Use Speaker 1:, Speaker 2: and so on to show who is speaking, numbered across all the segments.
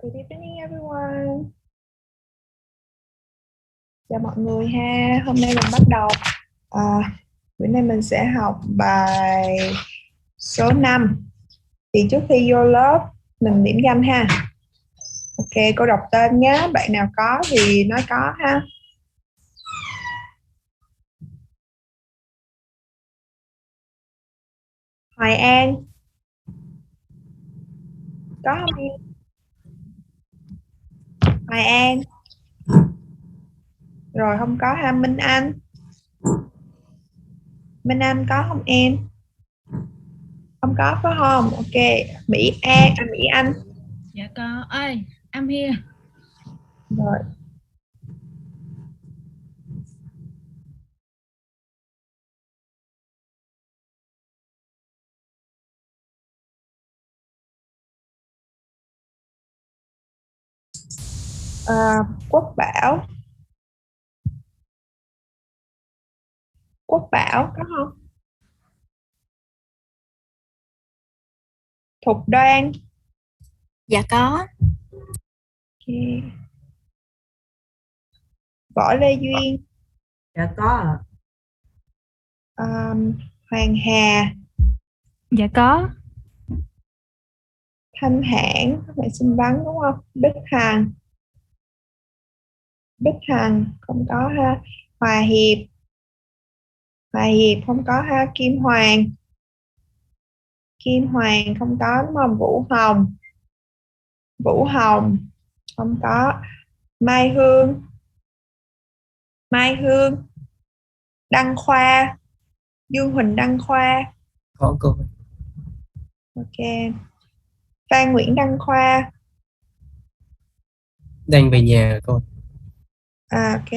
Speaker 1: Good evening everyone. Chào mọi người ha. Hôm nay mình bắt đầu bữa nay mình sẽ học bài số 5. Thì trước khi vô lớp mình điểm danh ha. Ok, cô đọc tên nhé. Bạn nào có thì nói có ha. Hoài An. Có không em? Hoài An. Rồi không có ha. Minh Anh. Minh Anh có không em? Không có phải không? Ok. Mỹ An, Mỹ Anh.
Speaker 2: Dạ có. Ơi, I'm here.
Speaker 1: Rồi. Quốc Bảo. Quốc Bảo có không? Thục Đoan.
Speaker 2: Dạ có.
Speaker 1: Okay. Võ Lê Duyên.
Speaker 3: Dạ có ạ.
Speaker 1: Hoàng Hà.
Speaker 2: Dạ có.
Speaker 1: Thanh Hãn, các bạn xin vắng đúng không? Bích Hằng. Bích Hằng không có ha. Hòa Hiệp. Hòa Hiệp không có ha. Kim Hoàng. Kim Hoàng không có đúng không? Vũ Hồng. Vũ Hồng không có. Mai Hương. Mai Hương. Đăng Khoa. Dương Huỳnh Đăng Khoa.
Speaker 3: Có cô.
Speaker 1: Ok. Phan Nguyễn Đăng Khoa.
Speaker 3: Đang về nhà cô.
Speaker 1: Ok.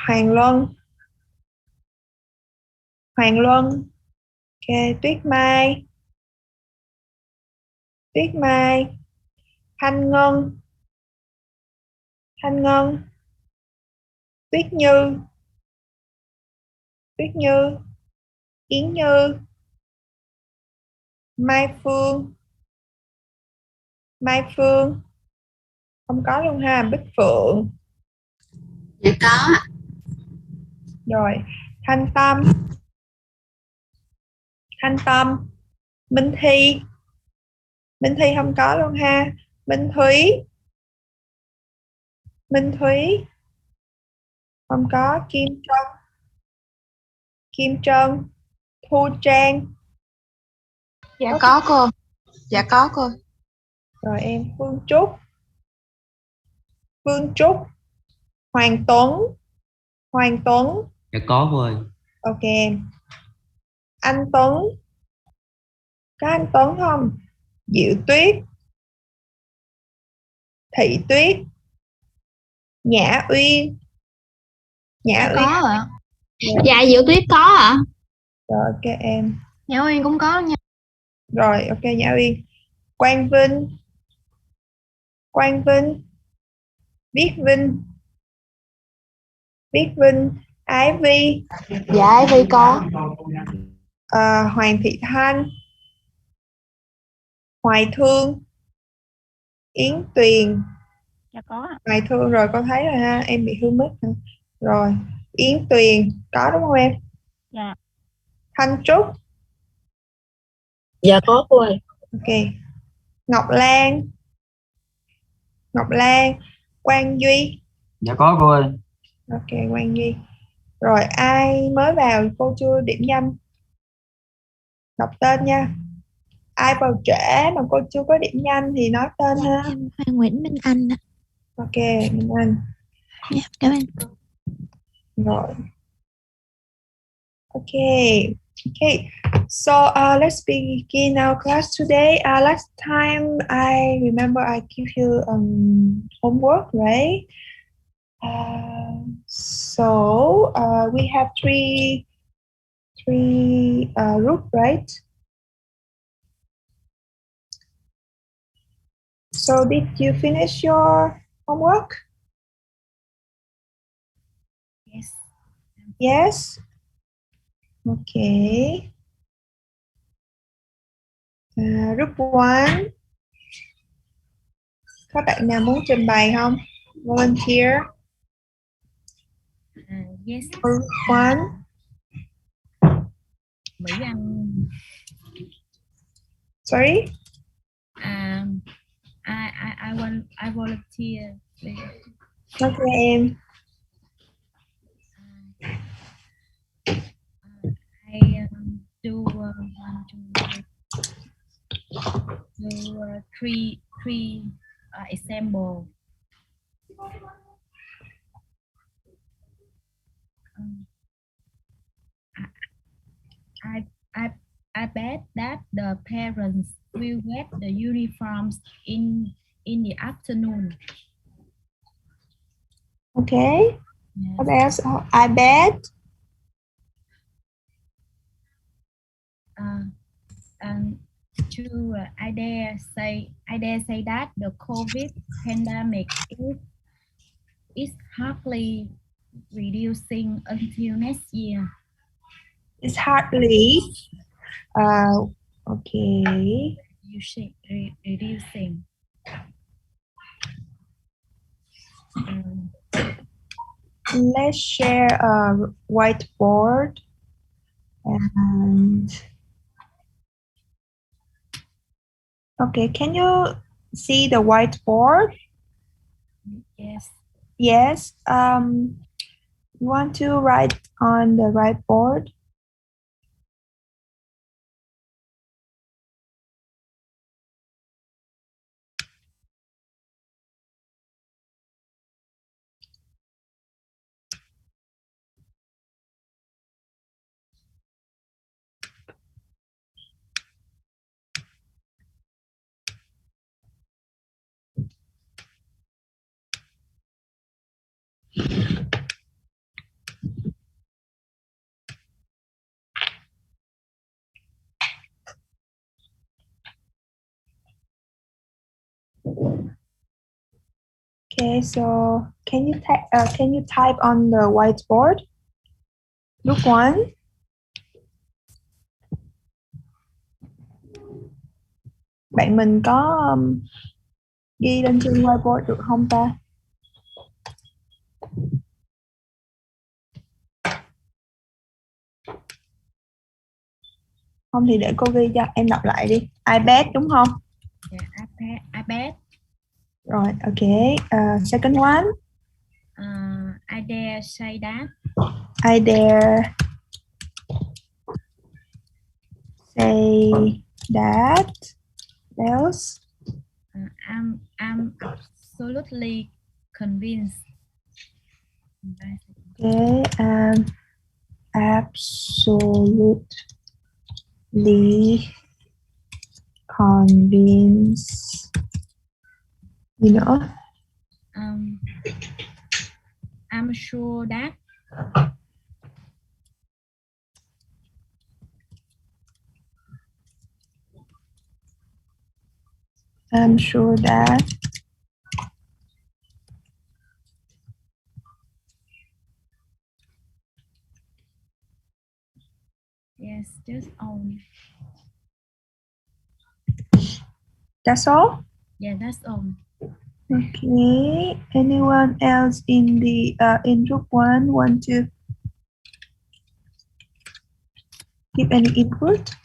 Speaker 1: Hoàng Luân. Hoàng Luân. Ok. Tuyết Mai. Tuyết Mai. Thanh Ngân. Thanh Ngân. Tuyết Như. Tuyết Như. Yến Như. Mai Phương. Mai Phương không có luôn ha. Bích Phượng.
Speaker 4: Dạ có.
Speaker 1: Rồi. Thanh Tâm. Thanh Tâm. Minh Thi. Minh Thi không có luôn ha. Minh Thúy. Minh Thúy không có. Kim Trân. Kim Trân. Thu Trang.
Speaker 4: Dạ có cô. Dạ có cô.
Speaker 1: Rồi em. Phương Trúc. Phương Trúc. Hoàng Tuấn. Hoàng Tuấn.
Speaker 3: Dạ có cô ơi.
Speaker 1: Ok. Anh Tuấn. Có anh Tuấn không? Diệu Tuyết. Thị Tuyết. Nhã Uyên. Nhã
Speaker 2: Dạ
Speaker 1: Uyên.
Speaker 2: có ạ.
Speaker 4: Dạ Diệu Tuyết có ạ.
Speaker 1: Rồi ok em.
Speaker 2: Dạ Uyên cũng có nha.
Speaker 1: Rồi ok Nhã Uyên. Quang Vinh. Quang Vinh. Viết Vinh. Viết Vinh. Ái Vi.
Speaker 4: Dạ Ái Vi có.
Speaker 1: Hoàng Thị Thanh. Hoài Thương. Yến Tuyền.
Speaker 2: Dạ có ạ.
Speaker 1: Hoài Thương rồi con thấy rồi ha. Em bị hư mất hả? Rồi. Yến Tuyền có đúng không em?
Speaker 2: Dạ.
Speaker 1: Thanh Trúc.
Speaker 4: Dạ có cô ơi.
Speaker 1: Ok. Ngọc Lan. Ngọc Lan. Quang Duy.
Speaker 3: Dạ có cô ơi.
Speaker 1: Ok Quang Duy. Rồi ai mới vào cô chưa điểm danh? Đọc tên nha. Ai vào trễ mà cô chưa có điểm danh thì nói tên ha.
Speaker 2: Em Hoàng Nguyễn Minh Anh ạ.
Speaker 1: Ok Minh Anh.
Speaker 2: Dạ, cảm ơn.
Speaker 1: Rồi. Okay. Okay. So let's begin our class today. Last time I remember I give you homework, right? So we have three group, right? So did you finish your homework?
Speaker 2: Yes.
Speaker 1: Yes. Okay. Group 1. Các bạn nào muốn trình bày không? Volunteer.
Speaker 2: Yes.
Speaker 1: One.
Speaker 2: Mỹ Anh.
Speaker 1: Sorry.
Speaker 2: I volunteer.
Speaker 1: Ok em.
Speaker 2: I do one, two, do three example. I bet that the parents will get the uniforms in the afternoon.
Speaker 1: Okay.
Speaker 2: Yes.
Speaker 1: What else? Oh, I bet.
Speaker 2: And two, I dare say that the COVID pandemic is hardly reducing until next year.
Speaker 1: It's hardly. Okay.
Speaker 2: Reducing.
Speaker 1: Let's share a whiteboard and okay, can you see the whiteboard?
Speaker 2: Yes.
Speaker 1: Yes. You want to write on the whiteboard? Okay, so can you type on the whiteboard? Look one. Bạn mình có ghi lên trên whiteboard được không ta? Không thì để cô ghi cho em đọc lại đi. I bet đúng không?
Speaker 2: Yeah, I bet.
Speaker 1: Rồi, okay. Second one.
Speaker 2: I dare say that.
Speaker 1: I dare say that. Else?
Speaker 2: I'm absolutely convinced.
Speaker 1: Okay, I'm absolutely convinced. You know?
Speaker 2: I'm sure that.
Speaker 1: I'm sure that.
Speaker 2: Yes, just on.
Speaker 1: That's all?
Speaker 2: Yeah, that's all.
Speaker 1: Okay. Anyone else in the in group one want to give any input?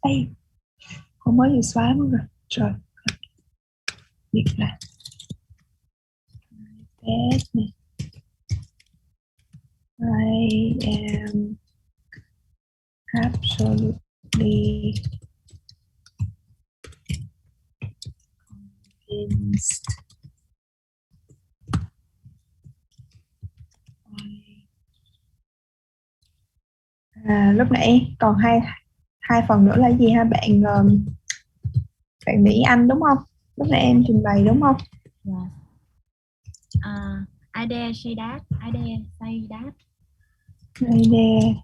Speaker 1: Ê, không mới vừa xóa luôn rồi. Trời. Biết là test này. I am absolutely convinced. Lúc nãy còn hai phần nữa là gì ha bạn? Bạn Mỹ Anh đúng không? Lúc nãy em trình bày đúng không?
Speaker 2: Yeah. I dare say that. I dare say that.
Speaker 1: Lady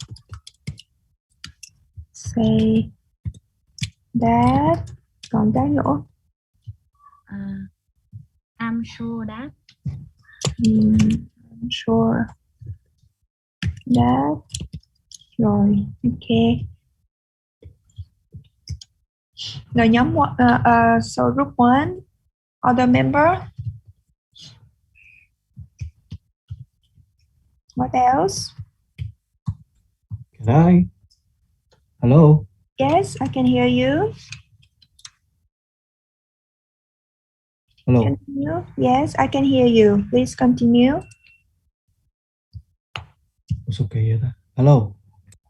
Speaker 1: say that. Còn cái nữa.
Speaker 2: I'm sure that.
Speaker 1: I'm sure that. Rồi, ok. Rồi nhóm so group 1, other member. What else?
Speaker 5: Can I? Hello?
Speaker 1: Yes, I can hear you.
Speaker 5: Hello?
Speaker 1: Continue. Yes, I can hear you. Please continue.
Speaker 5: Ủa, sao kỳ vậy ta? Hello?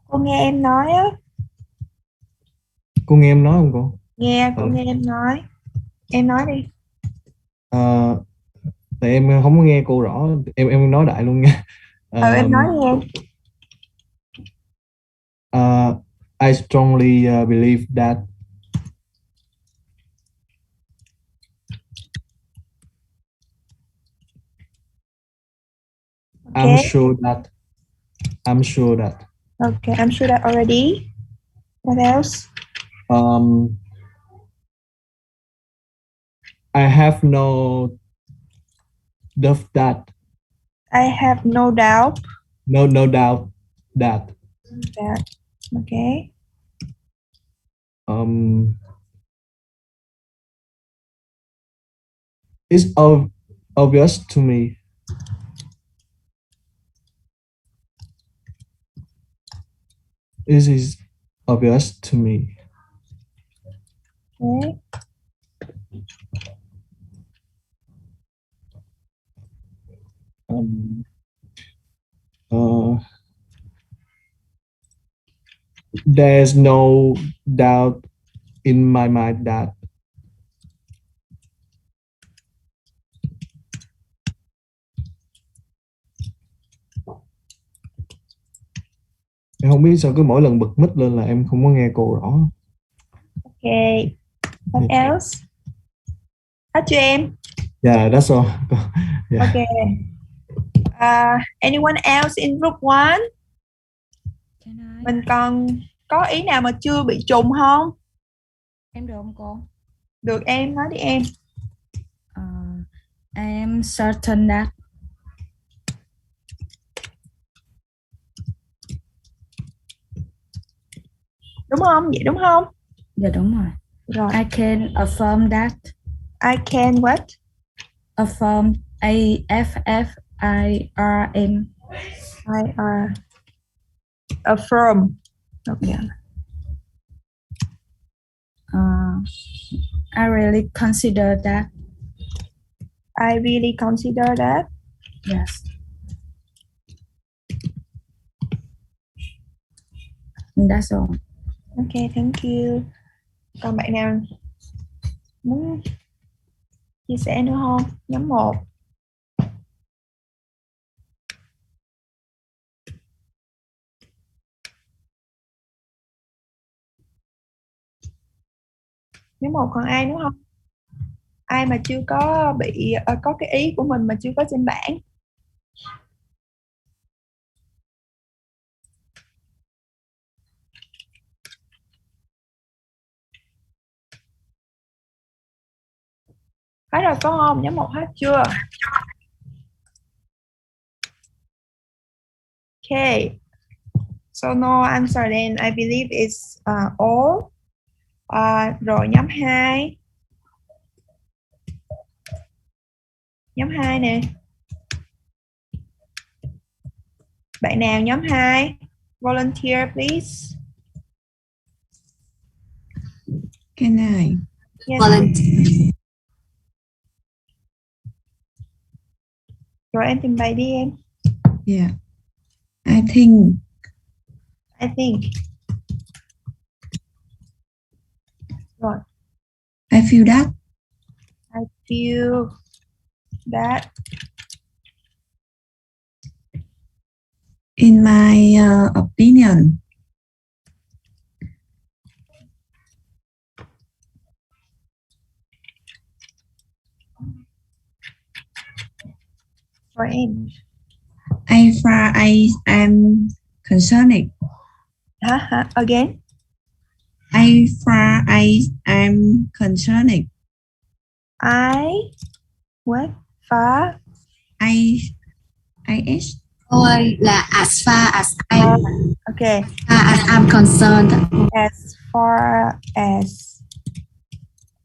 Speaker 1: Cô nghe em nói á.
Speaker 5: Cô nghe em nói không cô?
Speaker 1: Nghe, cô nghe em nói. Em nói đi.
Speaker 5: Tại em không có nghe cô rõ. Em nói đại luôn nha.
Speaker 1: Em nói đi em.
Speaker 5: I strongly believe that
Speaker 1: Okay.
Speaker 5: I'm sure that
Speaker 1: Okay, I'm sure that already. What else?
Speaker 5: I have no doubt that
Speaker 1: I have no doubt
Speaker 5: no doubt that
Speaker 1: that. Okay.
Speaker 5: it's obvious to me. This is obvious to me.
Speaker 1: Okay.
Speaker 5: There's no doubt in my mind that em không biết sao cứ mỗi lần bật mic lên là em không có nghe cô rõ.
Speaker 1: Okay. What else? Hết chưa em?
Speaker 5: Yeah, that's all. Yeah.
Speaker 1: Okay. Anyone else in group 1?
Speaker 2: Can I?
Speaker 1: Mình còn có ý nào mà chưa bị trùng không?
Speaker 2: Em được không cô?
Speaker 1: Được em, nói đi em.
Speaker 2: I am certain that.
Speaker 1: Đúng không? Vậy đúng không?
Speaker 2: Dạ đúng rồi.
Speaker 1: Rồi.
Speaker 2: I can affirm that.
Speaker 1: I can what?
Speaker 2: Affirm. A-F-F-I-R-M.
Speaker 1: I affirm. Okay.
Speaker 2: I really consider that.
Speaker 1: I really consider that.
Speaker 2: Yes. That's all.
Speaker 1: Okay, thank you. Còn bạn nào muốn chia sẻ nữa không? Nhóm 1. Nhóm 1 còn ai nữa không? Ai mà chưa có bị có cái ý của mình mà chưa có trên bảng? Hết rồi có không? Nhóm 1 hết chưa? Okay. So no answer then I believe it's all. Rồi nhóm 2. Nhóm 2 nè. Bạn nào nhóm 2? Volunteer please.
Speaker 4: Can I?
Speaker 1: Yes.
Speaker 4: Volunteer.
Speaker 1: Rồi em trình bày đi em.
Speaker 4: Yeah. I think.
Speaker 1: Rồi.
Speaker 4: I feel that.
Speaker 1: I feel that.
Speaker 4: In my opinion.
Speaker 1: Rồi em.
Speaker 4: I am
Speaker 6: concerning.
Speaker 1: Hả? Again.
Speaker 6: I am concerning.
Speaker 1: What? Far.
Speaker 6: Is
Speaker 4: Tôi là as far as
Speaker 1: Okay.
Speaker 4: I'm concerned.
Speaker 1: As far as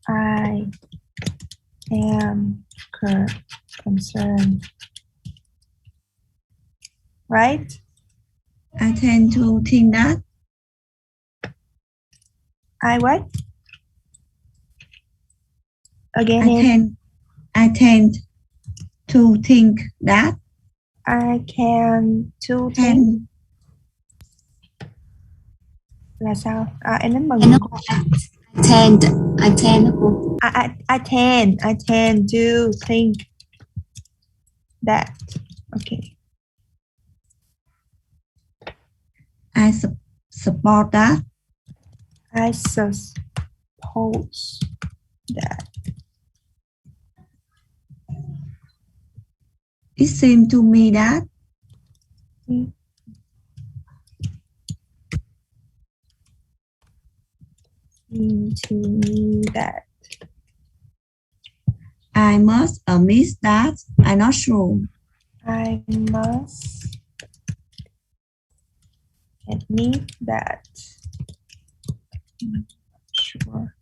Speaker 1: I am concerned. Right?
Speaker 6: I tend to think that.
Speaker 1: I what? Again.
Speaker 6: I tend to think that.
Speaker 1: I can to think là sao? Em đánh mừng.
Speaker 4: I
Speaker 1: tend to think that. Okay.
Speaker 6: I support that.
Speaker 1: I suppose that.
Speaker 6: It seemed to me that. I must admit that I'm not sure.
Speaker 1: I must admit that I'm not sure.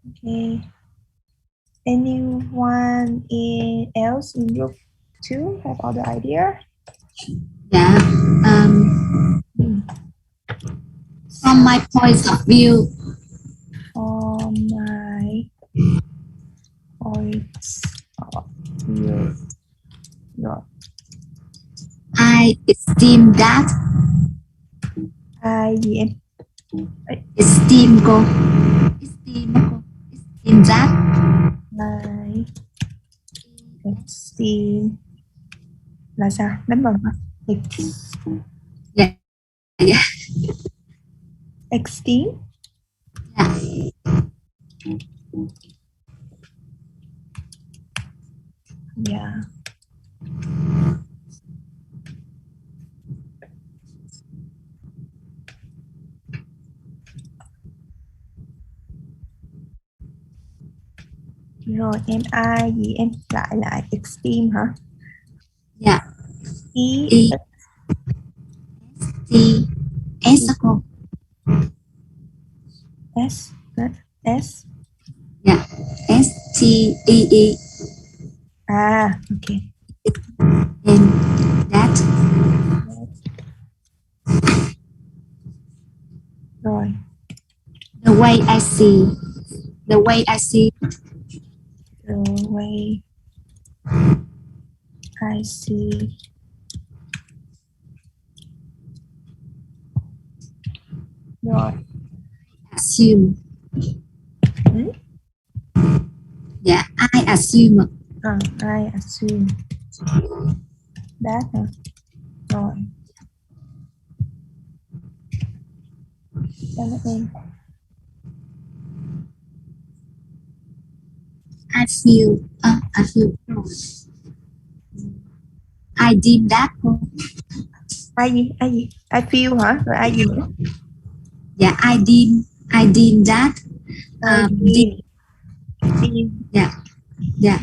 Speaker 1: Okay. Anyone else in group 2 have other idea?
Speaker 4: Yeah. From my point of view.
Speaker 1: From my point of view. No.
Speaker 4: I esteem that.
Speaker 1: Gì em?
Speaker 4: Esteem cô. Esteem that.
Speaker 1: I esteem là sao? Đánh vần hả?
Speaker 4: Yeah. Yeah.
Speaker 1: Esteem?
Speaker 4: Yeah.
Speaker 1: Yeah. Rồi em ai gì em lại esteem hả?
Speaker 4: Dạ. S cô.
Speaker 1: S.
Speaker 4: Dạ. STEE.
Speaker 1: Okay.
Speaker 4: And that.
Speaker 1: Rồi.
Speaker 4: The way I see. The way I see.
Speaker 1: The way I see. Rồi.
Speaker 4: Assume. Dạ, I assume.
Speaker 1: I assume. That hả? Rồi. Cho em.
Speaker 4: I feel. I deem that.
Speaker 1: Ai gì? I feel hả? Rồi ai gì nữa?
Speaker 4: Dạ, I deem that.
Speaker 1: Deem.
Speaker 4: Dạ. Dạ.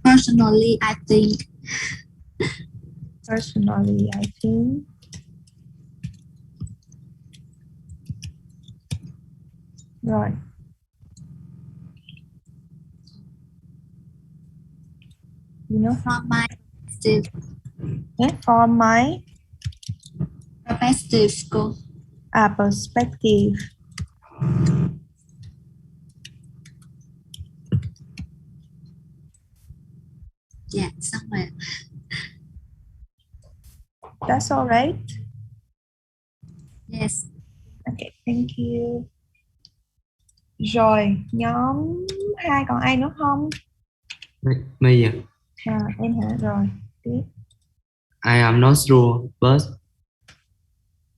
Speaker 4: Personally, I think.
Speaker 1: Rồi. You know?
Speaker 4: From my perspective.
Speaker 1: Yeah, from my
Speaker 4: perspective cô.
Speaker 1: Perspective.
Speaker 4: Dạ, xong rồi.
Speaker 1: That's all right.
Speaker 4: Yes.
Speaker 1: Okay, thank you. Rồi, nhóm 2 còn ai nữa không?
Speaker 3: Me à?
Speaker 1: Em hả? Rồi, tiếp.
Speaker 3: I am not sure, but.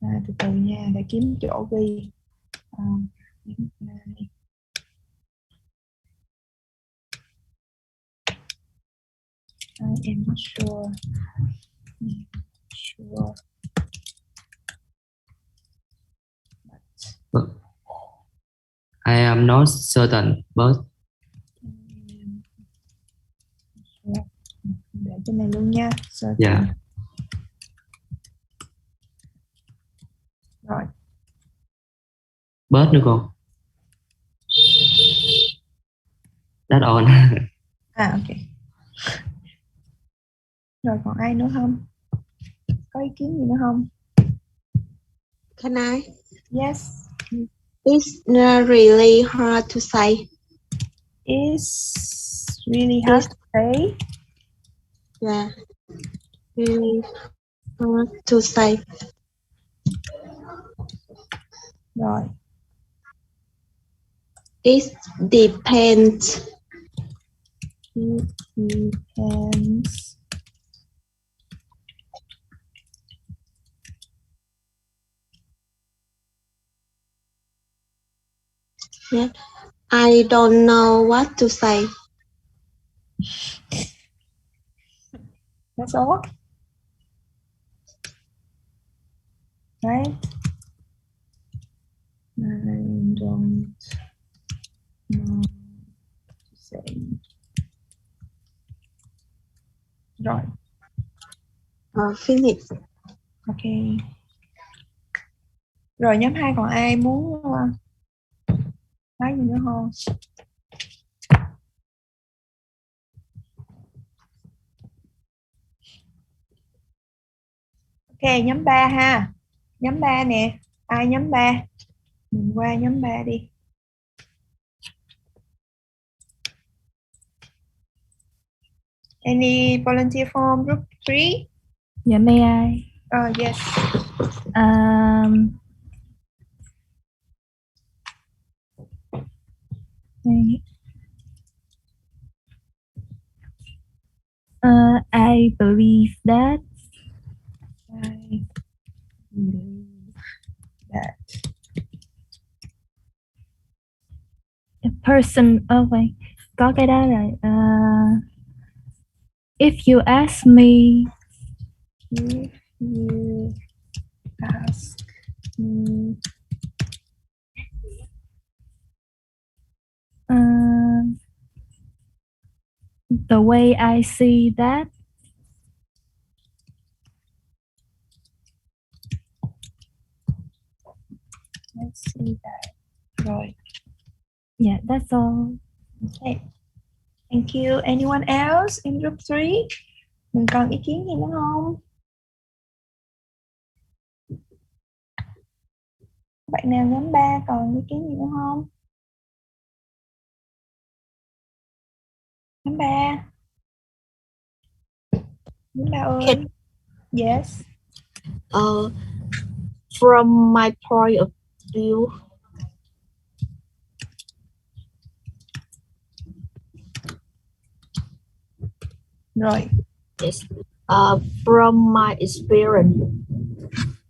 Speaker 1: Từ từ nha, để kiếm chỗ ghi. I am not sure. Sure.
Speaker 3: But I am not certain, but
Speaker 1: Để trên này luôn nha. Certain.
Speaker 3: yeah.
Speaker 1: Rồi.
Speaker 3: Bớt nữa con. That's all.
Speaker 1: Ok. Rồi còn ai nữa không? Có ý kiến gì nữa không?
Speaker 4: Can I?
Speaker 1: Yes.
Speaker 4: It's really hard to say.
Speaker 1: It's really hard to say.
Speaker 4: Yeah. Really hard to say.
Speaker 1: Rồi.
Speaker 4: It depends.
Speaker 1: It depends.
Speaker 4: Yeah. I don't know what to say.
Speaker 1: That's all. Right? I don't know to say. Rồi.
Speaker 4: Finish.
Speaker 1: Ok. Rồi nhóm 2 còn ai muốn nói gì nữa không? Ok, nhóm 3 ha. Nhóm 3 nè. Ai nhóm 3? Mình qua nhóm 3 đi. Any volunteer from group 3?
Speaker 2: Yeah, may I?
Speaker 1: Yes.
Speaker 2: I believe that
Speaker 1: I believe that.
Speaker 2: a person. Oh wait, có cái đó rồi. If you ask me,
Speaker 1: If you ask me,
Speaker 2: the way I see that,
Speaker 1: let's see that. Rồi.
Speaker 2: yeah, that's all.
Speaker 1: Okay. Thank you. Anyone else in group 3? Mình còn ý kiến gì nữa không? Bạn nào nhóm 3 còn ý kiến gì nữa không? Nhóm 3. Nhóm 3 ơi. Yes.
Speaker 4: From my point of view,
Speaker 1: Rồi.
Speaker 4: yes. From my experience,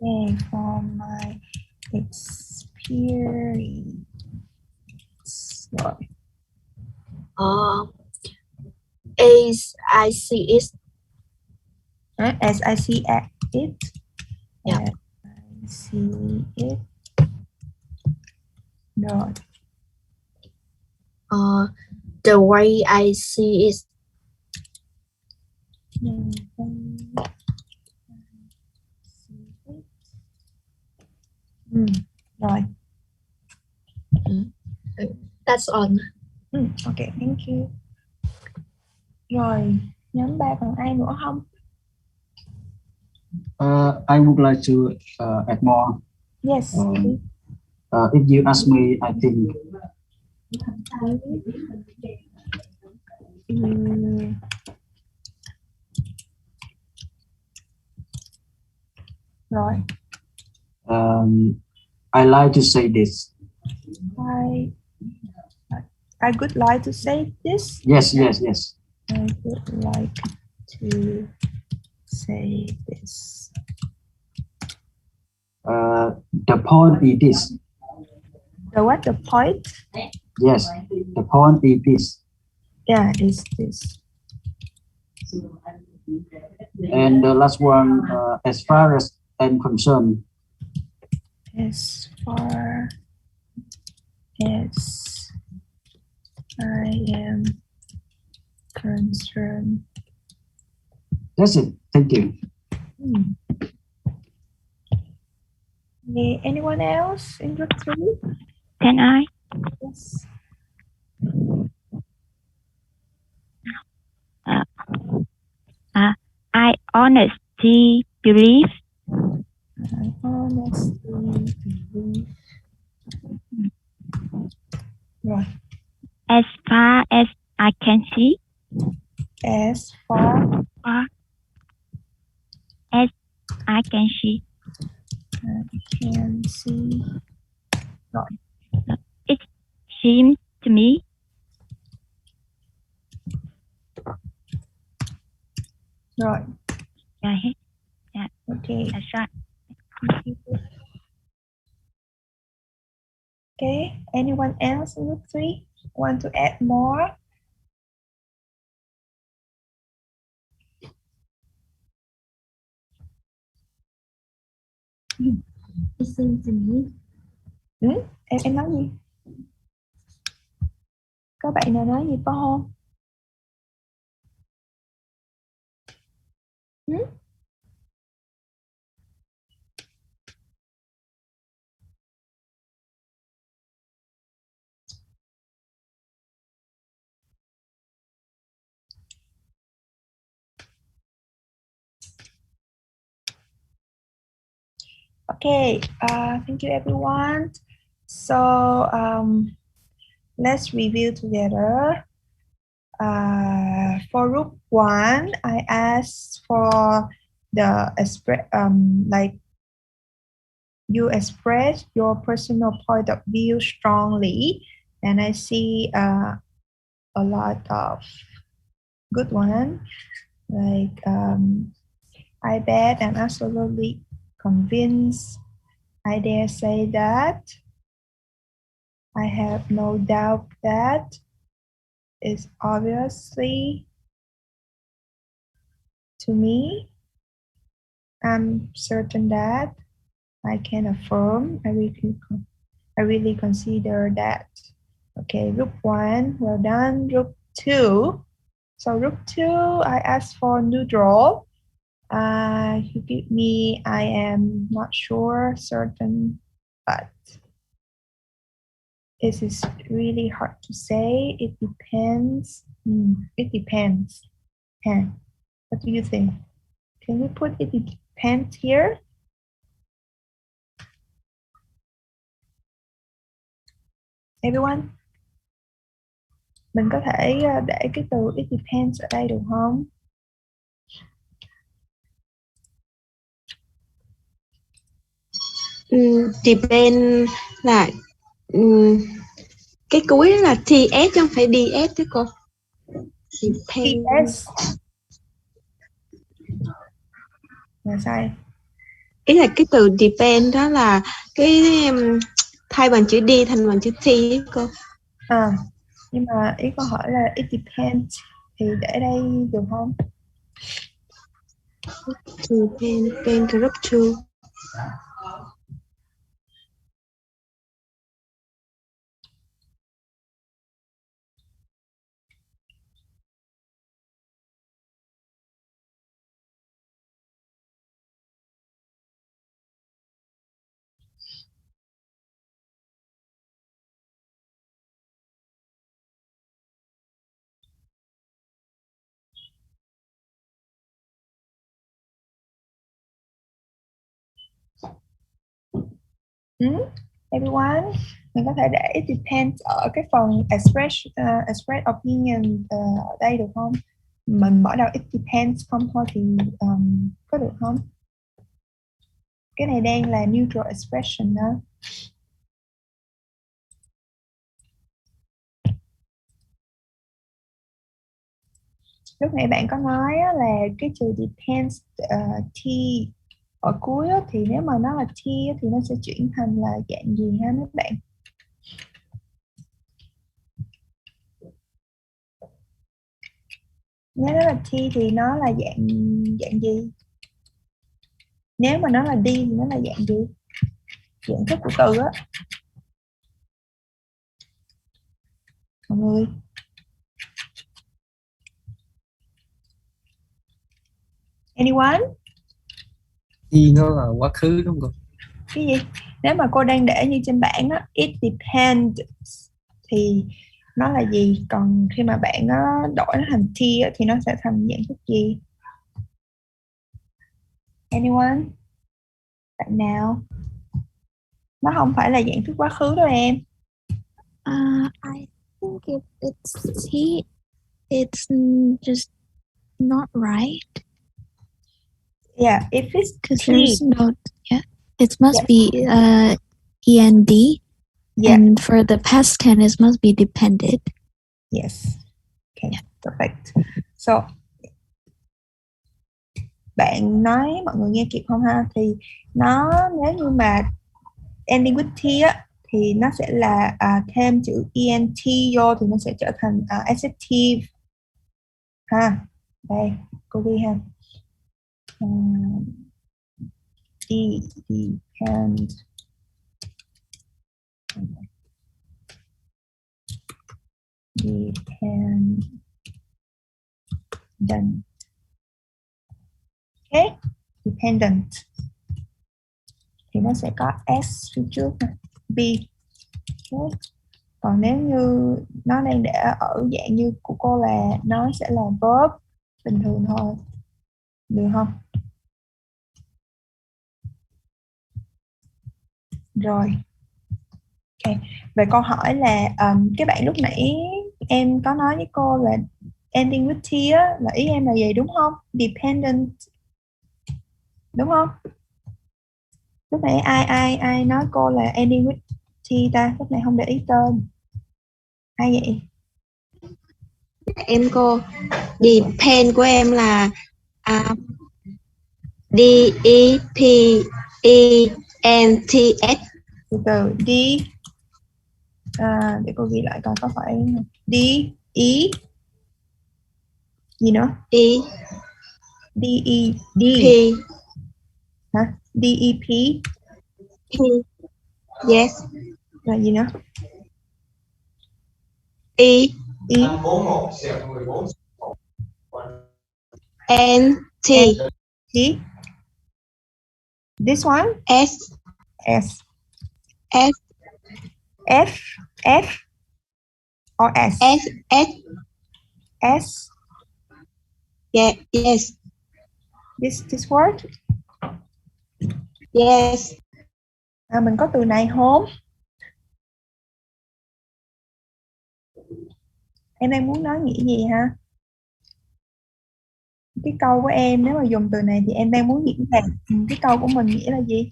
Speaker 1: Okay, from my experience. Rồi.
Speaker 4: as I see it,
Speaker 1: As I see it.
Speaker 4: Yeah.
Speaker 1: As I see it. Rồi.
Speaker 4: the way I see it,
Speaker 1: Rồi.
Speaker 4: that's all.
Speaker 1: Ok, thank you. Rồi, nhóm 3 còn ai nữa không?
Speaker 7: I would like to add more.
Speaker 1: Yes.
Speaker 7: If you ask me, I think
Speaker 1: Rồi.
Speaker 7: I like to say this.
Speaker 1: I would like to say this.
Speaker 7: Yes, yes, yes.
Speaker 1: I would like to say this.
Speaker 7: The point is this.
Speaker 1: The what? The point?
Speaker 7: Yes, the point is this.
Speaker 1: Yeah, is this.
Speaker 7: And the last one, as far as I'm concerned.
Speaker 1: As far as I am concerned.
Speaker 7: That's it. Thank you.
Speaker 1: Anyone else in group 3?
Speaker 8: Can I?
Speaker 1: Yes.
Speaker 8: I honestly believe.
Speaker 1: I honestly believe. Rồi.
Speaker 8: As far as I can see.
Speaker 1: As far
Speaker 8: as I can see.
Speaker 1: I can see. Rồi.
Speaker 8: It seems to me.
Speaker 1: Rồi.
Speaker 8: Yeah.
Speaker 1: Okay.
Speaker 8: That's right.
Speaker 1: Okay. Anyone else in group 3 want to add more?
Speaker 2: It seems to me.
Speaker 1: Em nói gì? Có bạn nào nói gì có không? Okay, thank you everyone. So let's review together. For group 1, I asked for the like you express your personal point of view strongly, and I see a lot of good one. Like I bet I'm absolutely convinced. I dare say that. I have no doubt that. It's obviously to me. I'm certain that. I can affirm. I really consider that. Okay, group 1, well done. Group 2. So group 2, I asked for neutral. You give me, I am not sure, certain, but it is really hard to say. It depends. It depends. What do you think? Can we put it depends here? Everyone? Mình có thể để cái từ it depends ở đây được không?
Speaker 4: Depend là cái cuối là TS chứ không phải DS chứ cô. Depend.
Speaker 1: TS. Là sai.
Speaker 4: Ý là cái từ depend đó là cái thay bằng chữ D thành bằng chữ T ấy cô.
Speaker 1: Nhưng mà ý câu hỏi là it depends thì để đây được không?
Speaker 4: Depend group 2.
Speaker 1: Everyone, mình có thể để it depends ở cái phần express opinion ở đây được không? Mình bỏ đầu it depends không thôi thì có được không? Cái này đang là neutral expression đó. Lúc nãy bạn có nói là cái chữ depends t ở cuối thì nếu mà nó là t thì nó sẽ chuyển thành là dạng gì ha mấy bạn? Nếu nó là T thì nó là dạng gì? Nếu mà nó là D thì nó là dạng gì? Dạng thức của từ á. Mọi người. Anyone?
Speaker 3: Thì nó là quá khứ đúng không?
Speaker 1: Cái gì? Nếu mà cô đang để như trên bảng á, it depends thì nó là gì? Còn khi mà bạn đổi nó thành T á, thì nó sẽ thành dạng thức gì? Anyone? Bạn nào? Nó không phải là dạng thức quá khứ đâu em.
Speaker 9: I think if it's T, it's just not right
Speaker 1: Yeah, if it's
Speaker 9: because
Speaker 1: T.
Speaker 9: there's no, yeah, it must
Speaker 1: Yes.
Speaker 9: be END,
Speaker 1: Yeah.
Speaker 9: and for the past tense, it must be dependent.
Speaker 1: Yes. Okay, perfect. So, bạn nói mọi người nghe kịp không ha? Thì nó nếu như mà ending with T á, thì nó sẽ là thêm chữ ENT vô thì nó sẽ trở thành adjective ha. Đây, cô ghi ha. Depend. Dependent. Okay, dependent thì nó sẽ có S phía trước nè, B. Okay. Còn nếu như nó đang để ở dạng như của cô là nó sẽ là verb bình thường thôi, được không? Rồi. Ok. Về câu hỏi là cái bạn lúc nãy em có nói với cô là ending with T á, là ý em là gì đúng không? Dependent đúng không? Lúc nãy ai nói cô là ending with T ta? Lúc này không để ý tên. Ai vậy?
Speaker 4: Em cô. Depend của em là D E P E N T S.
Speaker 1: Từ D để cô ghi lại coi có phải D E gì nữa?
Speaker 4: E
Speaker 1: D E D
Speaker 4: P
Speaker 1: hả? D E P
Speaker 4: P. Yes.
Speaker 1: là gì nữa?
Speaker 4: E
Speaker 1: E
Speaker 4: N T
Speaker 1: T. This one
Speaker 4: S
Speaker 1: S
Speaker 4: F
Speaker 1: F F or S
Speaker 4: S S.
Speaker 1: S.
Speaker 4: Yeah, yes.
Speaker 1: This word.
Speaker 4: Yes.
Speaker 1: Mình có từ này không? Em đang muốn nói nghĩa gì ha? Cái câu của em nếu mà dùng từ này thì em đang muốn diễn đạt cái câu của mình nghĩa là gì?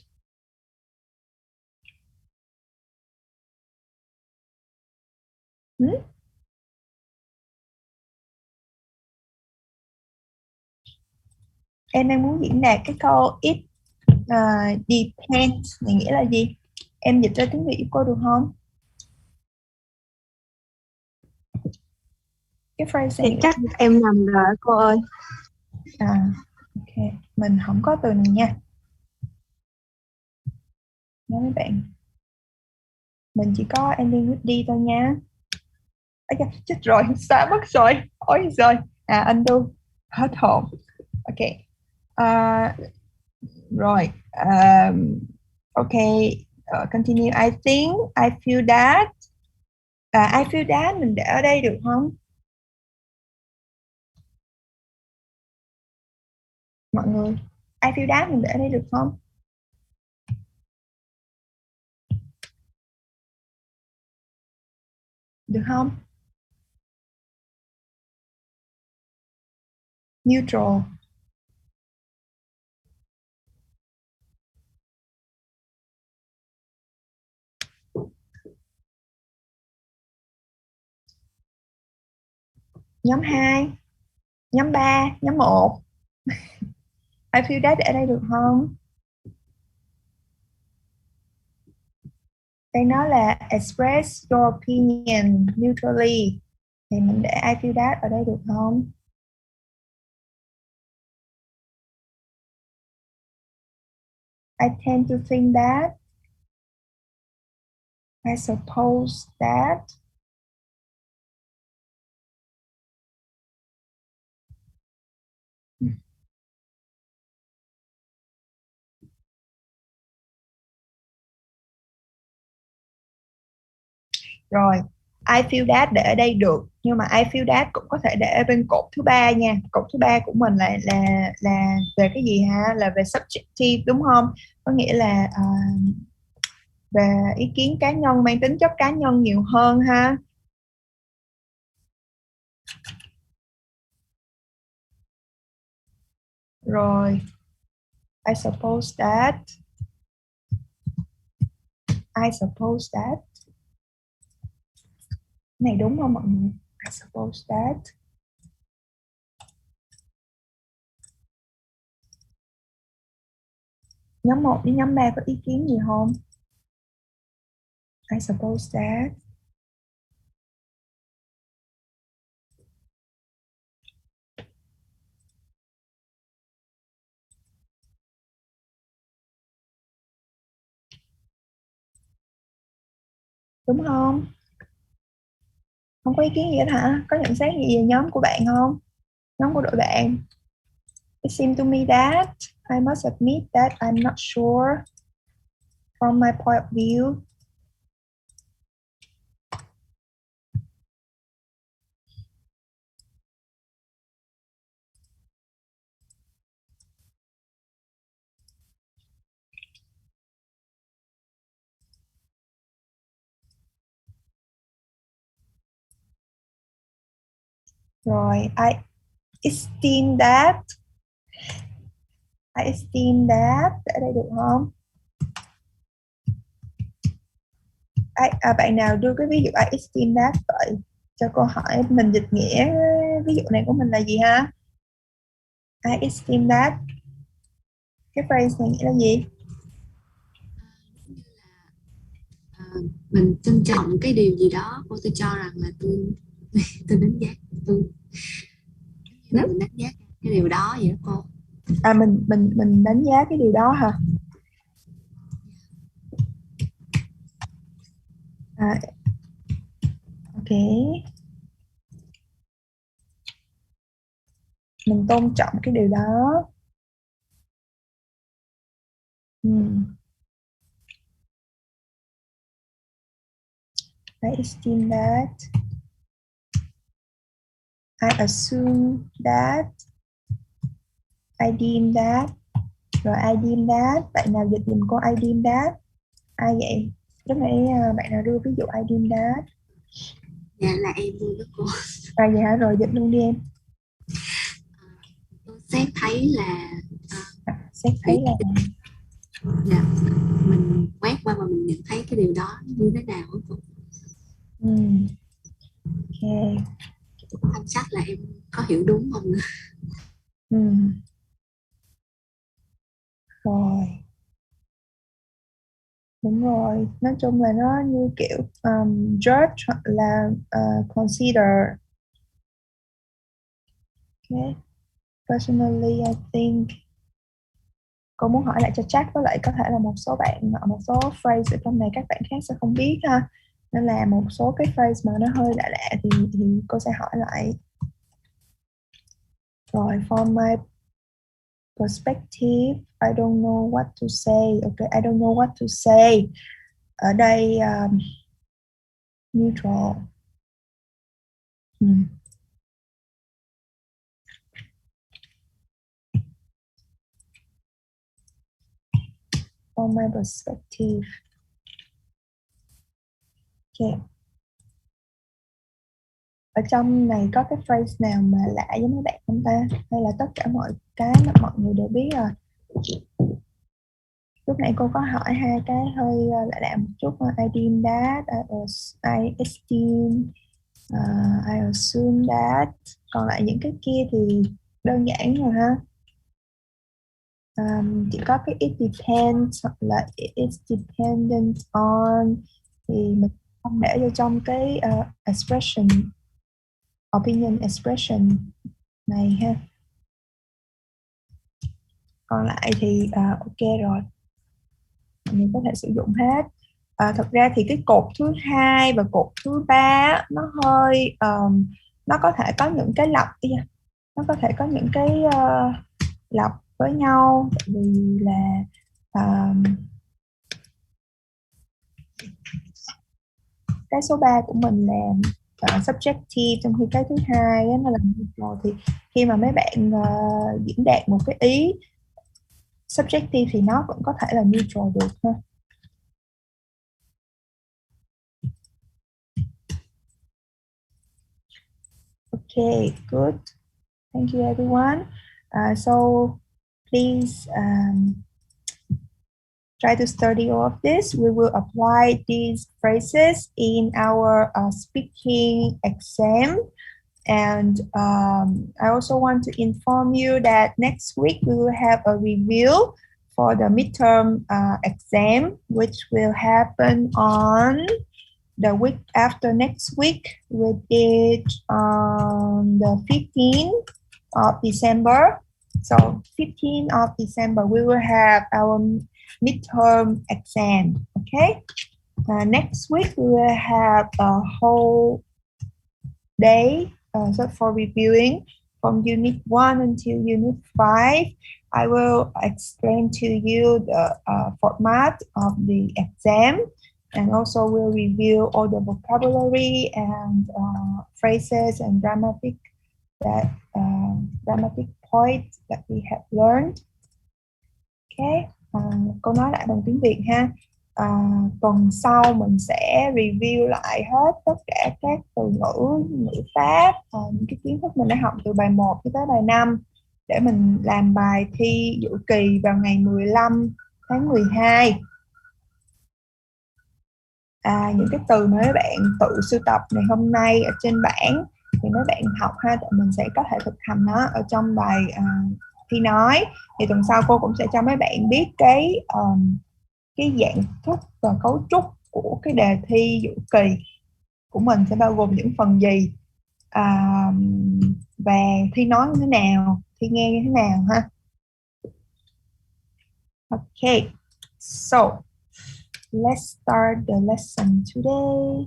Speaker 1: Em đang muốn diễn đạt cái câu it depends này nghĩa là gì? Em dịch ra tiếng Việt của cô được không? Cái phrase
Speaker 4: Thì
Speaker 1: này
Speaker 4: chắc em nằm rồi cô ơi.
Speaker 1: Ok, mình không có từ này nha. Nói với bạn, mình chỉ có ending with D thôi nha. Chết rồi, xa mất rồi. Ôi rồi, undo, hết hồn. Ok, rồi, ok, continue. I think, I feel that. I feel that mình để ở đây được không? Mọi người, I feel that mình để ở đây được không? Được không? Neutral. Nhóm 2, nhóm 3, nhóm 1. I feel that để ở đây được không? Đây nó là express your opinion neutrally. Thì mình để I feel that ở đây được không? I tend to think that. I suppose that. Rồi, I feel that để ở đây được, nhưng mà I feel that cũng có thể để ở bên cột thứ ba nha. Cột thứ ba của mình là về cái gì ha? Là về subjective đúng không? Có nghĩa là về ý kiến cá nhân, mang tính chất cá nhân nhiều hơn ha. Rồi, I suppose that. I suppose that. Cái này đúng không mọi người? I suppose that. Nhóm 1 đến nhóm 3 có ý kiến gì không? I suppose that. Đúng không? Không có ý kiến gì hết hả? Có nhận xét gì về nhóm của bạn không? Nhóm của đội bạn. It seems to me that I must admit that I'm not sure from my point of view. Rồi, I esteem that. I esteem that. Ở đây được không? Bạn nào đưa cái ví dụ I esteem that vậy? Cho câu hỏi mình dịch nghĩa ví dụ này của mình là gì ha? I esteem that. Cái phrase này nghĩa là gì?
Speaker 10: Mình trân trọng cái điều gì đó, tôi cho rằng là tôi đánh giá, mình đánh giá cái điều đó vậy đó cô.
Speaker 1: Mình đánh giá cái điều đó hả? Ok. Mình tôn trọng cái điều đó. I esteem that. I assume that. I deem that. Rồi I deem that. Bạn nào dịch dùm cô I deem that? Ai vậy? Lúc nãy bạn nào đưa ví dụ I deem that?
Speaker 10: Dạ là em luôn đó cô.
Speaker 1: Vậy hả? Rồi dịch luôn đi em.
Speaker 10: Tôi xét thấy là
Speaker 1: xét thấy là
Speaker 10: dạ, mình quét qua và mình nhận thấy cái điều đó như thế nào đó cô.
Speaker 1: Ok.
Speaker 10: Tham sách là em có hiểu đúng không nữa.
Speaker 1: Rồi. Đúng rồi, nói chung là nó như kiểu judge hoặc là consider. Okay. Personally, I think cô muốn hỏi lại cho chắc, với lại có thể là một số bạn, một số phrase ở trong này các bạn khác sẽ không biết ha, nên là một số cái phrase mà nó hơi lạ lạ thì cô sẽ hỏi lại. Rồi, from my perspective, I don't know what to say. Okay, I don't know what to say. Ở đây neutral. From my perspective. Okay. Ở trong này có cái phrase nào mà lạ với mấy bạn không ta? Hay là tất cả mọi cái mà mọi người đều biết rồi? Lúc nãy cô có hỏi hai cái hơi lạ lạ một chút. I deem that, I esteem, I assume that. Còn lại những cái kia thì đơn giản rồi ha. Chỉ có cái it depends hoặc là it is dependent on thì mình không để vô trong cái expression, opinion expression này ha. Còn lại thì ok rồi. mình có thể sử dụng hết. Thật ra thì cái cột thứ hai và cột thứ ba nó hơi nó có thể có những cái lặp, nó có thể có những cái lặp với nhau, tại vì là cái số 3 của mình là subjective, trong khi cái thứ hai á, nó là neutral. Thì khi mà mấy bạn diễn đạt một cái ý subjective thì nó vẫn có thể là neutral được ha. Okay, good. Thank you everyone. So please try to study all of this. We will apply these phrases in our speaking exam. And I also want to inform you that next week we will have a review for the midterm exam, which will happen on the week after next week, which is on the 15th of December. So 15th of December, we will have our midterm exam. Okay. Next week we will have a whole day so for reviewing from Unit 1 until Unit 5. I will explain to you the format of the exam, and also we'll review all the vocabulary and phrases and grammatic points that we have learned. Okay. Câu nói lại bằng tiếng Việt ha. Tuần sau mình sẽ review lại hết tất cả các từ ngữ, ngữ pháp, những cái kiến thức mình đã học từ bài 1 cho tới bài 5 để mình làm bài thi dự kỳ vào ngày 15 tháng 12. Những cái từ mà mấy bạn tự sưu tập ngày hôm nay ở trên bảng thì mấy bạn học ha, tại mình sẽ có thể thực hành nó ở trong bài thi nói. Thì tuần sau cô cũng sẽ cho mấy bạn biết cái dạng thức và cấu trúc của cái đề thi dự kỳ của mình sẽ bao gồm những phần gì, và thi nói như thế nào, thi nghe như thế nào ha. Okay, so let's start the lesson today.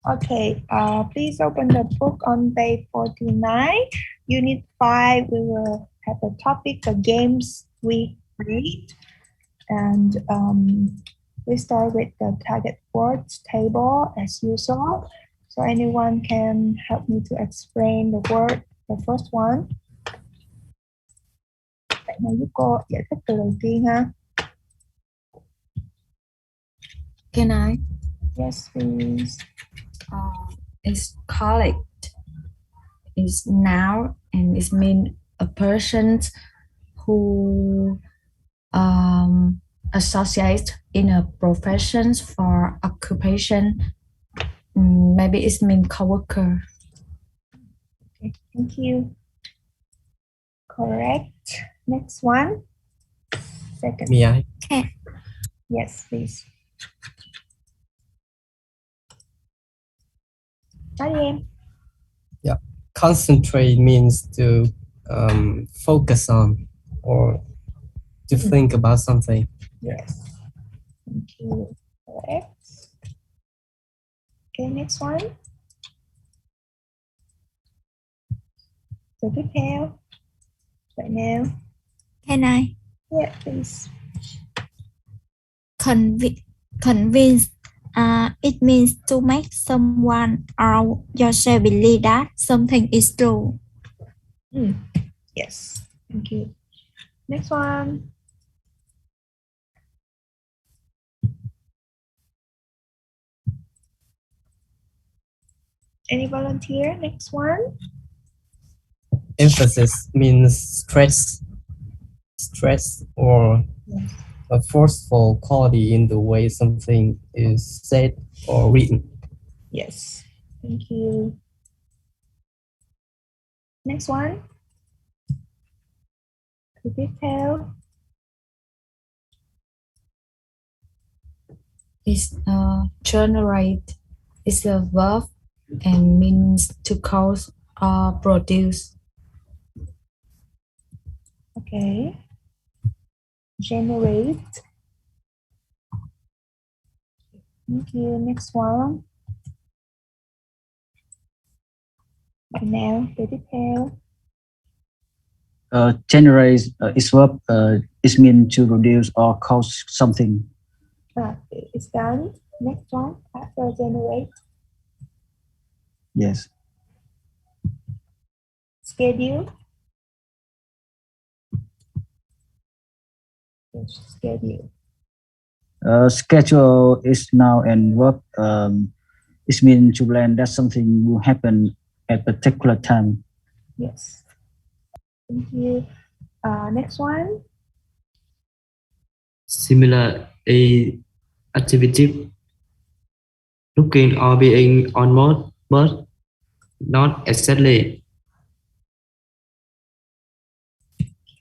Speaker 1: Okay, please open the book on page 49. Unit 5, we will have the topic, the games we read. And we start with the target words table as usual. So anyone can help me to explain the word, the first one. Bạn nào giúp cô giải thích từ đầu tiên ha.
Speaker 11: Can I?
Speaker 1: Yes, please.
Speaker 11: It's collect. It's noun and it means a person who associates in a profession for occupation. Maybe it means coworker.
Speaker 1: Okay, thank you. Correct. Next one. Second.
Speaker 3: May I?
Speaker 9: Okay.
Speaker 1: Yes, please. Nói đi em.
Speaker 3: Yeah. Concentrate means to focus on or to think about something.
Speaker 1: Yes. Thank you. Correct. Okay, next one. Từ tiếp theo. Right now.
Speaker 9: Can I?
Speaker 1: Yeah, please.
Speaker 9: Convince. It means to make someone or yourself believe that something is true.
Speaker 1: Yes. Thank you. Next one. Any volunteer? Next one.
Speaker 3: Emphasis means stress or
Speaker 12: a forceful quality in the way something is said or written.
Speaker 1: Yes. Thank you. Next one. To detail.
Speaker 11: Is generate is a verb and means to cause or produce.
Speaker 1: Okay. Generate. Thank you. Next one. Now the detail.
Speaker 7: Generate is verb is mean to produce or cause something.
Speaker 1: It's done. Next one. After generate.
Speaker 7: Yes.
Speaker 1: Schedule. Yes, schedule.
Speaker 7: Schedule is now and verb is mean to plan that something will happen at a particular time.
Speaker 1: Yes. Thank you. Next one.
Speaker 3: Similar a activity. Looking or being almost, but not exactly.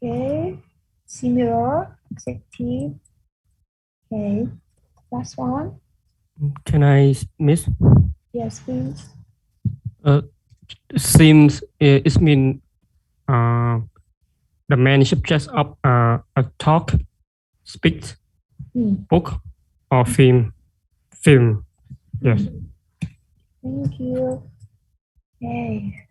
Speaker 1: Okay. Similar. Adjective. Okay. Last one.
Speaker 13: Can I miss?
Speaker 1: Yes, please.
Speaker 13: Seems it mean the main subject of a talk, speech, book, or film. Film. Yes.
Speaker 1: Thank you. Okay.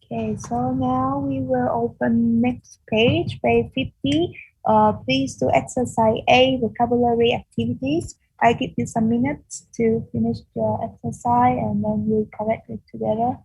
Speaker 1: Okay, so now we will open next page, page 50. Please do exercise A, vocabulary activities. I give you some minutes to finish the exercise and then we'll correct it together.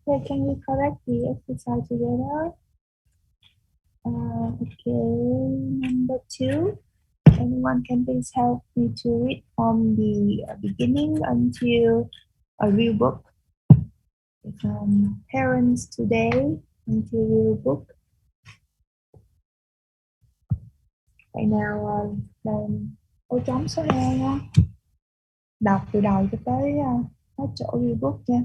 Speaker 1: Okay, can we correct the exercise together? Okay, number 2. Anyone can please help me to read from the beginning until a real book. Parents today until real book. Vậy nào làm ô trống số 2 nha. Đọc từ đầu cho tới hết chỗ real book nha.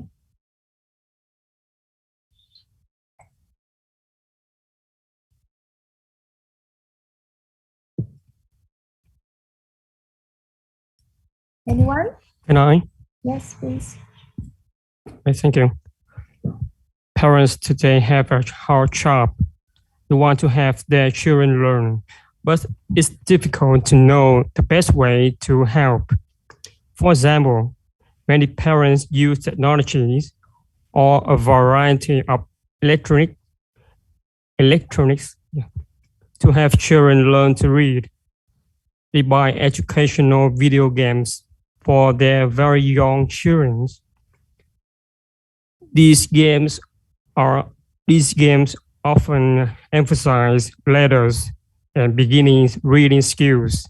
Speaker 1: Anyone?
Speaker 13: Can I?
Speaker 1: Yes, please.
Speaker 13: Thank you. Parents today have a hard job. They want to have their children learn, but it's difficult to know the best way to help. For example, many parents use technologies or a variety of electronics to have children learn to read. They buy educational video games for their very young children. These games often emphasize letters and beginning reading skills,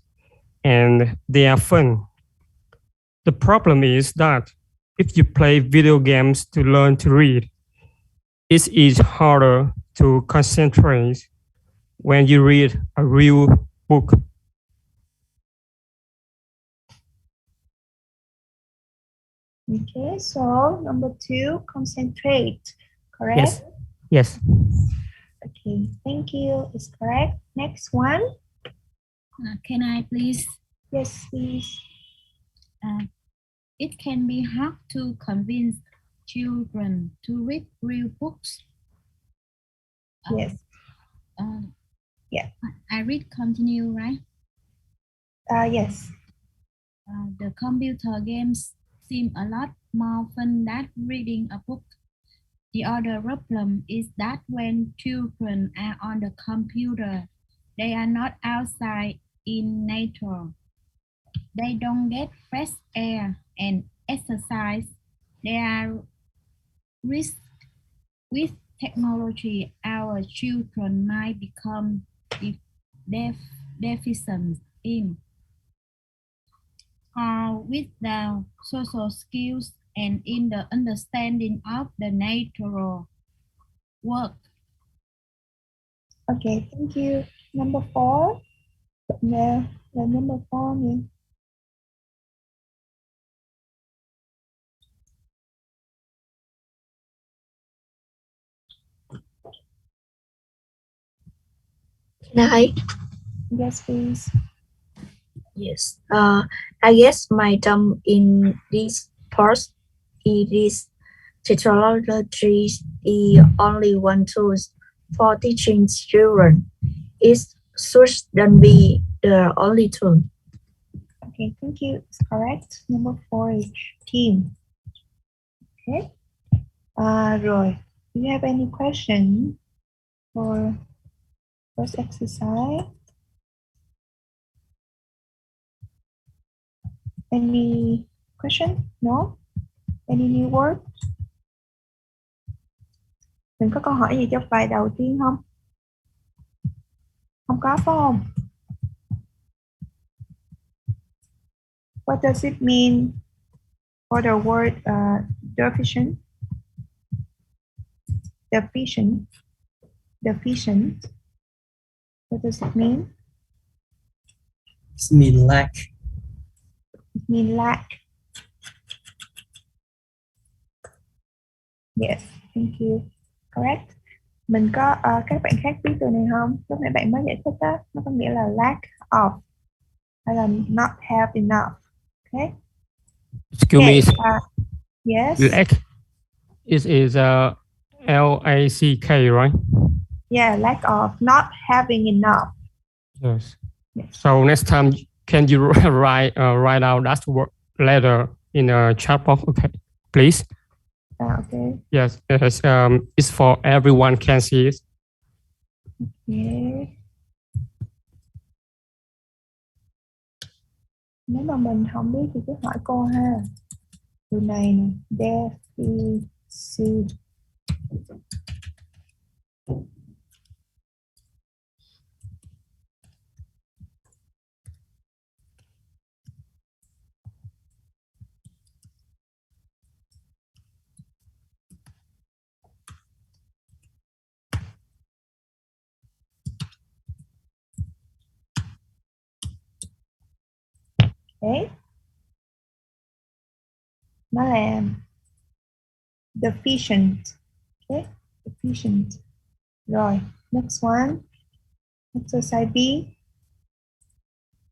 Speaker 13: and they are fun. The problem is that if you play video games to learn to read, it is harder to concentrate when you read a real book.
Speaker 1: Okay, so number 2, concentrate, correct?
Speaker 13: Yes. Yes.
Speaker 1: Okay, thank you. It's correct. Next one.
Speaker 2: Can I please?
Speaker 1: Yes, please.
Speaker 2: It can be hard to convince children to read real books.
Speaker 1: Yes. Yeah.
Speaker 2: I read continue, right?
Speaker 1: Yes.
Speaker 2: The computer games seem a lot more fun than reading a book. The other problem is that when children are on the computer, they are not outside in nature. They don't get fresh air and exercise. There are risks with technology. Our children might become deficient in or without social skills and in the understanding of the natural world.
Speaker 1: Okay, thank you. Number 4. No, the number 4 nè.
Speaker 14: Can I?
Speaker 1: Yes, please.
Speaker 14: Yes. I guess my term in this part is technology is the only one tool for teaching children. It shouldn't be the only tool.
Speaker 1: Okay, thank you. It's correct. Number 4 is team. Okay. Rồi. Do you have any question for first exercise? Any question? No? Any new word? Mình có câu hỏi gì cho bài đầu tiên không? Không có phải không? What does it mean for the word deficient? Deficient. Deficient. What does it mean?
Speaker 12: It means lack.
Speaker 1: It means lack. Yes, thank you. Correct. Mình có các bạn khác biết từ này không? Lúc nãy bạn mới giải thích đó, nó có nghĩa là lack of hay là not have enough. Okay.
Speaker 13: Excuse me.
Speaker 1: Yes.
Speaker 13: Lack. It is LACK, right?
Speaker 1: Yeah, lack of, not having enough.
Speaker 13: Yes. So next time, can you write out that word letter in a chat box? Okay, please.
Speaker 1: Okay.
Speaker 13: Yes, it's for everyone can see it.
Speaker 1: Okay. Nếu mà mình không biết thì cứ hỏi cô ha. Từ này nè, deficit. Okay. Nó là deficient. Okay. Deficient. Rồi, next one. Exercise B.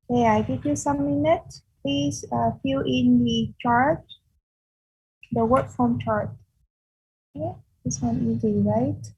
Speaker 1: Okay, I give you some minutes. Please fill in the chart, the word form chart. Okay, this one easy, right?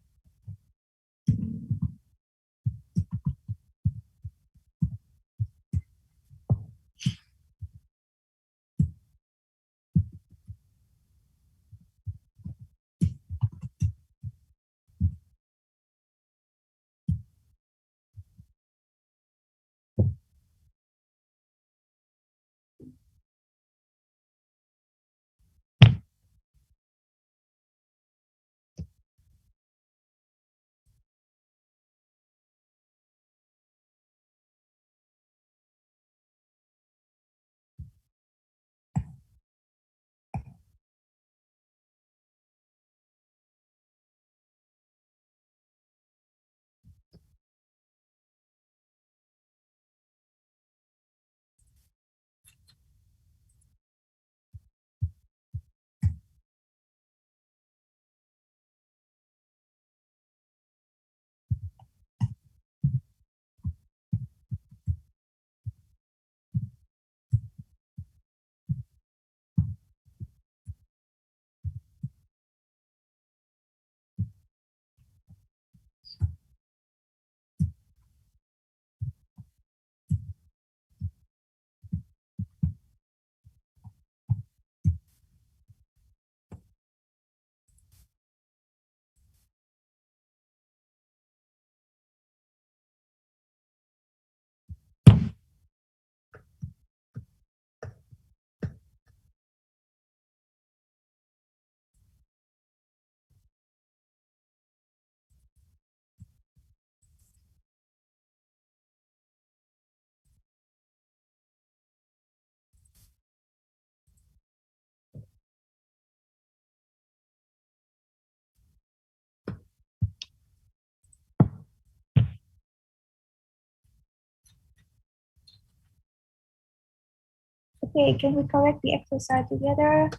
Speaker 1: Okay, can we correct the exercise together?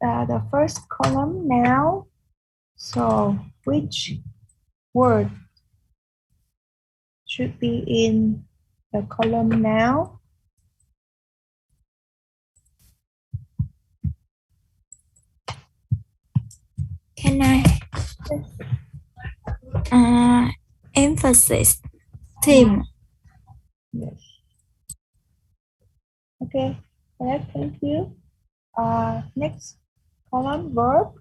Speaker 1: The first column now. So which word should be in the column now?
Speaker 9: Can I? Emphasis. Theme.
Speaker 1: Yes. Okay, correct, thank you. Next column, verb.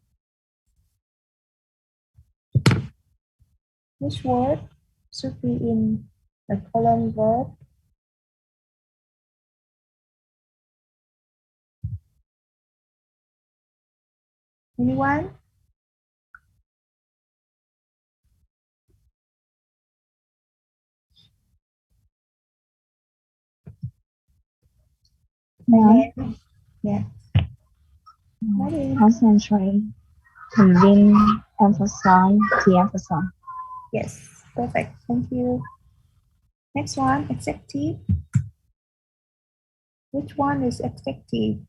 Speaker 1: Which word should be in the column verb? Anyone? Again. Yeah.
Speaker 8: Concentrate, convene, emphasize, de-emphasize.
Speaker 1: Yes, perfect. Thank you. Next one, adjective. Which one is adjective?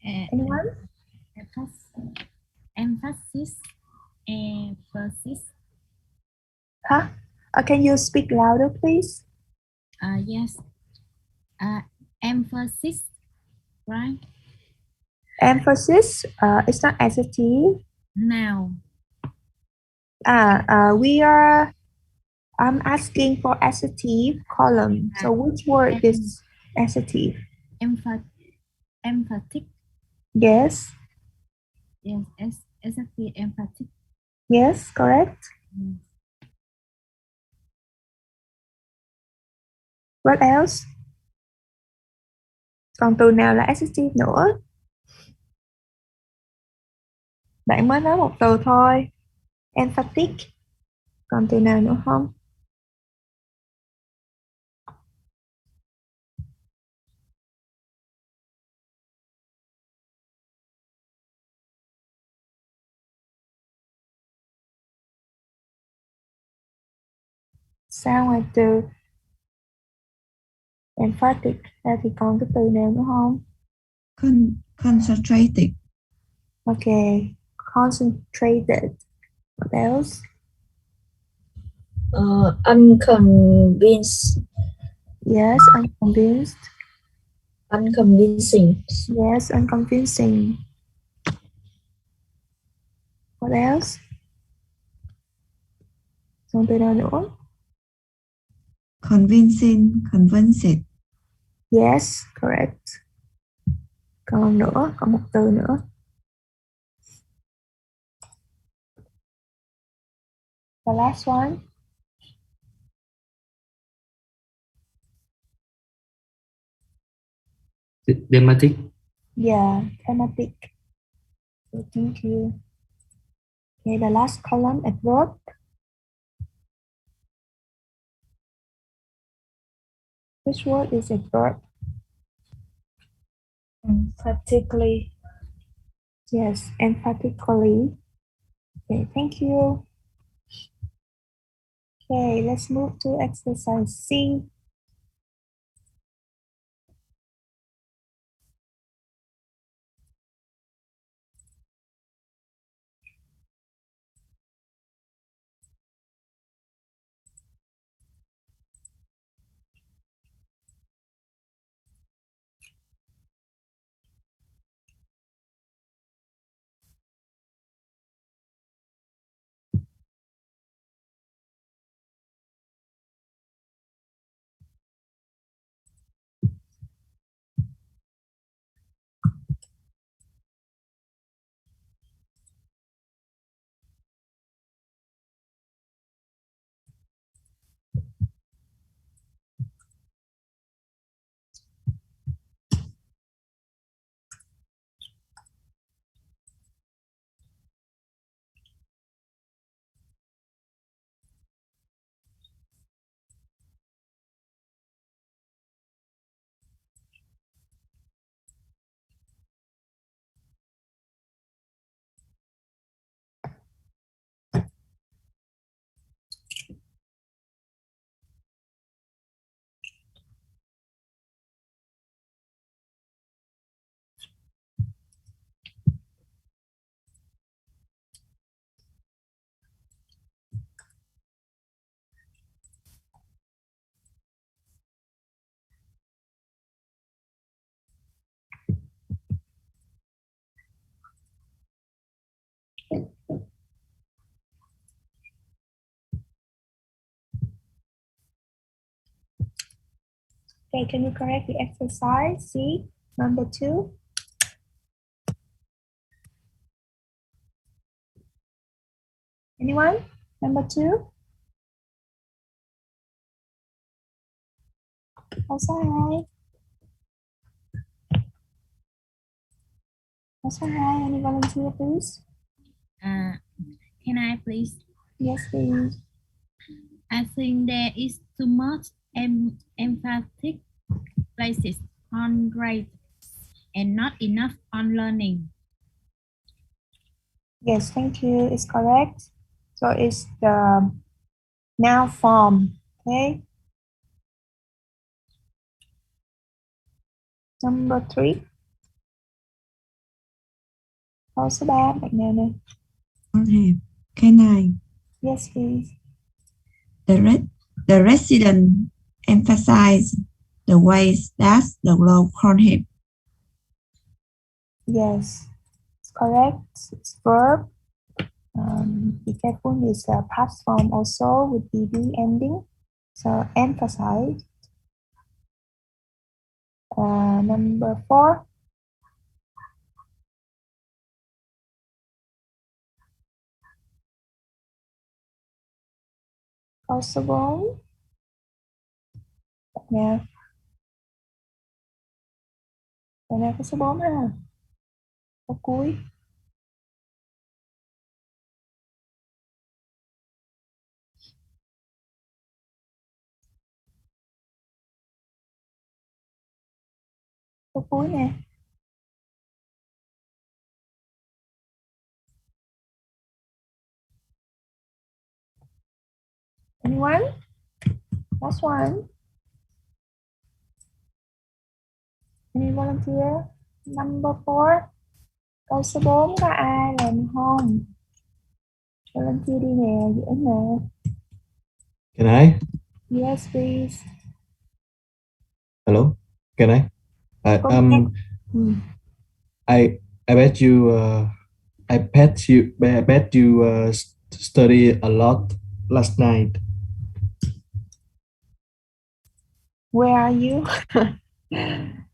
Speaker 1: Anyone?
Speaker 2: Emphasis. Emphasis.
Speaker 1: Huh? Can you speak louder, please?
Speaker 2: Yes. Emphasis, right?
Speaker 1: Emphasis. It's not adjective.
Speaker 2: Now.
Speaker 1: I'm asking for adjective column. So which word is adjective?
Speaker 2: Emphatic.
Speaker 1: Yes.
Speaker 2: Yes, exactly, empathic.
Speaker 1: Yes, correct.
Speaker 2: Yes.
Speaker 1: What else? Còn từ nào là adjective nữa? Bạn mới nói một từ thôi. Emphatic. Còn từ nào nữa không? Sao ngoài từ emphatic ra thì còn cái từ nào nữa không?
Speaker 6: Concentrated.
Speaker 1: Okay. Concentrated. What else?
Speaker 14: Unconvinced.
Speaker 1: Yes, unconvinced.
Speaker 14: Unconvincing.
Speaker 1: Yes, unconvincing. What else? Còn từ nào nữa?
Speaker 6: Convincing, convinced.
Speaker 1: Yes, correct. Còn nữa, còn một từ nữa. The last one.
Speaker 3: Thematic.
Speaker 1: Yeah, thematic. So thank you. Okay, the last column, adverb. Which word is adverb?
Speaker 11: Emphatically.
Speaker 1: Yes, emphatically. Okay, thank you. Okay, let's move to exercise C. Okay, can you correct the exercise C, number 2? Anyone? Number 2? Also hi. Also hi. Any volunteer, please?
Speaker 2: Can I please?
Speaker 1: Yes, please.
Speaker 2: I think there is too much emphatic places on grade and not enough on learning.
Speaker 1: Yes, thank you. It's correct. So it's the noun form. Okay. Number 3. Câu số 3, bạn nào nè?
Speaker 6: Can I?
Speaker 1: Yes, please.
Speaker 6: The resident emphasize the ways that the law called him.
Speaker 1: Yes, it's correct. It's verb. Be careful with the past form also with ed ending. So emphasize. Number 4. Câu số 4. Nè. Rồi nè, câu số 4 ha. Câu cuối. Câu cuối nè. Anyone? Last one. Any volunteer? Number 4. Câu số 4 có ai làm không? Volunteer đi nè, dễ nè.
Speaker 5: Can I?
Speaker 1: Yes, please.
Speaker 5: Hello? Can I?
Speaker 1: Ừ.
Speaker 5: I bet you I bet you study a lot last night.
Speaker 1: Where are you?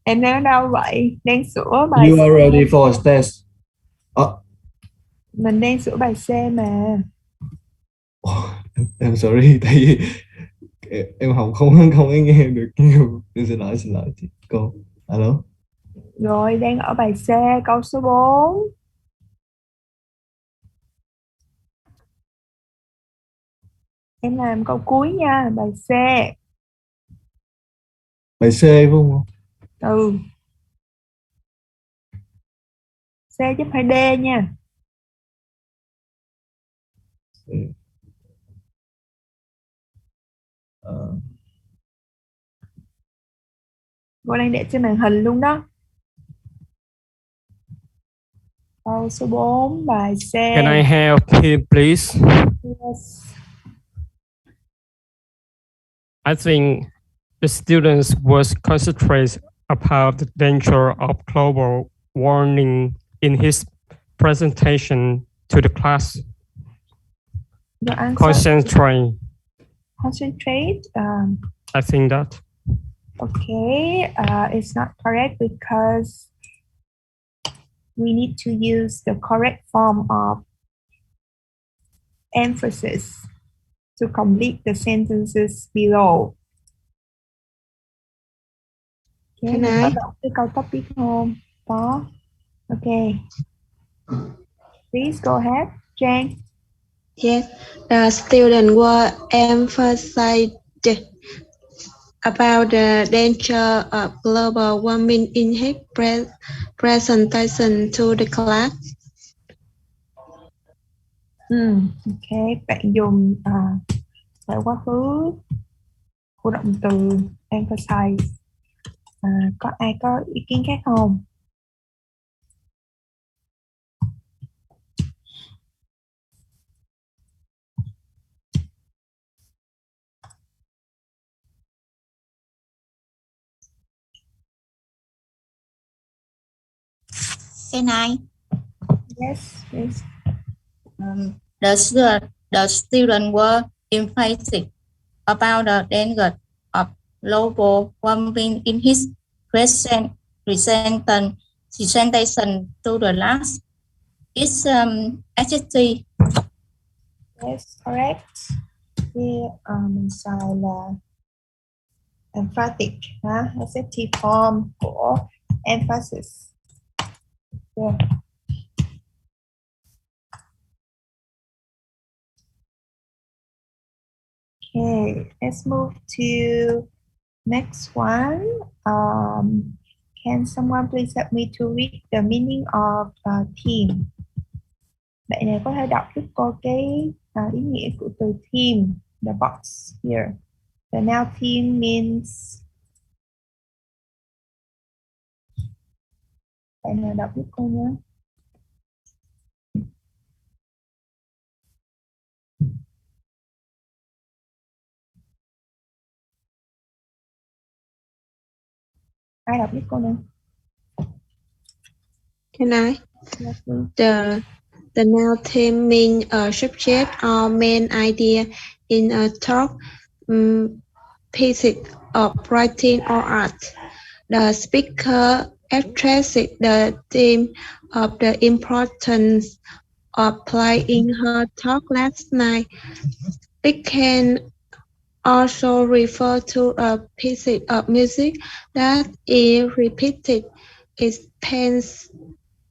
Speaker 1: Em đang ở đâu vậy? Đang sửa bài
Speaker 5: You
Speaker 1: C.
Speaker 5: are ready for a test.
Speaker 1: Mình đang sửa bài C mà.
Speaker 5: Em sorry, tại vì em học không có nghe được nhiều. Em xin lỗi chị cô. Alo.
Speaker 1: Rồi, đang ở bài C, câu số 4. Em làm câu cuối nha, bài C.
Speaker 5: Bài C phải không?
Speaker 1: Ừ. C chứ phải D nha. Cô đang để trên màn hình luôn đó. Câu số 4, bài C.
Speaker 13: Can I help him, please?
Speaker 1: Yes.
Speaker 13: I think the students was concentrate about the danger of global warming in his presentation to the class.
Speaker 1: Your answer?
Speaker 13: Concentrate.
Speaker 1: I
Speaker 13: think that.
Speaker 1: Okay, it's not correct because we need to use the correct form of emphasis to complete the sentences below. Okay, mình có đọc cái câu topic không? Có. Okay. Please go ahead, Tran.
Speaker 4: Yes, the students were emphasized about the danger of global warming in his presentation to the class.
Speaker 1: Ok, bạn dùng phải quá khứ của động từ emphasize. Có ai có ý kiến khác không?
Speaker 14: Can I?
Speaker 1: Yes, please.
Speaker 14: The students were emphatic about the danger of global warming in his presentation to the last. It's adjective.
Speaker 1: Yes, correct. Here mình xài là emphatic, adjective form của emphasis. Yeah. Okay, let's move to next one. Can someone please help me to read the meaning of theme? Bạn này có thể đọc giúp cô cái ý nghĩa của từ theme, the box here. The noun theme means. Bạn nào đọc giúp cô nhé. Ai đọc giúp cô nè?
Speaker 4: Can I?
Speaker 1: Yes,
Speaker 4: The noun theme means a subject or main idea in a talk, piece of writing or art. The speaker addresses the theme of the importance of play in her talk last night. It can also refer to a piece of music that is repeated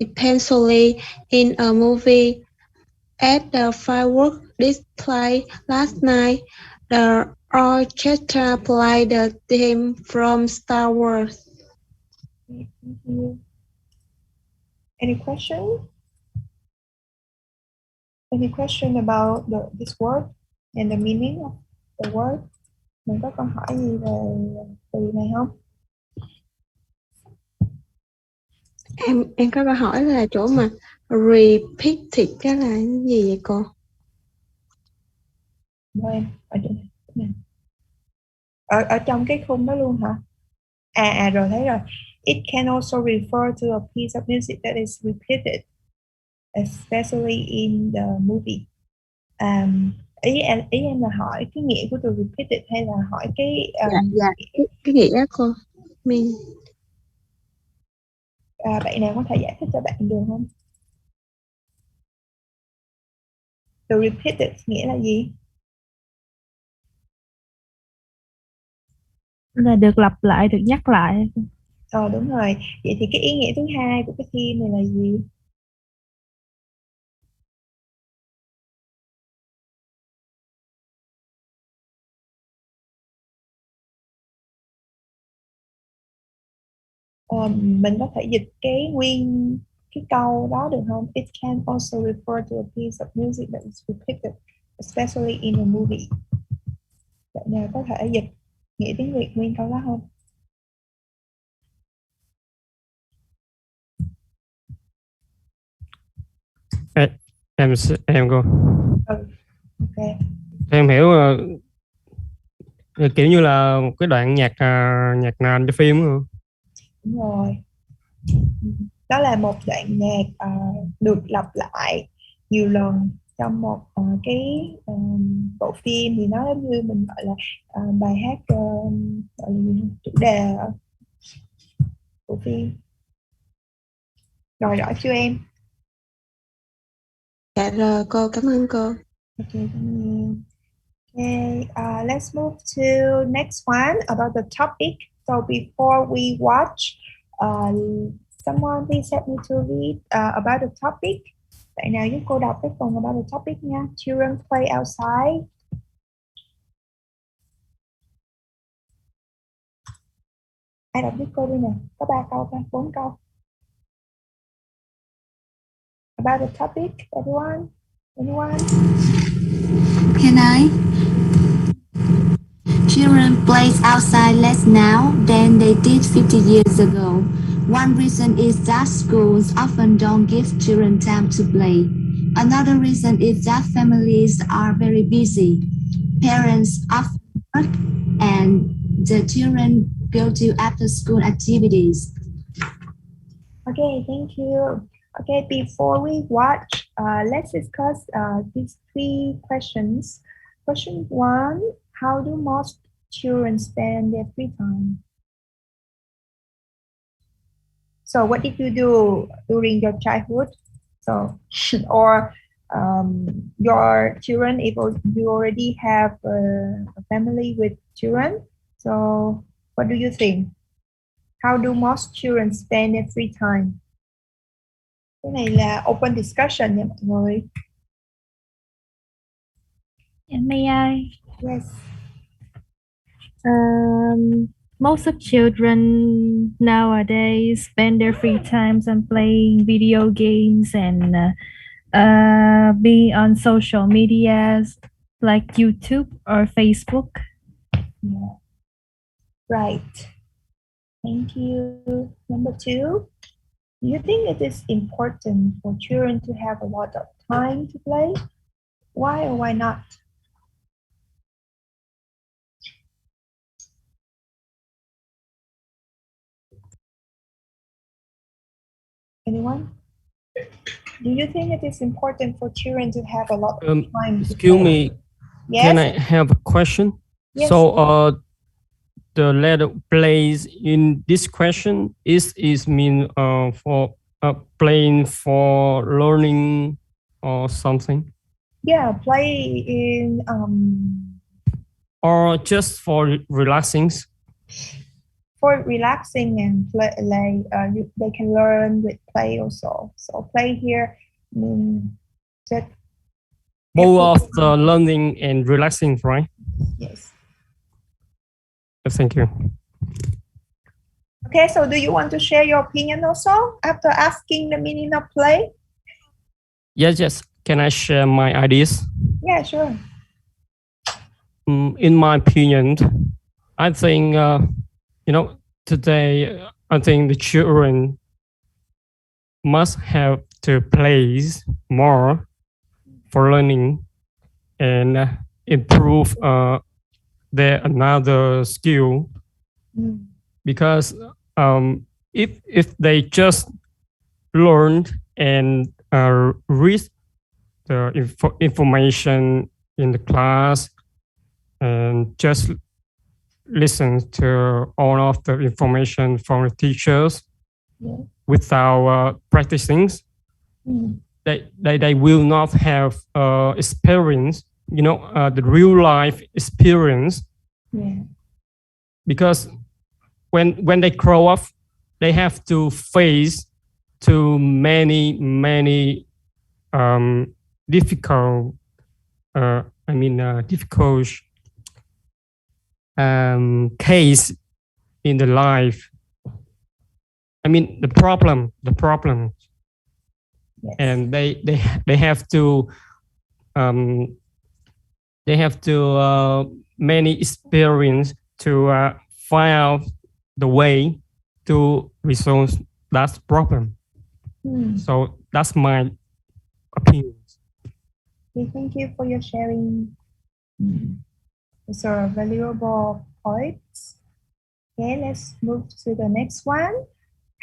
Speaker 4: especially in a movie. At the fireworks display last night, the orchestra played the theme from Star Wars.
Speaker 1: Thank you. Any question? Any question about this word and the meaning of the word? Mình có câu hỏi gì về từ này không?
Speaker 4: Em có câu hỏi là chỗ mà repeated cái là cái gì vậy cô?
Speaker 1: Đâu em? Ở chỗ này. Ở trong cái khung đó luôn hả? Rồi thấy rồi. It can also refer to a piece of music that is repeated, especially in the movie. Ý em là hỏi cái nghĩa của từ repeated hay là hỏi cái
Speaker 4: cái nghĩa đó cô. Mình
Speaker 1: bạn nào có thể giải thích cho bạn được không? Từ repeated nghĩa là gì?
Speaker 15: Là được lặp lại, được nhắc lại.
Speaker 1: Đúng rồi. Vậy thì cái ý nghĩa thứ hai của cái theme này là gì? Mình có thể dịch cái nguyên cái câu đó được không? It can also refer to a piece of music that is repeated, especially in a movie. Bạn nào có thể dịch nghĩa tiếng Việt nguyên câu đó không?
Speaker 13: Em cô.
Speaker 1: Ok.
Speaker 13: Em hiểu kiểu như là một cái đoạn nhạc nền cho phim không?
Speaker 1: Đúng rồi. Đó là một đoạn nhạc được lặp lại nhiều lần trong một cái bộ phim, thì nó giống như mình gọi là bài hát gọi là chủ đề của phim. Rồi, rõ chưa em?
Speaker 4: Dạ rồi cô, cảm ơn cô.
Speaker 1: Okay, let's move to next one about the topic. So before we watch, someone please help me to read about the topic. Bạn nào giúp cô đọc cái phần about the topic nha. Children play outside. Ai đọc giúp cô đi nè. Có 3 câu thôi, 4 câu. About the topic, everyone? Anyone?
Speaker 10: Can I? Children play outside less now than they did 50 years ago. One reason is that schools often don't give children time to play. Another reason is that families are very busy. Parents often work and the children go to after-school activities.
Speaker 1: Okay, thank you. Okay, before we watch, let's discuss these 3 questions. Question 1, how do most children spend their free time? So what did you do during your childhood? So, or your children, if you already have a family with children, so what do you think? How do most children spend their free time? Cái này là open discussion nha mọi người.
Speaker 15: May I?
Speaker 1: Yes.
Speaker 15: Most of children nowadays spend their free times on playing video games and being on social medias like YouTube or Facebook.
Speaker 1: Yeah. Right. Thank you. Number 2, do you think it is important for children to have a lot of time to play? Why or why not? Anyone? Do you think it is important for children to have a lot of time to
Speaker 13: Excuse
Speaker 1: play?
Speaker 13: me,
Speaker 1: Yes?
Speaker 13: can I have a question?
Speaker 1: Yes.
Speaker 13: So the letter plays in this question is mean for playing for learning or something?
Speaker 1: Yeah, play in
Speaker 13: or just for relaxing?
Speaker 1: For relaxing and play, they can learn with play also. So play here means just
Speaker 13: both of the learning and relaxing, right?
Speaker 1: yes.
Speaker 13: Thank you.
Speaker 1: Okay, so do you want to share your opinion also after asking the meaning of play?
Speaker 13: Yes. Can I share my ideas?
Speaker 1: Yeah, sure.
Speaker 13: In my opinion, I think, today, I think the children must have to play more for learning and improve their another skill. Because if they just learned and read the information in the class and just listen to all of the information from the teachers without practicing, they will not have experience, the real life experience. Because when they grow up, they have to face to many difficult case in the life. The problem, and they have to many experience to find out the way to resolve that problem. So that's my opinion.
Speaker 1: Okay, thank you for your sharing. Those are valuable points. Okay, let's move to the next one.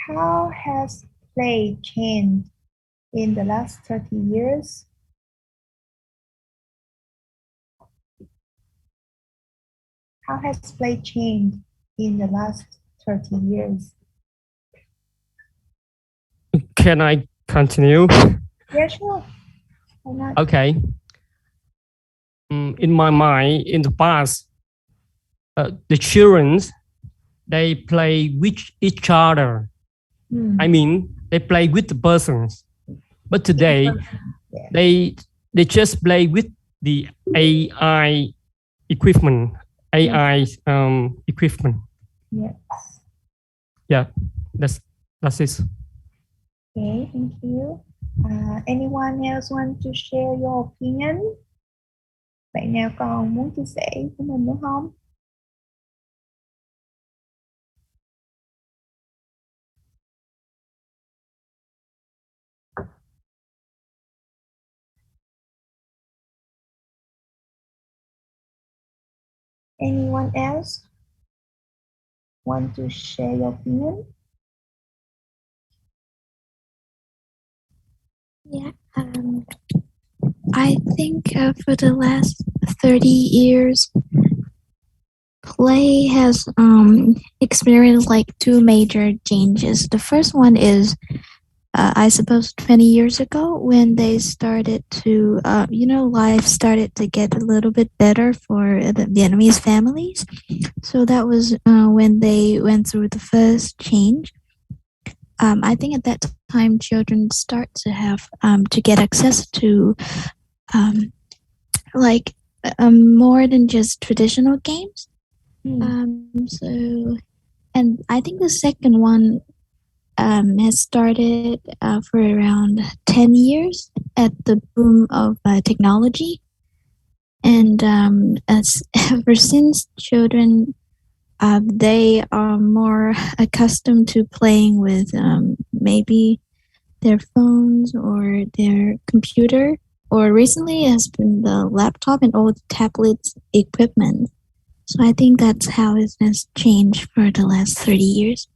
Speaker 1: How has play changed in the last 30 years? How has play changed in the last 30 years?
Speaker 13: Can I continue?
Speaker 1: Yeah, sure. Why not?
Speaker 13: Okay. In my mind, in the past, the children, they play with each other. They play with the persons. But today, they just play with the AI equipment. Equipment.
Speaker 1: Yes.
Speaker 13: Yeah, that's it.
Speaker 1: Okay, thank you. Anyone else want to share your opinion? Bạn nào còn muốn chia sẻ của mình nữa không? Anyone else want to share your opinion?
Speaker 16: Yeah, I think for the last 30 years, play has experienced like two major changes. The first one is, I suppose, 20 years ago when they started to, life started to get a little bit better for the Vietnamese families. So that was when they went through the first change. I think at that time, children start to have to get access to more than just traditional games. And I think the second one has started for around 10 years at the boom of technology. And ever since children, they are more accustomed to playing with maybe their phones or their computer, or recently has been the laptop and all the tablets equipment. So I think that's how it has changed for the last 30 years.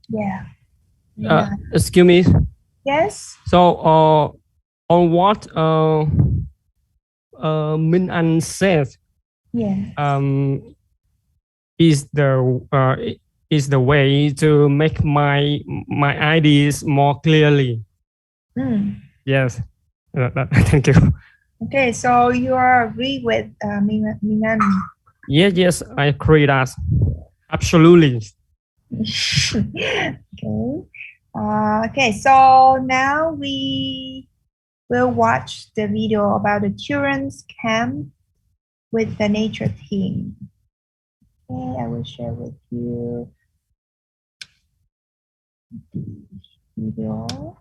Speaker 1: Yeah.
Speaker 13: Excuse me.
Speaker 1: Yes.
Speaker 13: So on what Minh Anh said, is the way to make my ideas more clearly. Yes. Thank you.
Speaker 1: Okay, so you agree with Minh Anh.
Speaker 13: Yes, I agree that. Absolutely.
Speaker 1: Okay, so now we will watch the video about the children's camp with the nature theme. Okay, I will share with you the video.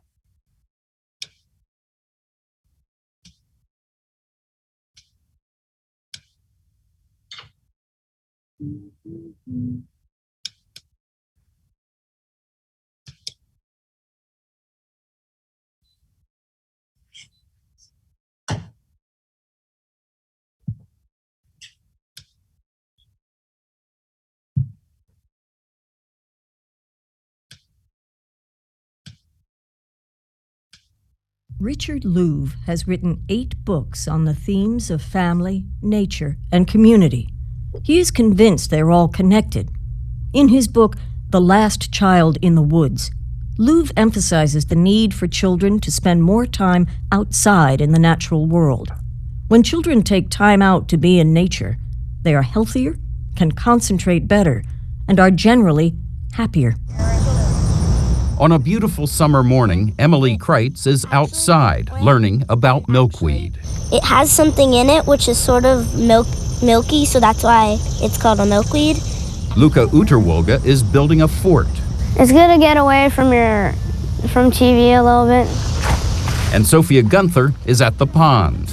Speaker 17: Richard Louv has written 8 books on the themes of family, nature, and community. He is convinced they're all connected. In his book, The Last Child in the Woods, Louv emphasizes the need for children to spend more time outside in the natural world. When children take time out to be in nature, they are healthier, can concentrate better, and are generally happier.
Speaker 18: On a beautiful summer morning, Emily Kreitz is outside learning about milkweed.
Speaker 19: It has something in it which is sort of milky, so that's why it's called a milkweed.
Speaker 18: Luca Uterwolga is building a fort.
Speaker 19: It's good to get away from TV a little bit.
Speaker 18: And Sophia Gunther is at the pond.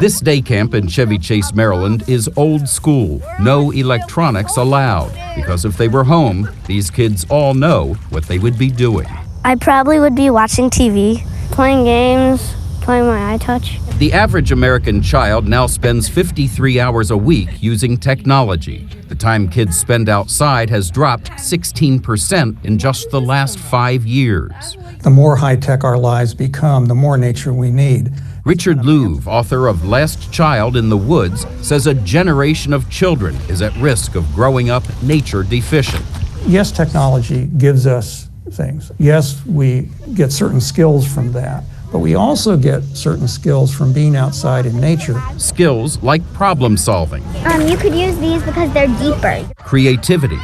Speaker 18: This day camp in Chevy Chase, Maryland is old school. No electronics allowed. Because if they were home, these kids all know what they would be doing.
Speaker 19: I probably would be watching TV, playing games, playing my iTouch.
Speaker 18: The average American child now spends 53 hours a week using technology. The time kids spend outside has dropped 16% in just the last 5 years.
Speaker 20: The more high-tech our lives become, the more nature we need.
Speaker 18: Richard Louv, author of Last Child in the Woods, says a generation of children is at risk of growing up nature deficient.
Speaker 20: Yes, technology gives us things. Yes, we get certain skills from that, but we also get certain skills from being outside in nature.
Speaker 18: Skills like problem solving.
Speaker 19: You could use these because they're deeper.
Speaker 18: Creativity.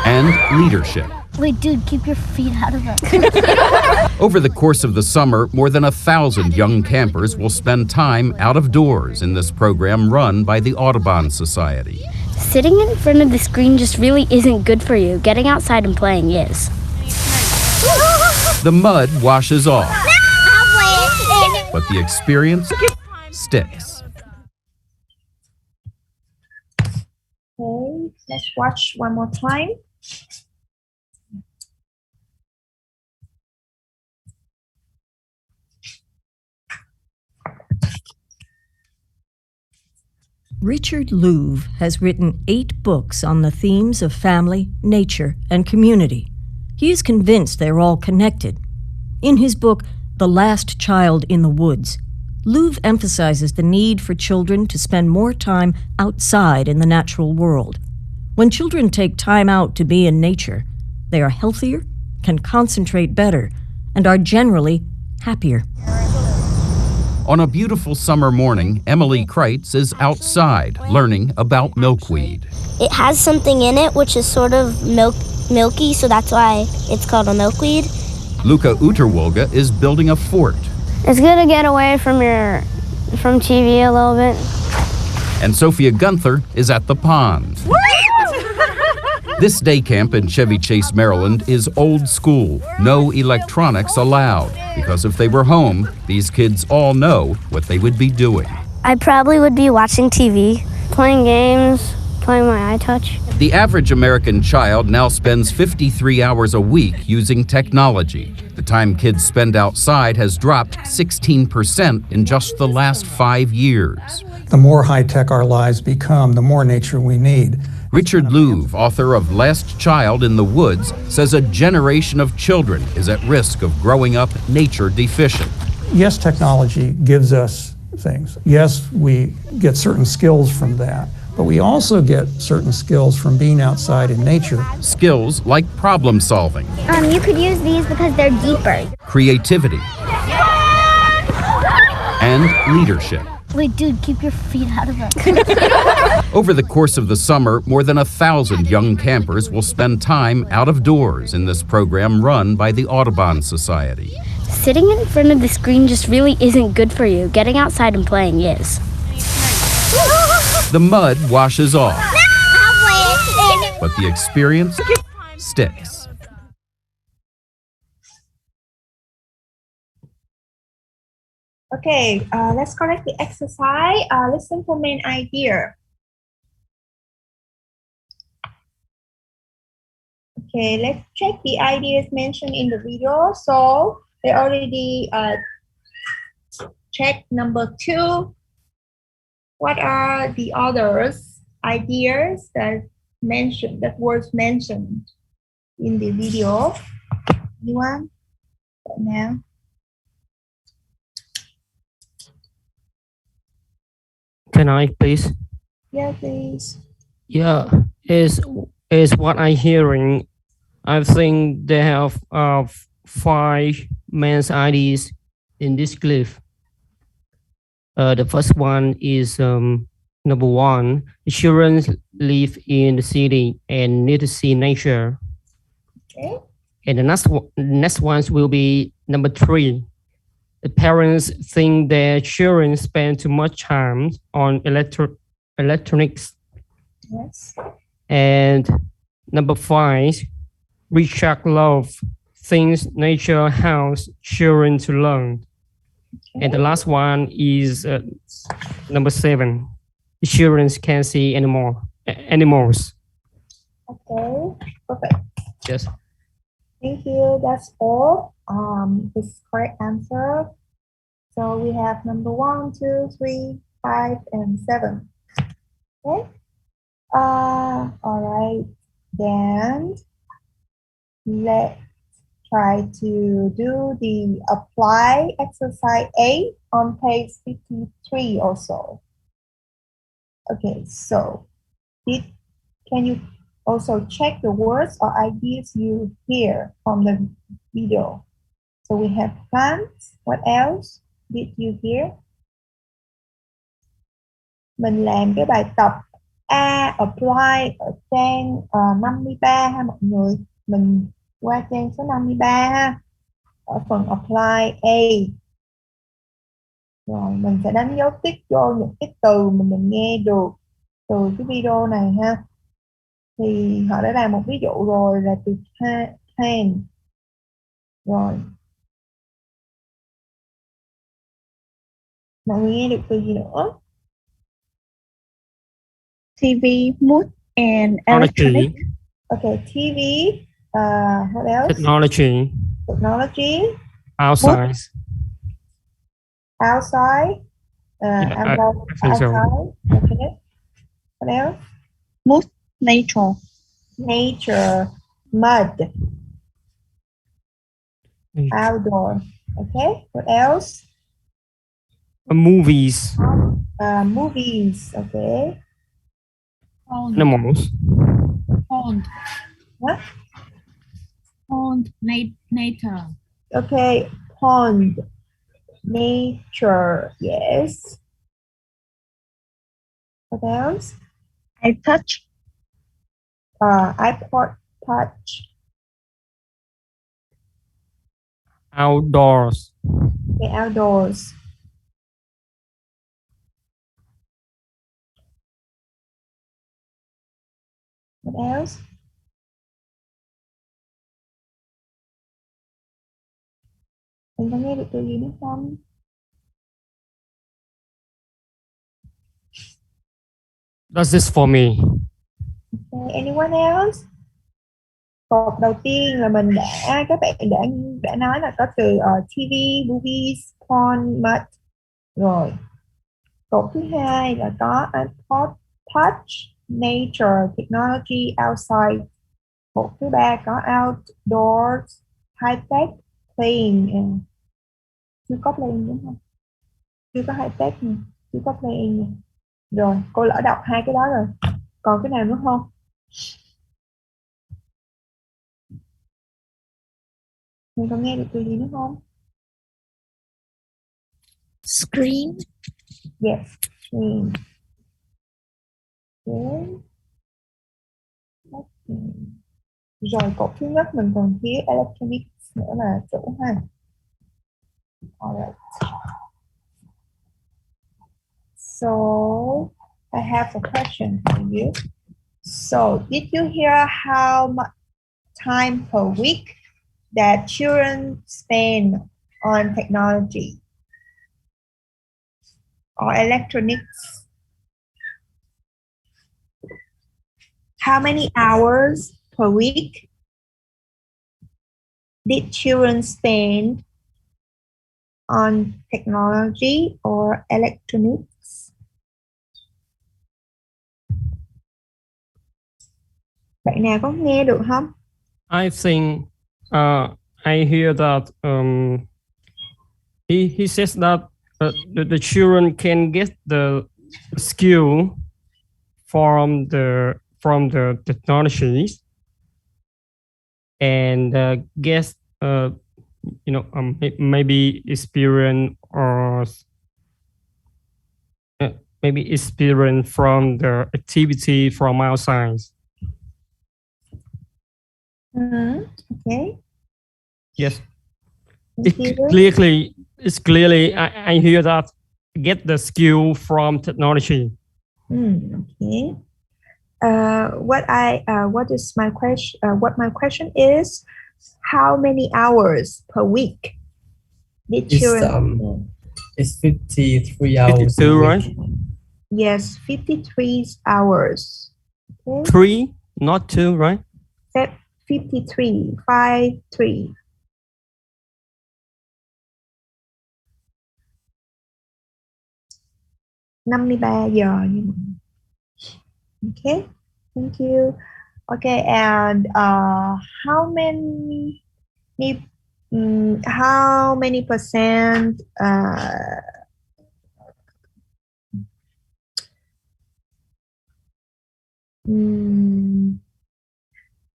Speaker 18: And leadership.
Speaker 19: Wait, dude, keep your feet out of it.
Speaker 18: Over the course of the summer, more than 1,000 young campers will spend time out of doors in this program run by the Audubon Society.
Speaker 19: Sitting in front of the screen just really isn't good for you. Getting outside and playing is.
Speaker 18: The mud washes off, but the experience sticks.
Speaker 1: Okay, let's watch one more time.
Speaker 17: Richard Louv has written 8 books on the themes of family, nature, and community. He is convinced they're all connected. In his book, The Last Child in the Woods, Louv emphasizes the need for children to spend more time outside in the natural world. When children take time out to be in nature, they are healthier, can concentrate better, and are generally happier.
Speaker 18: On a beautiful summer morning, Emily Kreitz is outside learning about milkweed.
Speaker 19: It has something in it which is sort of milky, so that's why it's called a milkweed.
Speaker 18: Luca Uterwolga is building a fort.
Speaker 19: It's good to get away from TV a little bit.
Speaker 18: And Sophia Gunther is at the pond. This day camp in Chevy Chase, Maryland is old school. No electronics allowed. Because if they were home, these kids all know what they would be doing.
Speaker 19: I probably would be watching TV, playing games, playing my iTouch.
Speaker 18: The average American child now spends 53 hours a week using technology. The time kids spend outside has dropped 16% in just the last 5 years.
Speaker 20: The more high-tech our lives become, the more nature we need.
Speaker 18: Richard Louv, author of Last Child in the Woods, says a generation of children is at risk of growing up nature deficient.
Speaker 20: Yes, technology gives us things. Yes, we get certain skills from that, but we also get certain skills from being outside in nature.
Speaker 18: Skills like problem solving.
Speaker 19: You could use these because they're deeper.
Speaker 18: Creativity. And leadership.
Speaker 19: Wait, dude, keep your feet out of it.
Speaker 18: Over the course of the summer, more than 1,000 young campers will spend time out of doors in this program run by the Audubon Society.
Speaker 19: Sitting in front of the screen just really isn't good for you. Getting outside and playing is.
Speaker 18: The mud washes off, but the experience sticks.
Speaker 1: Okay, let's correct the exercise. Listen for main idea. Okay, let's check the ideas mentioned in the video. So they already checked number 2. What are the others ideas that was mentioned in the video? Anyone? Right now.
Speaker 13: Can I please?
Speaker 1: Yeah, please.
Speaker 13: Yeah, is what I'm hearing. I think they have 5 main ideas in this clip. The first one is number 1. Children live in the city and need to see nature.
Speaker 1: Okay.
Speaker 13: And the next ones will be number 3. The parents think their children spend too much time on electronics.
Speaker 1: Yes.
Speaker 13: And number 5, Richard Love thinks nature helps children to learn. Okay. And the last one is number 7. Children can see animals.
Speaker 1: Okay, perfect.
Speaker 13: Yes.
Speaker 1: Thank you. That's all. This correct answer. So we have number 1, 2, 3, 5, and 7. Okay. All right. Then let's try to do the apply exercise 8 on page 53 also. Okay, so can you also check the words or ideas you hear from the video? So we have plants. What else did you hear? Mình làm cái bài tập A apply ở trang 53 ha mọi người. Mình qua trang số 53 ha. Ở phần apply A. Rồi mình sẽ đánh dấu tích vô những cái từ mà mình nghe được từ cái video này ha. Thì họ đã làm một ví dụ rồi là từ Tran. Rồi. Mọi người nghe được từ gì nữa?
Speaker 6: TV, mood, and electronic.
Speaker 1: Okay, TV. What else?
Speaker 13: Technology.
Speaker 1: Technology.
Speaker 13: Outside.
Speaker 1: Mood. Outside.
Speaker 13: I think
Speaker 1: outside.
Speaker 13: so.
Speaker 1: Okay. What else?
Speaker 6: Mood, nature.
Speaker 1: Nature. Mud. Outdoor. Okay. What else?
Speaker 13: Movies.
Speaker 1: Movies. Okay.
Speaker 13: Animals.
Speaker 2: Pond.
Speaker 1: What?
Speaker 2: Pond. Nature.
Speaker 1: Okay. Pond. Nature. Yes. What else?
Speaker 6: I touch.
Speaker 1: iPod touch.
Speaker 13: Outdoors.
Speaker 1: Okay, outdoors. What else? Mình có nghe được từ gì nữa không?
Speaker 13: That's this for me.
Speaker 1: Okay, anyone else? Cột đầu tiên là các bạn đã nói là có từ TV, movies, porn, mud. Rồi. Cột thứ hai là có iPod touch, nature, technology, outside. Cột thứ ba có outdoors, high tech, playing. Chưa có playing đúng không? Chưa có high tech nè, chưa có playing nè. Rồi, cô lỡ đọc 2 cái đó rồi. Còn cái nào nữa không? Mình còn nghe được từ gì nữa không?
Speaker 16: Screen.
Speaker 1: Yes, screen. Okay. Okay. Rồi cột thứ nhất mình còn thiếu electronics nữa là chủ ha. Alright. So I have a question for you. So did you hear how much time per week that children spend on technology or electronics? How many hours per week did children spend on technology or electronics? Bạn nào có nghe được không?
Speaker 13: I think I hear that he says that the children can get the skill from the technologies and get maybe experience or maybe experience from the activity from outside.
Speaker 1: Okay.
Speaker 13: Yes. It's clearly I hear that get the skill from technology.
Speaker 1: Okay. What is my question? What my question is, how many hours per week did children?
Speaker 12: It's 53 hours.
Speaker 13: 52, right?
Speaker 1: Yes, 53 hours. Okay.
Speaker 13: 3, not 2, right?
Speaker 1: 53, 53. giờ. Okay, thank you. Okay, and how many percent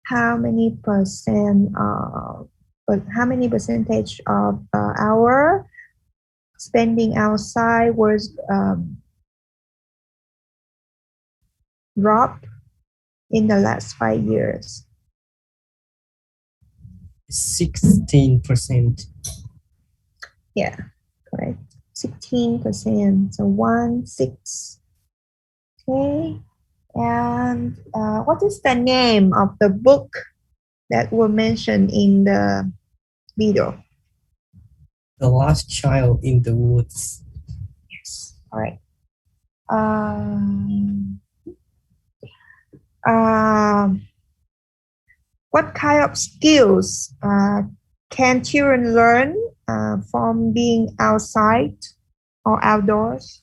Speaker 1: how many percentage of our spending outside was dropped in the last 5 years?
Speaker 12: 16%.
Speaker 1: Yeah, correct. 16%. So 1/6. Okay. And what is the name of the book that were mentioned in the video?
Speaker 12: The Last Child in the Woods.
Speaker 1: Yes. All right. What kind of skills can children learn from being outside or outdoors?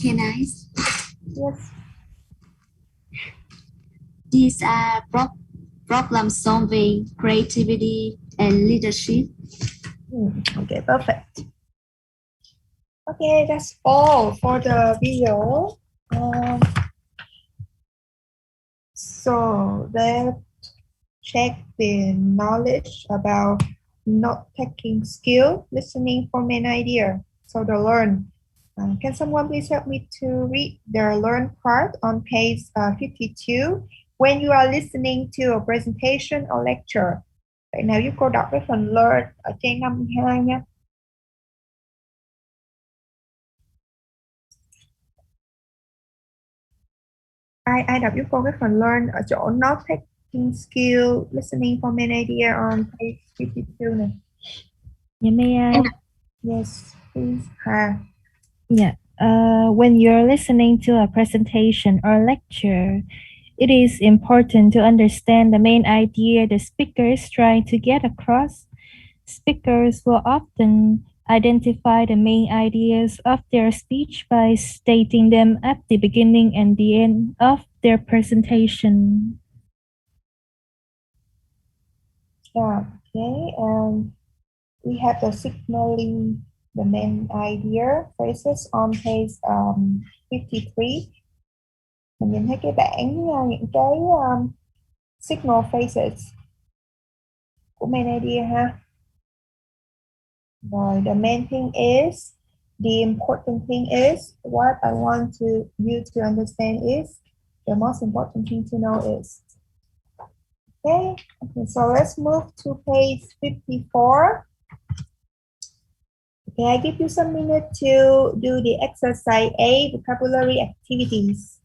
Speaker 10: Can I?
Speaker 1: Yes.
Speaker 10: These are problem solving, creativity, and leadership.
Speaker 1: Okay, perfect. Okay, that's all for the video. So let's check the knowledge about note-taking skill, listening for main idea. So the learn. Can someone please help me to read the learn part on page 52? When you are listening to a presentation or lecture. Vậy nào giúp cô đọc cái phần learn ở trên 52 nha. Ai đọc giúp cô cái phần learn ở chỗ note taking skill, listening for main idea on page 52 này.
Speaker 15: Yeah, may I?
Speaker 1: Yes, please.
Speaker 15: Yeah. When you're listening to a presentation or lecture, it is important to understand the main idea the speaker is trying to get across. Speakers will often identify the main ideas of their speech by stating them at the beginning and the end of their presentation.
Speaker 1: Yeah, okay. We have the signaling the main idea phrases on page 53. Mình nhìn thấy cái bảng những cái signal phrases của main idea ha. Rồi, the main thing is, the important thing is, what I want you to understand is, the most important thing to know is. Okay, so let's move to page 54. Okay, I give you some minutes to do the exercise A, vocabulary activities.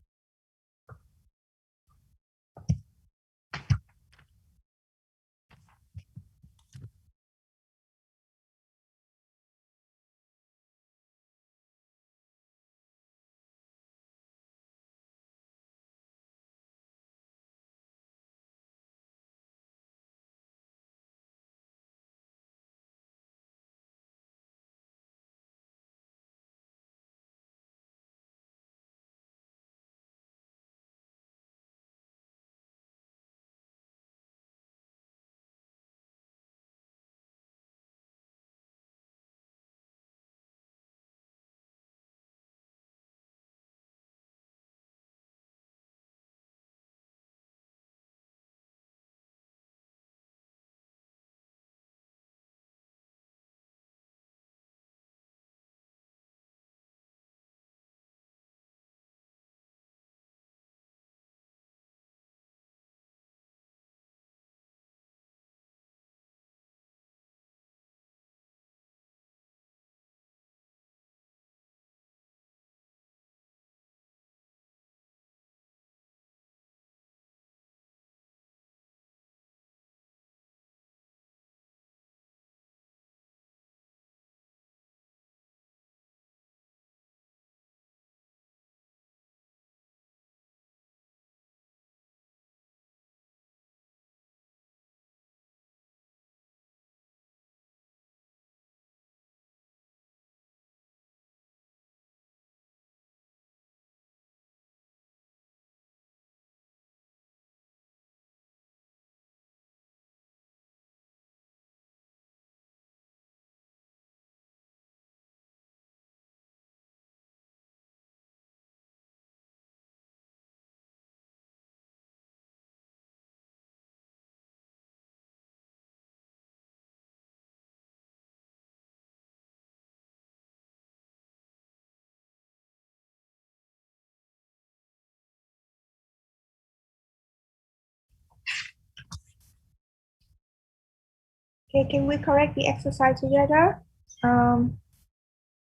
Speaker 1: Okay, can we correct the exercise together?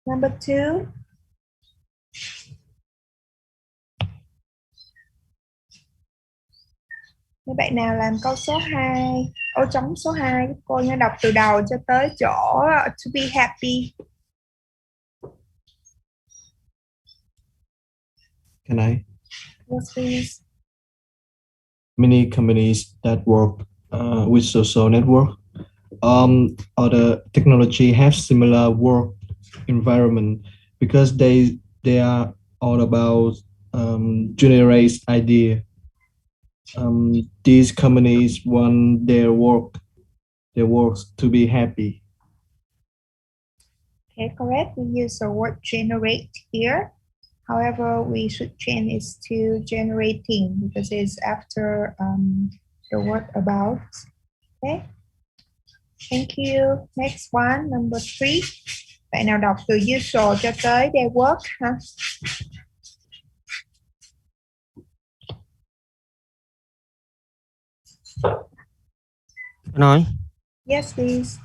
Speaker 1: Number 2. Mấy bạn nào làm câu số 2, ô trống số 2, cô nhớ đọc từ đầu cho tới chỗ to be happy.
Speaker 5: Can I?
Speaker 1: Yes, please.
Speaker 5: Many companies that work with social network or the technology have similar work environment because they are all about generate idea. These companies want their works to be happy.
Speaker 1: Okay, correct. We use the word generate here. However, we should change it to generating because it's after the word about. Okay. Thank you. Next one, number 3. Bạn nào đọc từ usual cho tới their work ha?
Speaker 13: Nói.
Speaker 1: Yes, please.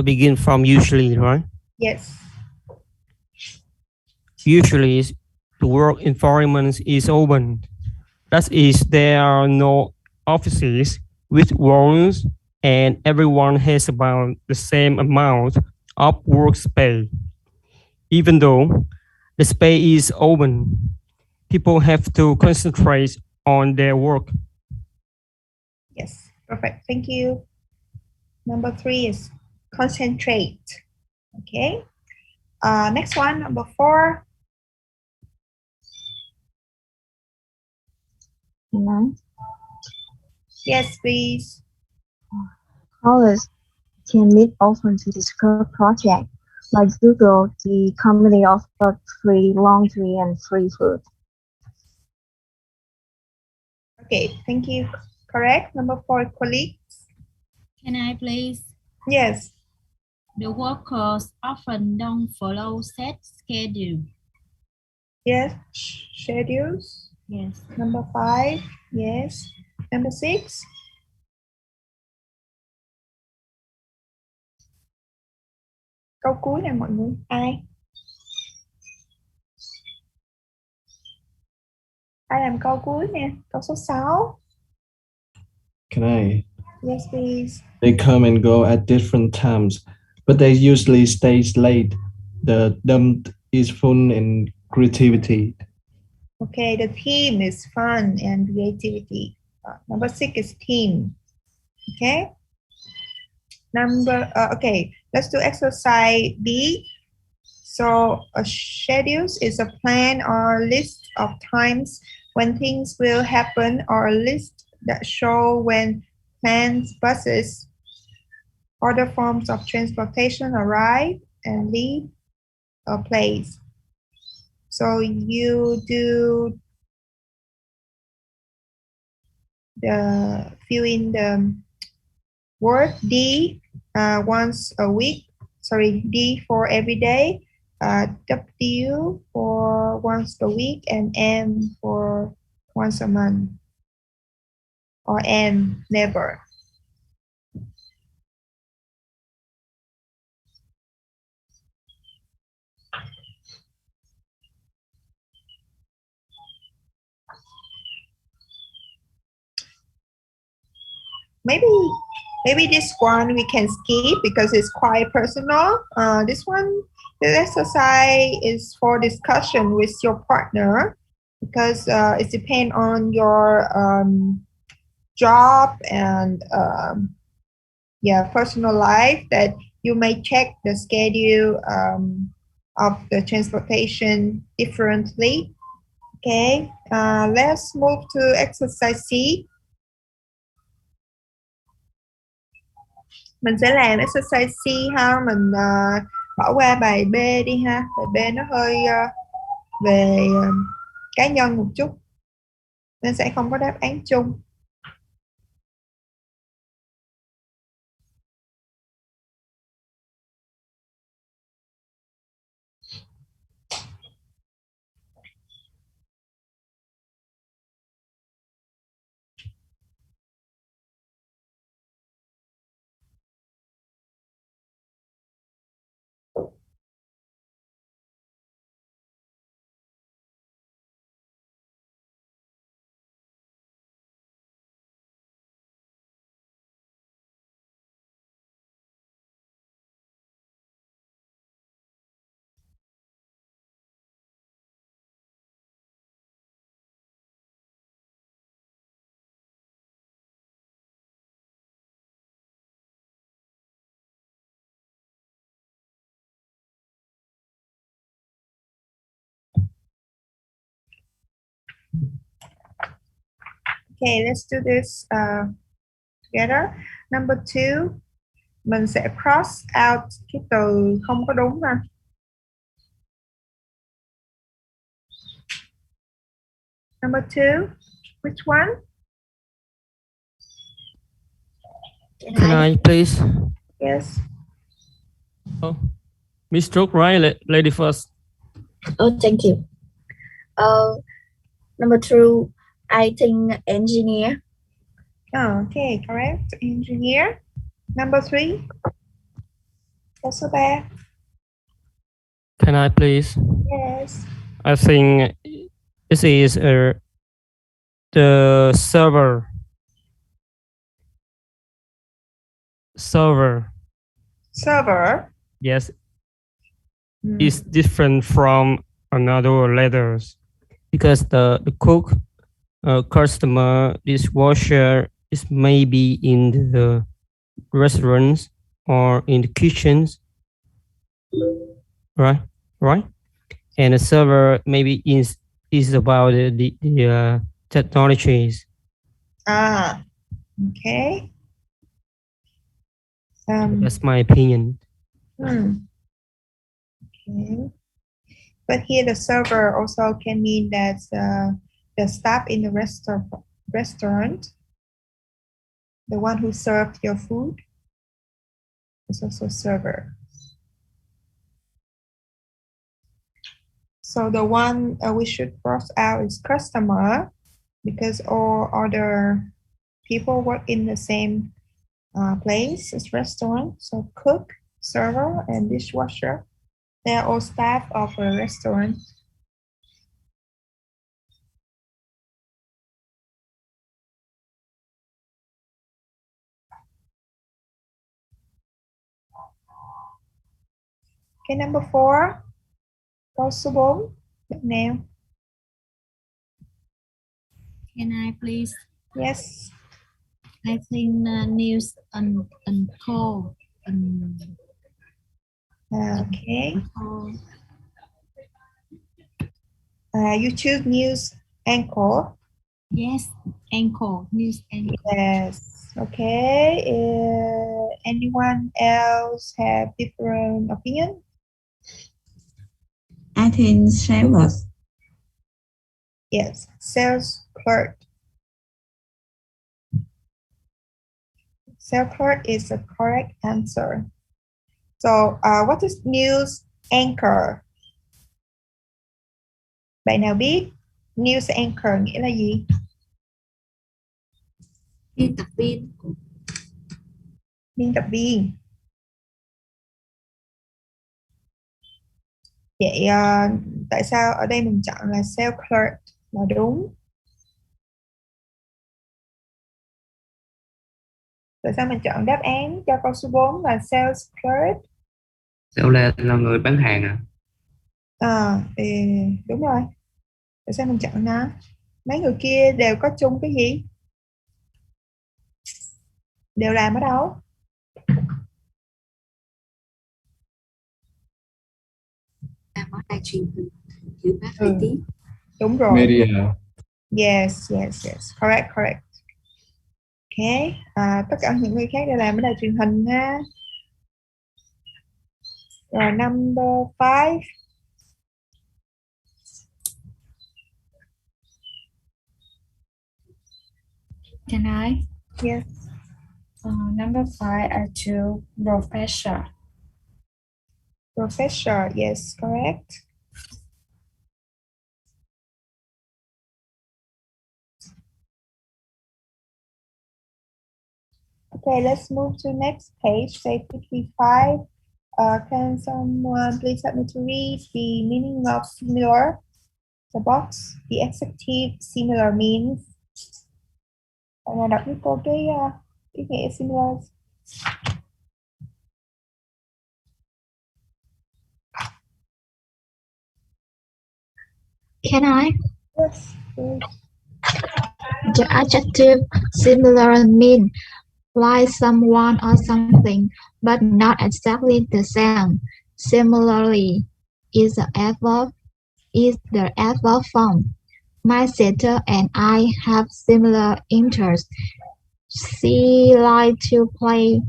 Speaker 13: Begin from usually, right?
Speaker 1: Yes.
Speaker 13: Usually, the work environment is open. That is, there are no offices with walls and everyone has about the same amount of workspace. Even though the space is open, people have to concentrate on their work.
Speaker 1: Yes, perfect. Thank you. Number 3 is concentrate. Okay. Next one, number 4.
Speaker 14: Can
Speaker 1: Yes, please.
Speaker 14: Colleagues can meet often to discuss projects. Like Google, the company offers free laundry and free food.
Speaker 1: Okay, thank you. Correct. Number 4, colleagues.
Speaker 2: Can I please?
Speaker 1: Yes.
Speaker 2: The workers often don't follow set schedule.
Speaker 1: Yes. Schedules.
Speaker 2: Yes.
Speaker 1: Number 5. Yes. Number 6. Câu cuối nè mọi người. Ai? Ai làm câu cuối nè? Câu số 6.
Speaker 5: Can I?
Speaker 1: Yes, please.
Speaker 5: They come and go at different times, but they usually stay late. The dump is fun and creativity.
Speaker 1: Okay, the theme is fun and creativity. Number 6 is theme. Okay. Okay, let's do exercise B. So a schedule is a plan or list of times when things will happen, or a list that show when plans, buses, other forms of transportation arrive and leave a place. So you do fill in the word D once a week. Sorry, D for every day. W for once a week, and M for once a month, or N never. Maybe this one we can skip because it's quite personal. This one, the exercise is for discussion with your partner, because it depends on your job and personal life, that you may check the schedule of the transportation differently. Okay, let's move to exercise C. Mình sẽ làm exercise C ha, mình bỏ qua bài B đi ha. Bài B nó hơi về cá nhân một chút, nên sẽ không có đáp án chung. Okay, let's do this together. Number 2, mình sẽ cross out cái từ không có đúng ha. Number 2, which one?
Speaker 13: Can I please?
Speaker 1: Yes.
Speaker 13: Oh, Miss Stroke, right? Lady first.
Speaker 14: Oh, thank you. Number 2, I think engineer.
Speaker 1: Oh, okay, correct. Engineer. Number 3. Câu số 3.
Speaker 13: Can I please?
Speaker 1: Yes.
Speaker 13: I think this is the server. Server. Yes. Is different from another letters, because the cook, customer, dishwasher is maybe in the restaurants or in the kitchens, right? And the server maybe is about the technologies.
Speaker 1: Okay.
Speaker 13: That's my opinion.
Speaker 1: Okay. But here the server also can mean that the staff in the restaurant, the one who served your food. It's also server. So the one we should cross out is customer, because all other people work in the same place as restaurant. So cook, server, and dishwasher, they are all staff of a restaurant. Okay, number 4. Câu số 4. Bạn nào?
Speaker 2: Can I please?
Speaker 1: Yes.
Speaker 2: I think news and call.
Speaker 1: Okay. You choose news anchor.
Speaker 2: Yes, anchor, news anchor.
Speaker 1: Yes. Okay. Anyone else have different opinion?
Speaker 6: I think sales.
Speaker 1: Yes, sales clerk. Sales clerk is the correct answer. So, what is news anchor? Bạn nào biết news anchor nghĩa là gì?
Speaker 10: Biên tập viên.
Speaker 1: Biên tập viên. Vậy tại sao ở đây mình chọn là sales clerk là đúng? Tại sao mình chọn đáp án cho câu số 4 là sales clerk?
Speaker 3: Sale là người bán hàng à?
Speaker 1: Đúng rồi. Tại sao mình chọn nó? Mấy người kia đều có chung cái gì? Đều làm ở đâu?
Speaker 10: Làm ở đài truyền hình, dự báo thời tiết.
Speaker 1: Đúng rồi.
Speaker 5: Media.
Speaker 1: Yes. Correct. Okay. Tất cả những người khác đều làm ở đài truyền hình ha. Rồi number 5.
Speaker 11: Can I?
Speaker 1: Yes.
Speaker 11: Number 5, I choose professor.
Speaker 1: Professor, yes, correct. Okay, let's move to next page, page 55. Can someone please help me to read the meaning of similar? The box, the adjective similar means. Bạn nào đọc với cô cái ý nghĩa similar?
Speaker 9: Can I?
Speaker 1: Yes, please.
Speaker 9: The adjective similar mean like someone or something, but not exactly the same. Similarly is the adverb form. My sister and I have similar interests. She likes to play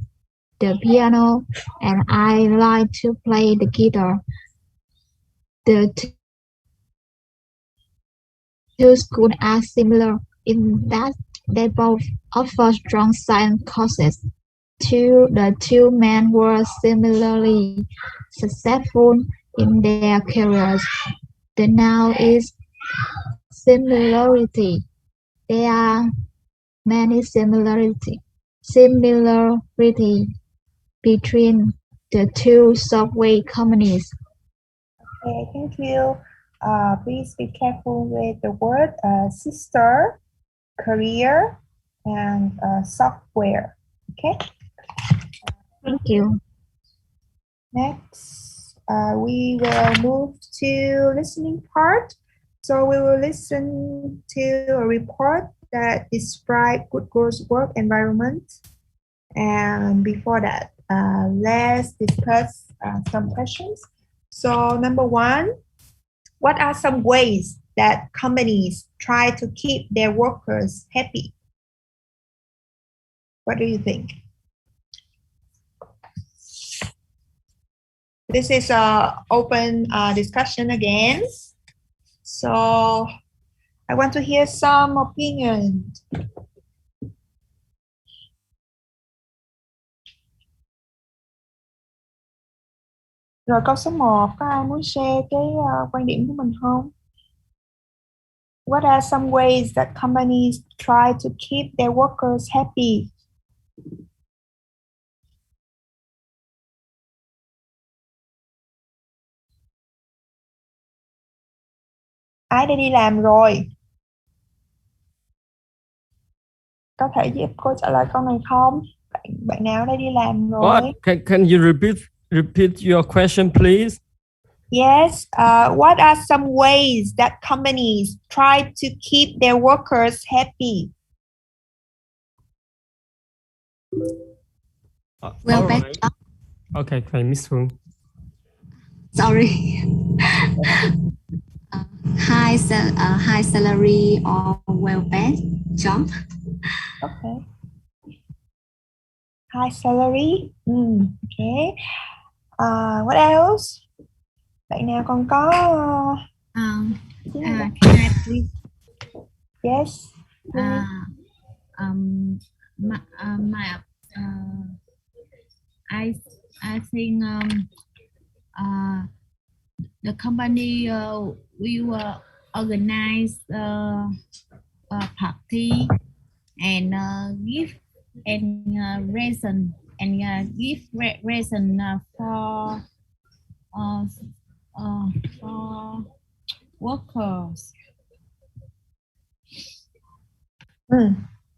Speaker 9: the piano and I like to play the guitar. The two schools are similar in that they both offer strong science courses. The two men were similarly successful in their careers. The noun is similarity. There are many similarities between the two software companies.
Speaker 1: Okay, thank you. Please be careful with the word sister, career, and software. Okay.
Speaker 9: Thank you.
Speaker 1: Next, we will move to listening part. So we will listen to a report that describes good girls' work environment. And before that, let's discuss some questions. So number 1, what are some ways that companies try to keep their workers happy? What do you think? This is an open discussion again. So I want to hear some opinion. Rồi câu số 1, có ai muốn share cái quan điểm của mình không? What are some ways that companies try to keep their workers happy? Ai đã đi làm rồi? Có thể giúp cô trả lời câu này không? Bạn nào đã đi làm rồi?
Speaker 13: What? Can you repeat your question, please?
Speaker 1: Yes. What are some ways that companies try to keep their workers happy?
Speaker 10: Well,
Speaker 13: All right. Okay, Miss Phương.
Speaker 10: Sorry. High salary or well-paid job.
Speaker 1: Okay. High salary. Okay. What else? Bạn nào còn có?
Speaker 2: Can I please?
Speaker 1: Yes.
Speaker 2: I think the company will organize a party and give and reason and give reason for workers.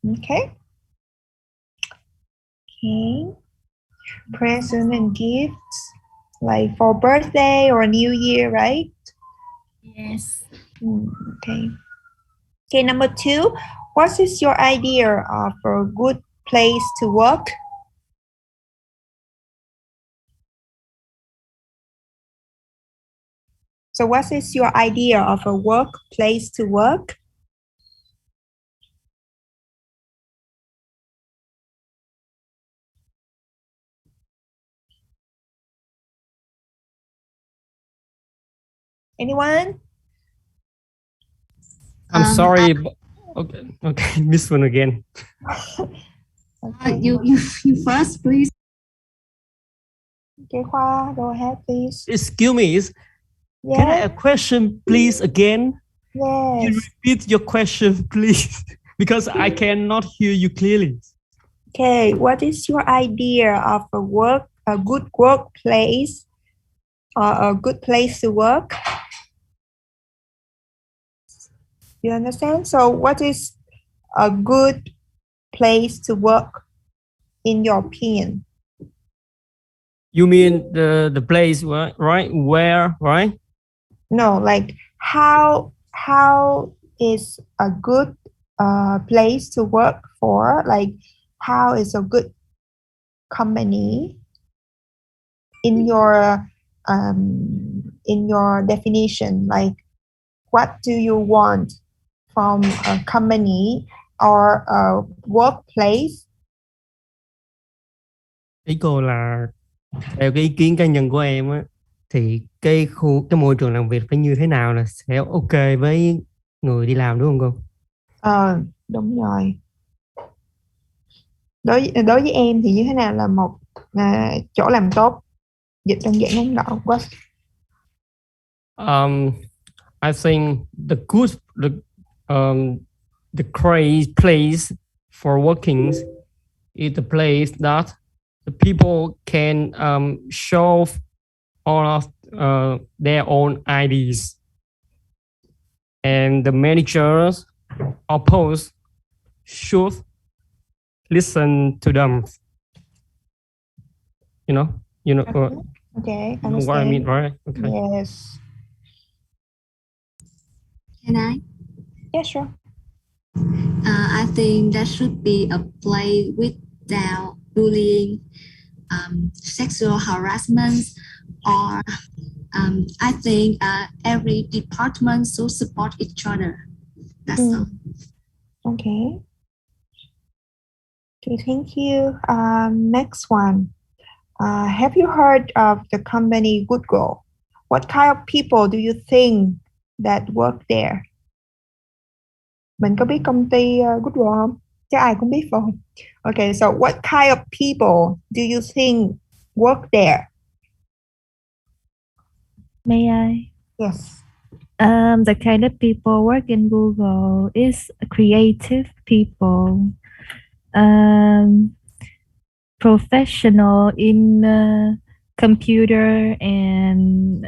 Speaker 1: Okay. Okay. Present and gifts, like for birthday or New Year, right?
Speaker 2: Yes.
Speaker 1: Okay. Okay, number 2. What is your idea of a good place to work? So what is your idea of a workplace to work? Anyone?
Speaker 13: I'm sorry. Okay, Miss Phương again.
Speaker 10: You first, please.
Speaker 1: Okay, Khoa, go ahead, please.
Speaker 13: Excuse me. Can I have a question, please, again?
Speaker 1: Yes.
Speaker 13: You repeat your question, please, because I cannot hear you clearly.
Speaker 1: Okay, what is your idea of a good workplace or a good place to work? You understand? So what is a good place to work in your opinion?
Speaker 13: You mean the place, right? Where, right?
Speaker 1: No, like how is a good place to work for? Like how is a good company in your definition? Like what do you want from a company or a workplace?
Speaker 13: Ý cô là theo cái ý kiến cá nhân của em á, thì cái môi trường làm việc phải như thế nào là sẽ ok với người đi làm, đúng không cô?
Speaker 1: Đúng rồi. Đối với em thì như thế nào là một chỗ làm tốt? Dịch đơn giản ngắn gọn quá.
Speaker 13: I think the great place for working is the place that the people can show all of their own ideas, and the managers or post should listen to them. You know.
Speaker 1: Okay,
Speaker 13: you know what I mean, right? Okay.
Speaker 1: Yes.
Speaker 10: Can I?
Speaker 1: Yeah, sure.
Speaker 10: I think that should be a place without bullying, sexual harassment, or I think every department should support each other. That's all.
Speaker 1: Okay. Okay, thank you. Next one. Have you heard of the company Goodwill? What kind of people do you think that work there? Mình có biết công ty Goodwill không? Chắc ai cũng biết phải không? Okay, so what kind of people do you think work there?
Speaker 15: May I?
Speaker 1: Yes.
Speaker 15: The kind of people work in Google is creative people, professional in computer and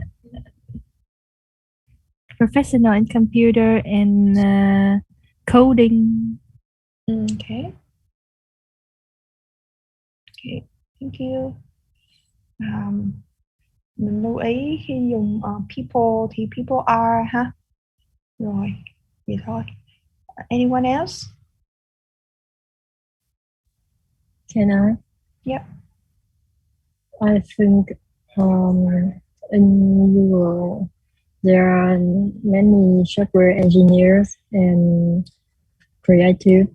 Speaker 15: coding.
Speaker 1: Okay. Okay. Thank you. Mình lưu ý khi dùng people thì people are ha. Rồi, vậy thôi. Anyone else?
Speaker 21: Can I?
Speaker 1: Yep.
Speaker 21: I think in Google there are many software engineers and creative,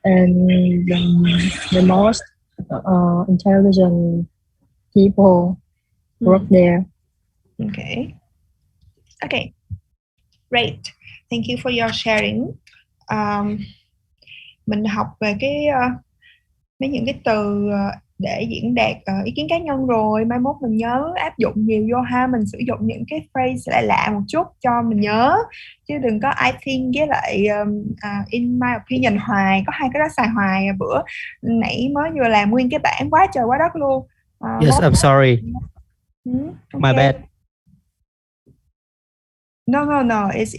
Speaker 21: and the most intelligent people work there.
Speaker 1: Okay. Okay. Great. Thank you for your sharing. Mình học về những cái từ để diễn đạt ý kiến cá nhân rồi, mai mốt mình nhớ áp dụng nhiều vô ha, mình sử dụng những cái phrase lạ một chút cho mình nhớ, chứ đừng có I think với lại in my opinion hoài, có hai cái đó xài hoài. Bữa nãy mới vừa làm nguyên cái bảng quá trời quá đất luôn.
Speaker 12: Yes, I'm sorry.
Speaker 1: Okay.
Speaker 12: My bad.
Speaker 1: No, it's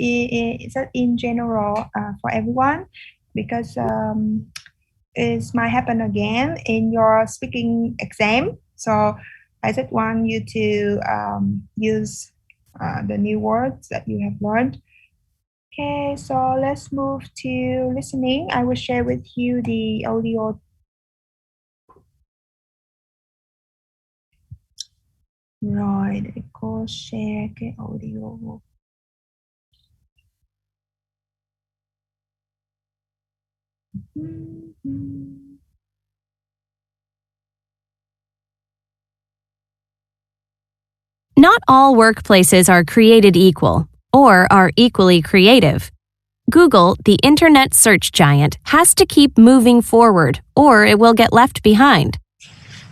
Speaker 1: in general for everyone, because it might happen again in your speaking exam. So I just want you to use the new words that you have learned. Okay, so let's move to listening. I will share with you the audio. Rồi, để cô share cái audio.
Speaker 22: Not all workplaces are created equal or are equally creative. Google, the internet search giant, has to keep moving forward or it will get left behind.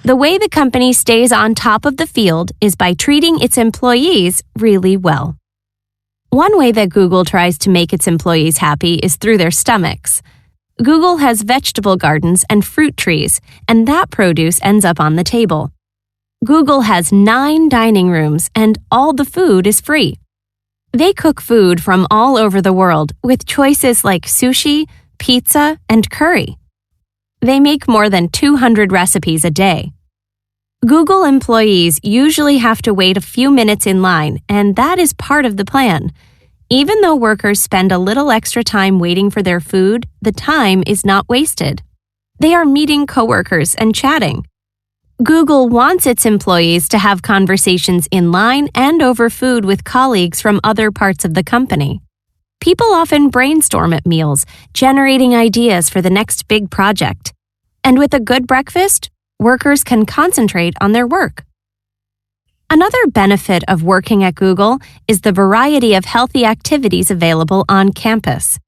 Speaker 22: The way the company stays on top of the field is by treating its employees really well. One way that Google tries to make its employees happy is through their stomachs. Google has vegetable gardens and fruit trees, and that produce ends up on the table. Google has 9 dining rooms, and all the food is free. They cook food from all over the world with choices like sushi, pizza, and curry. They make more than 200 recipes a day. Google employees usually have to wait a few minutes in line, and that is part of the plan. Even though workers spend a little extra time waiting for their food, the time is not wasted. They are meeting coworkers and chatting. Google wants its employees to have conversations in line and over food with colleagues from other parts of the company. People often brainstorm at meals, generating ideas for the next big project. And with a good breakfast, workers can concentrate on their work. Another benefit of working at Google is the variety of healthy activities available on campus.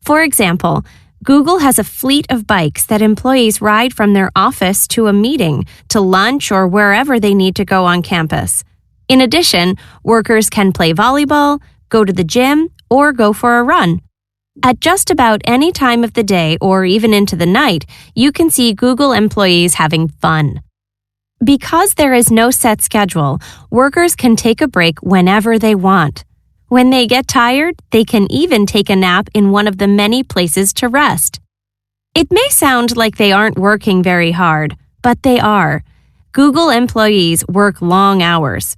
Speaker 22: For example, Google has a fleet of bikes that employees ride from their office to a meeting, to lunch, or wherever they need to go on campus. In addition, workers can play volleyball, go to the gym, or go for a run. At just about any time of the day or even into the night, you can see Google employees having fun. Because there is no set schedule, workers can take a break whenever they want. When they get tired, they can even take a nap in one of the many places to rest. It may sound like they aren't working very hard, but they are. Google employees work long hours.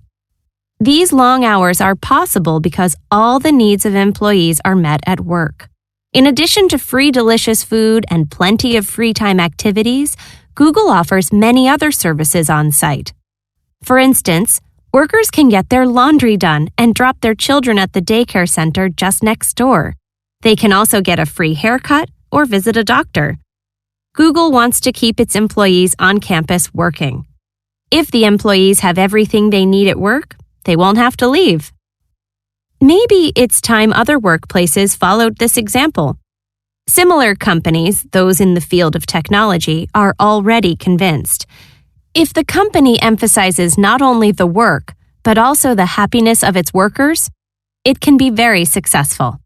Speaker 22: These long hours are possible because all the needs of employees are met at work. In addition to free delicious food and plenty of free time activities, Google offers many other services on site. For instance, workers can get their laundry done and drop their children at the daycare center just next door. They can also get a free haircut or visit a doctor. Google wants to keep its employees on campus working. If the employees have everything they need at work, they won't have to leave. Maybe it's time other workplaces followed this example. Similar companies, those in the field of technology, are already convinced. If the company emphasizes not only the work, but also the happiness of its workers, it can be very successful.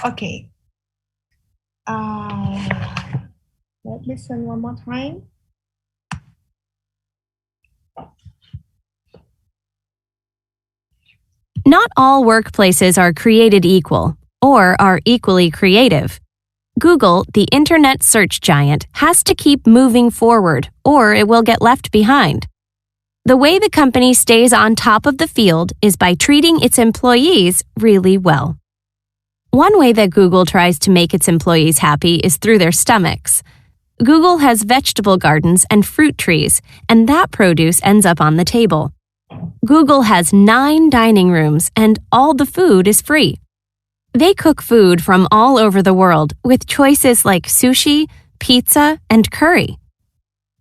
Speaker 1: Okay. Let's listen one more time.
Speaker 22: Not all workplaces are created equal or are equally creative. Google, the internet search giant, has to keep moving forward or it will get left behind. The way the company stays on top of the field is by treating its employees really well. One way that Google tries to make its employees happy is through their stomachs. Google has vegetable gardens and fruit trees, and that produce ends up on the table. Google has 9 dining rooms, and all the food is free. They cook food from all over the world with choices like sushi, pizza, and curry.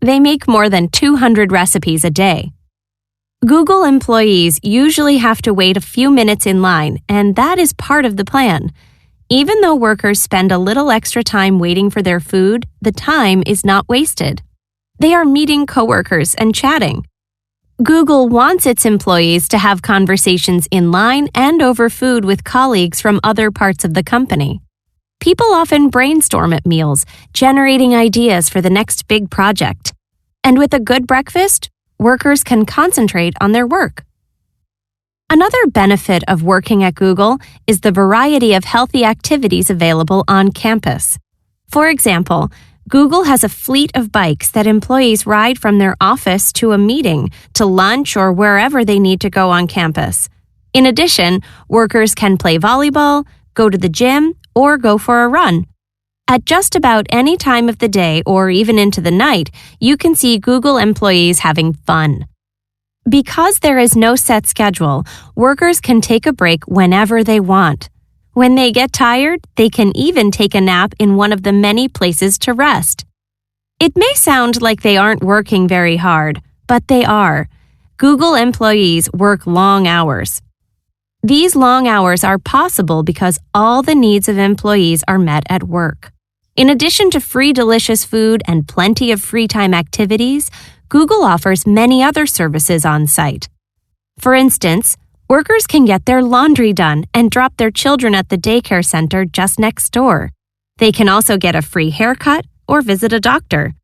Speaker 22: They make more than 200 recipes a day. Google employees usually have to wait a few minutes in line, and that is part of the plan. Even though workers spend a little extra time waiting for their food, the time is not wasted. They are meeting coworkers and chatting. Google wants its employees to have conversations in line and over food with colleagues from other parts of the company. People often brainstorm at meals, generating ideas for the next big project. And with a good breakfast, workers can concentrate on their work. Another benefit of working at Google is the variety of healthy activities available on campus. For example, Google has a fleet of bikes that employees ride from their office to a meeting, to lunch, or wherever they need to go on campus. In addition, workers can play volleyball, go to the gym, or go for a run. At just about any time of the day or even into the night, you can see Google employees having fun. Because there is no set schedule, workers can take a break whenever they want. When they get tired, they can even take a nap in one of the many places to rest. It may sound like they aren't working very hard, but they are. Google employees work long hours. These long hours are possible because all the needs of employees are met at work. In addition to free delicious food and plenty of free time activities, Google offers many other services on site. For instance, workers can get their laundry done and drop their children at the daycare center just next door. They can also get a free haircut or visit a doctor.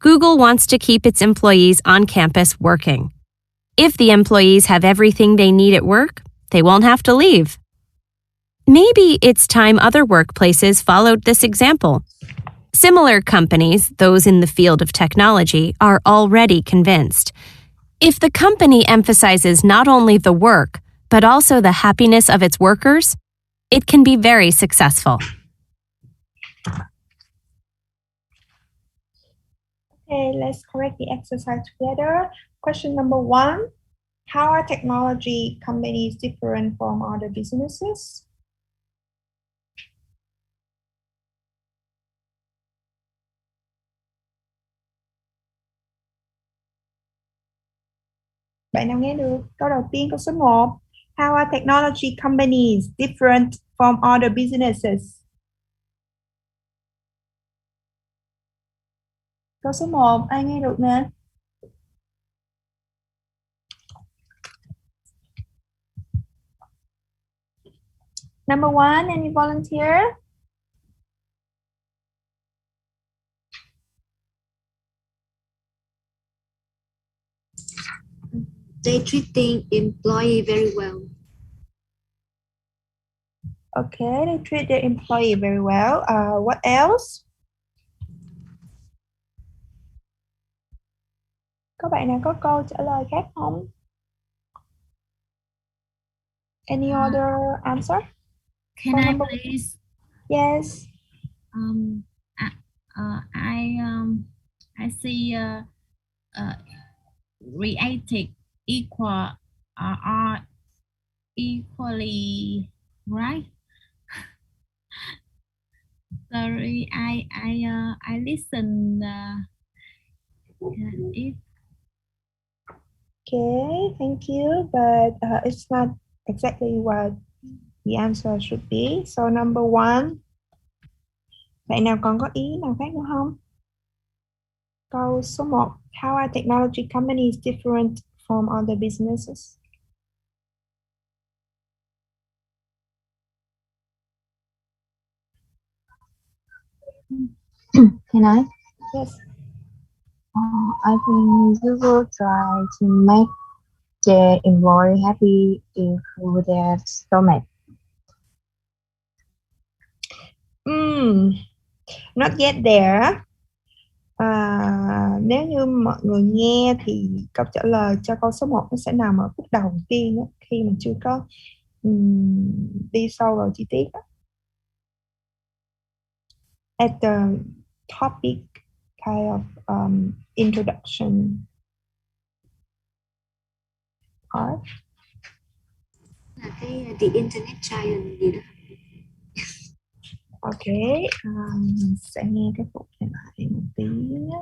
Speaker 22: Google wants to keep its employees on campus working. If the employees have everything they need at work, they won't have to leave. Maybe it's time other workplaces followed this example. Similar companies, those in the field of technology, are already convinced. If the company emphasizes not only the work, but also the happiness of its workers, it can be very successful.
Speaker 1: Okay, let's correct the exercise together. Question number 1. How are technology companies different from other businesses? Bạn nào nghe được? Câu đầu tiên, câu số 1. How are technology companies different from other businesses? Câu số 1, ai nghe được nè? Number 1, any volunteer?
Speaker 10: They treating employee very well.
Speaker 1: Okay, they treat their employee very well. What else? Có bạn nào có câu trả lời khác không? Any other answer?
Speaker 2: Can I please?
Speaker 1: Yes.
Speaker 2: I see creative equal are equally right. Sorry, I listen. If
Speaker 1: Okay, thank you, but it's not exactly what the answer should be. So number 1. Bạn nào còn có ý nào khác nữa không? Câu số 1. How are technology companies different from other businesses?
Speaker 9: Can I?
Speaker 1: Yes.
Speaker 9: I think Google try to make their employee happy improve their stomach.
Speaker 1: Not yet there. Nếu như mọi người nghe thì câu trả lời cho câu số 1 nó sẽ nằm ở phút đầu tiên đó, khi mình chưa có đi sâu vào chi tiết đó. At the topic kind of introduction part.
Speaker 10: Là cái the internet giant gì đó.
Speaker 1: Ok, mình sẽ nghe cái phút này lại một tí nhé.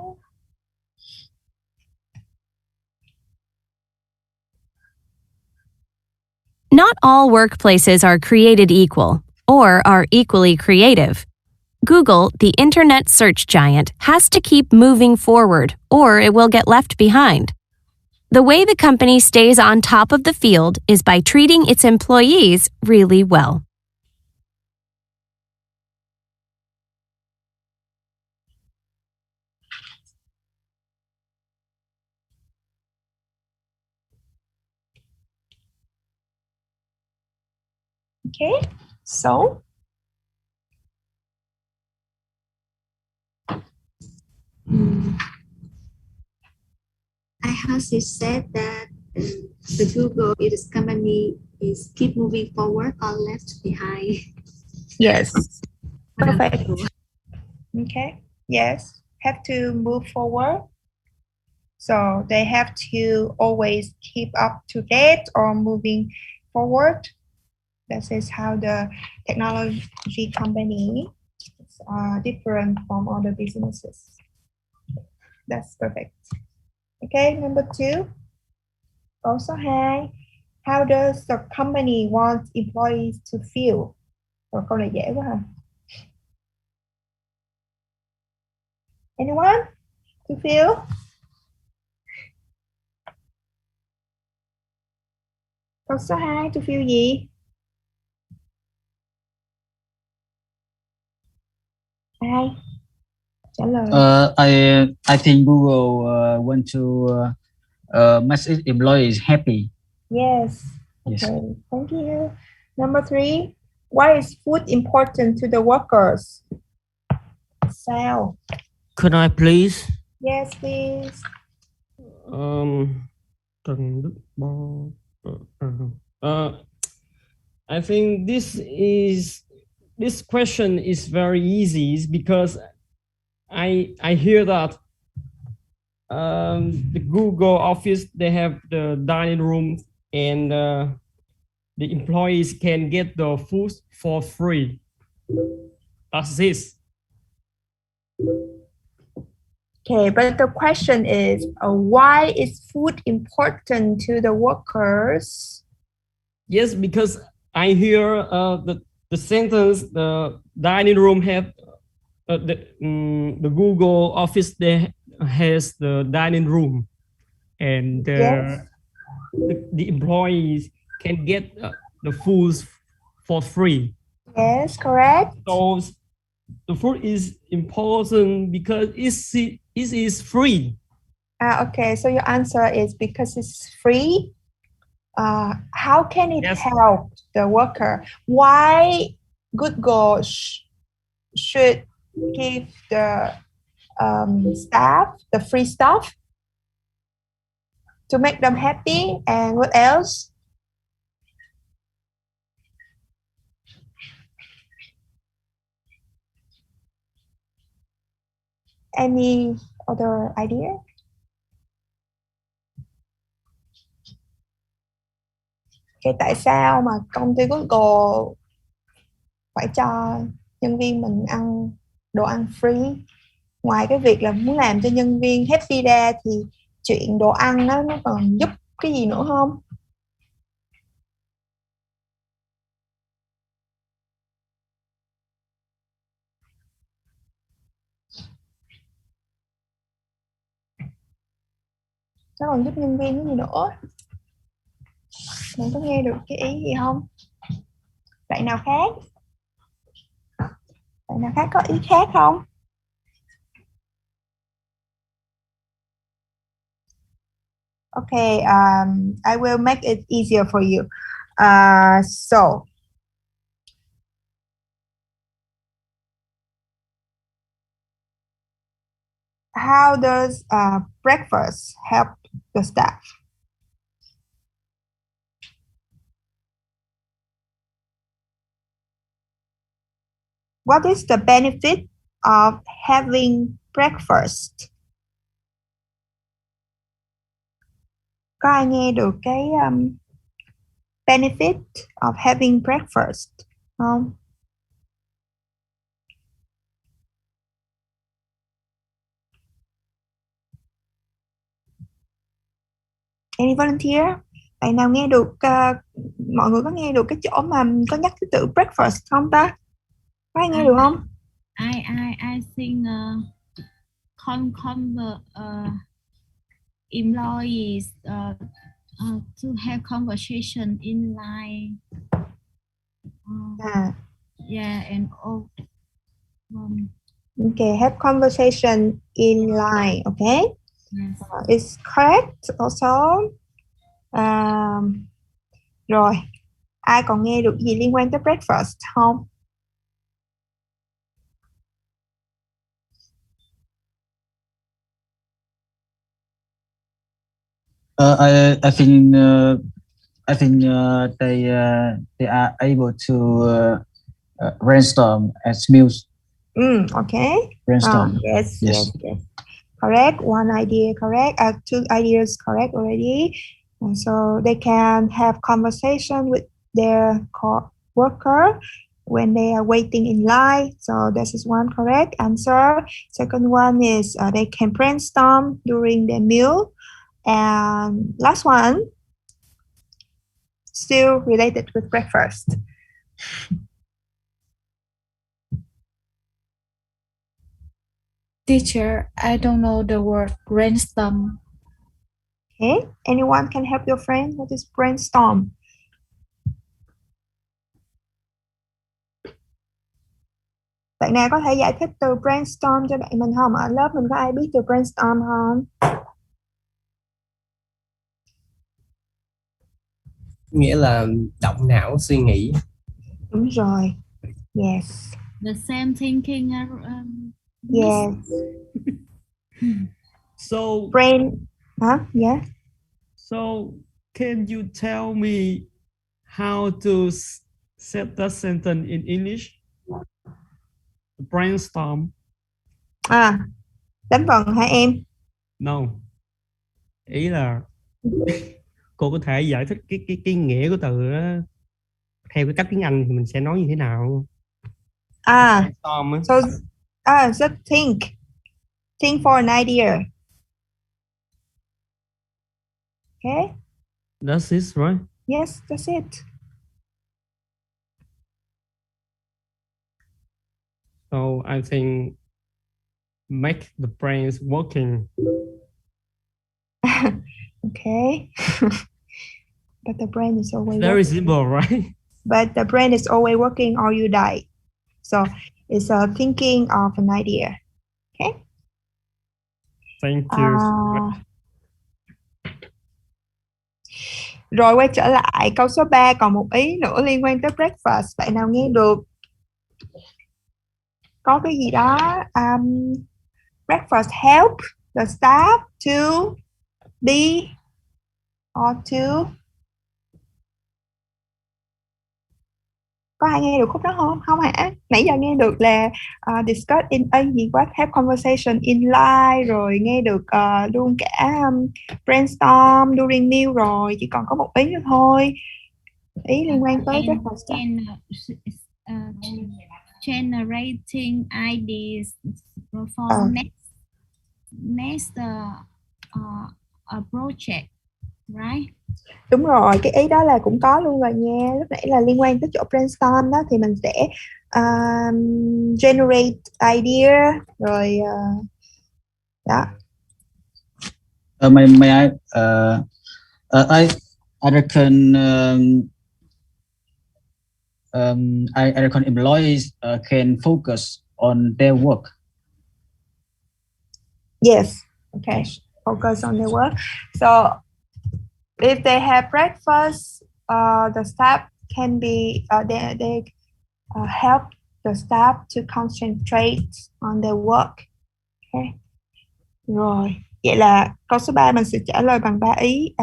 Speaker 22: Not all workplaces are created equal or are equally creative. Google, the internet search giant, has to keep moving forward or it will get left behind. The way the company stays on top of the field is by treating its employees really well.
Speaker 1: Okay, so
Speaker 10: I heard you said that the Google its company is keep moving forward or left behind.
Speaker 1: yes, perfect. Okay, yes, have to move forward. So they have to always keep up to date or moving forward. That is how the technology company is different from other businesses. That's perfect. Okay, number 2. Câu số 2. How does the company want employees to feel? Rồi, câu này dễ quá hả? Anyone? To feel? Câu số 2, to feel gì? Ai? Trả lời.
Speaker 7: I think Google want to make its employees happy.
Speaker 1: Yes.
Speaker 7: Yes.
Speaker 1: Okay. Thank you. Number 3. Why is food important to the workers? Sao?
Speaker 13: Could I please?
Speaker 1: Yes, please.
Speaker 13: I think this question is very easy because I hear that the Google office, they have the dining room and the employees can get the food for free. That's this.
Speaker 1: Okay, but the question is, why is food important to the workers?
Speaker 13: Yes, because I hear the sentence, the dining room have the Google office there has the dining room, and
Speaker 1: Yes.
Speaker 13: the employees can get the foods for free.
Speaker 1: Yes, correct.
Speaker 13: So the food is important because it is free.
Speaker 1: Okay, so your answer is because it's free. How can it help the worker? Why Google should give the staff the free stuff to make them happy? And what else? Any other idea? Okay, tại sao mà công ty Google phải cho nhân viên mình ăn đồ ăn free? Ngoài cái việc là muốn làm cho nhân viên happy ra thì chuyện đồ ăn nó còn giúp cái gì nữa không? Nó còn giúp nhân viên cái gì nữa? Bạn có nghe được cái ý gì không? Bạn nào khác? Bạn nào khác có ý khác không? Okay, I will make it easier for you. So, how does breakfast help the staff? What is the benefit of having breakfast? Có ai nghe được cái benefit of having breakfast không? Any volunteer? Bạn nào nghe được, mọi người có nghe được cái chỗ mà có nhắc cái từ breakfast không ta? Có ai nghe được không?
Speaker 2: I think employees to have conversation in line. Yeah, and
Speaker 1: Okay, have conversation in line. Okay,
Speaker 2: yes.
Speaker 1: It's correct also. Rồi, ai còn nghe được gì liên quan tới breakfast không?
Speaker 7: I think they are able to brainstorm as meals.
Speaker 1: Okay.
Speaker 7: Brainstorm.
Speaker 1: Yes. Correct. One idea correct. Two ideas correct already. And so they can have conversation with their co-worker when they are waiting in line. So this is one correct answer. Second one is they can brainstorm during their meal. And last one, still related with breakfast.
Speaker 11: Teacher, I don't know the word brainstorm.
Speaker 1: Okay, anyone can help your friend? What is brainstorm? Bạn nào có thể giải thích từ brainstorm cho bạn mình không? Ở lớp mình có ai biết từ brainstorm không?
Speaker 12: Nghĩa là động não suy nghĩ.
Speaker 1: Đúng rồi. Yes.
Speaker 2: The same thinking.
Speaker 1: Yes.
Speaker 4: So
Speaker 1: brain. Yeah.
Speaker 4: So can you tell me how to set that sentence in English? Brainstorm.
Speaker 1: Đánh vần hả em?
Speaker 4: No. Ý là cô có thể giải thích cái nghĩa của từ đó, theo cái cách tiếng Anh thì mình sẽ nói như thế nào?
Speaker 1: So just think for an idea. Okay.
Speaker 4: That's it, right?
Speaker 1: Yes, that's it.
Speaker 4: So I think make the brains working.
Speaker 1: Okay. But the brain is always
Speaker 4: very
Speaker 1: working.
Speaker 4: simple, right?
Speaker 1: But the brain is always working or you die. So it's a thinking of an idea. Okay.
Speaker 4: Thank you.
Speaker 1: Rồi quay trở lại câu số 3, còn một ý nữa liên quan tới breakfast. Bạn nào nghe được? Có cái gì đó breakfast help the staff to be or to. Có ai nghe được khúc đó không? Không hả? Nãy giờ nghe được là discuss in gì quá, have conversation in line, rồi nghe được luôn cả brainstorm during meal rồi, chỉ còn có một ý nữa thôi. Ý liên quan tới breakfast.
Speaker 2: Generating ideas for next project, right?
Speaker 1: Đúng rồi, cái ý đó là cũng có luôn rồi nha. Lúc nãy là liên quan tới chỗ brainstorm đó, thì mình sẽ generate idea rồi đó.
Speaker 7: May I? I reckon I reckon employees can focus on their work.
Speaker 1: Yes. Okay. Focus on their work. So if they have breakfast, the staff can be they help the staff to concentrate on their work. Okay. Rồi, vậy là câu số 3 mình sẽ trả lời bằng 3 ý,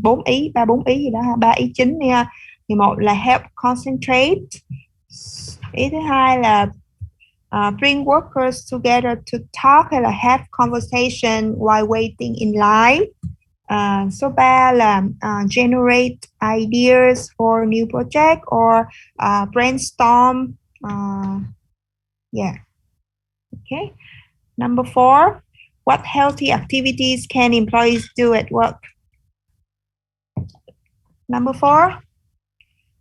Speaker 1: 4 ý, 4 ý gì đó ha, 3 ý chính nha. Thì một là help concentrate. Ý thứ hai là bring workers together to talk hay là have conversation while waiting in line. Số 3 là generate ideas for new project or brainstorm. Yeah. Okay. Number 4. What healthy activities can employees do at work? Number 4.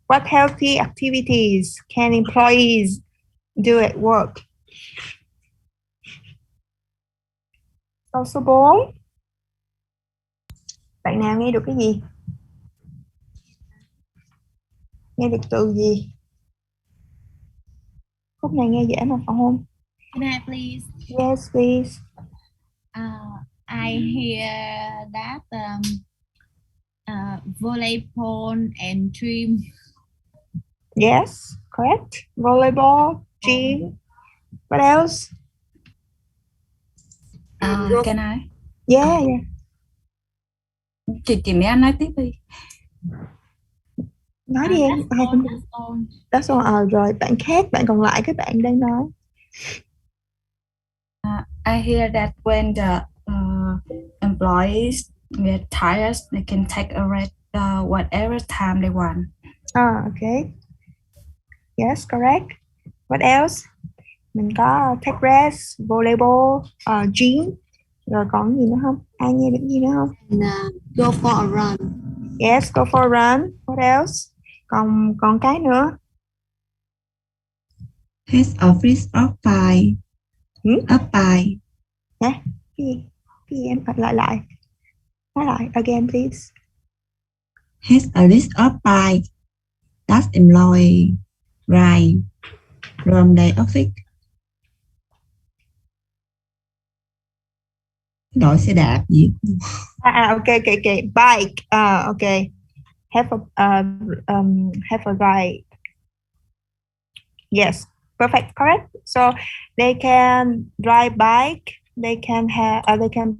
Speaker 1: What healthy activities can employees do at work? Câu số 4. Bạn nào nghe được cái gì? Nghe được từ gì? Khúc này nghe dễ mà phải không?
Speaker 2: Can I please?
Speaker 1: Yes, please.
Speaker 2: I hear that volleyball and gym.
Speaker 1: Yes, correct. Volleyball, gym. What else?
Speaker 11: Can I?
Speaker 1: Yeah, yeah.
Speaker 11: Chị Mỹ Anh nói tiếp đi.
Speaker 1: Nói đi em. That's all. Rồi, bạn khác, bạn còn lại các bạn đang nói.
Speaker 11: I hear that when the employees get tired, they can take a rest whatever time they want.
Speaker 1: Okay. Yes, correct. What else? Mình có take rest, volleyball, gym. Rồi còn gì nữa không? Ai nghe được gì nữa không?
Speaker 10: Go for a run.
Speaker 1: Yes, go for a run. What else? Còn cái nữa.
Speaker 6: Head office up by. Up by.
Speaker 1: Hả? Cái gì em lại. Nói lại again please.
Speaker 6: Head a list up by. That's employee. Right. From the office. Đội xe đạp gì?
Speaker 1: Okay. Bike. Okay. Have a bike. Yes, perfect, correct. So they can drive bike. They can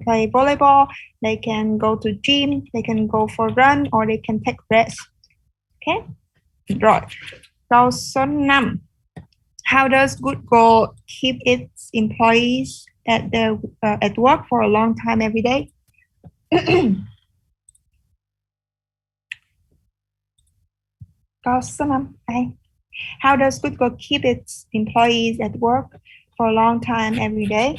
Speaker 1: play volleyball. They can go to gym. They can go for run or they can take rest. Okay. Rồi. Câu số 5. How does Google keep its employees at work for a long time every day? Câu số 5. How does Google keep its employees at work for a long time every day?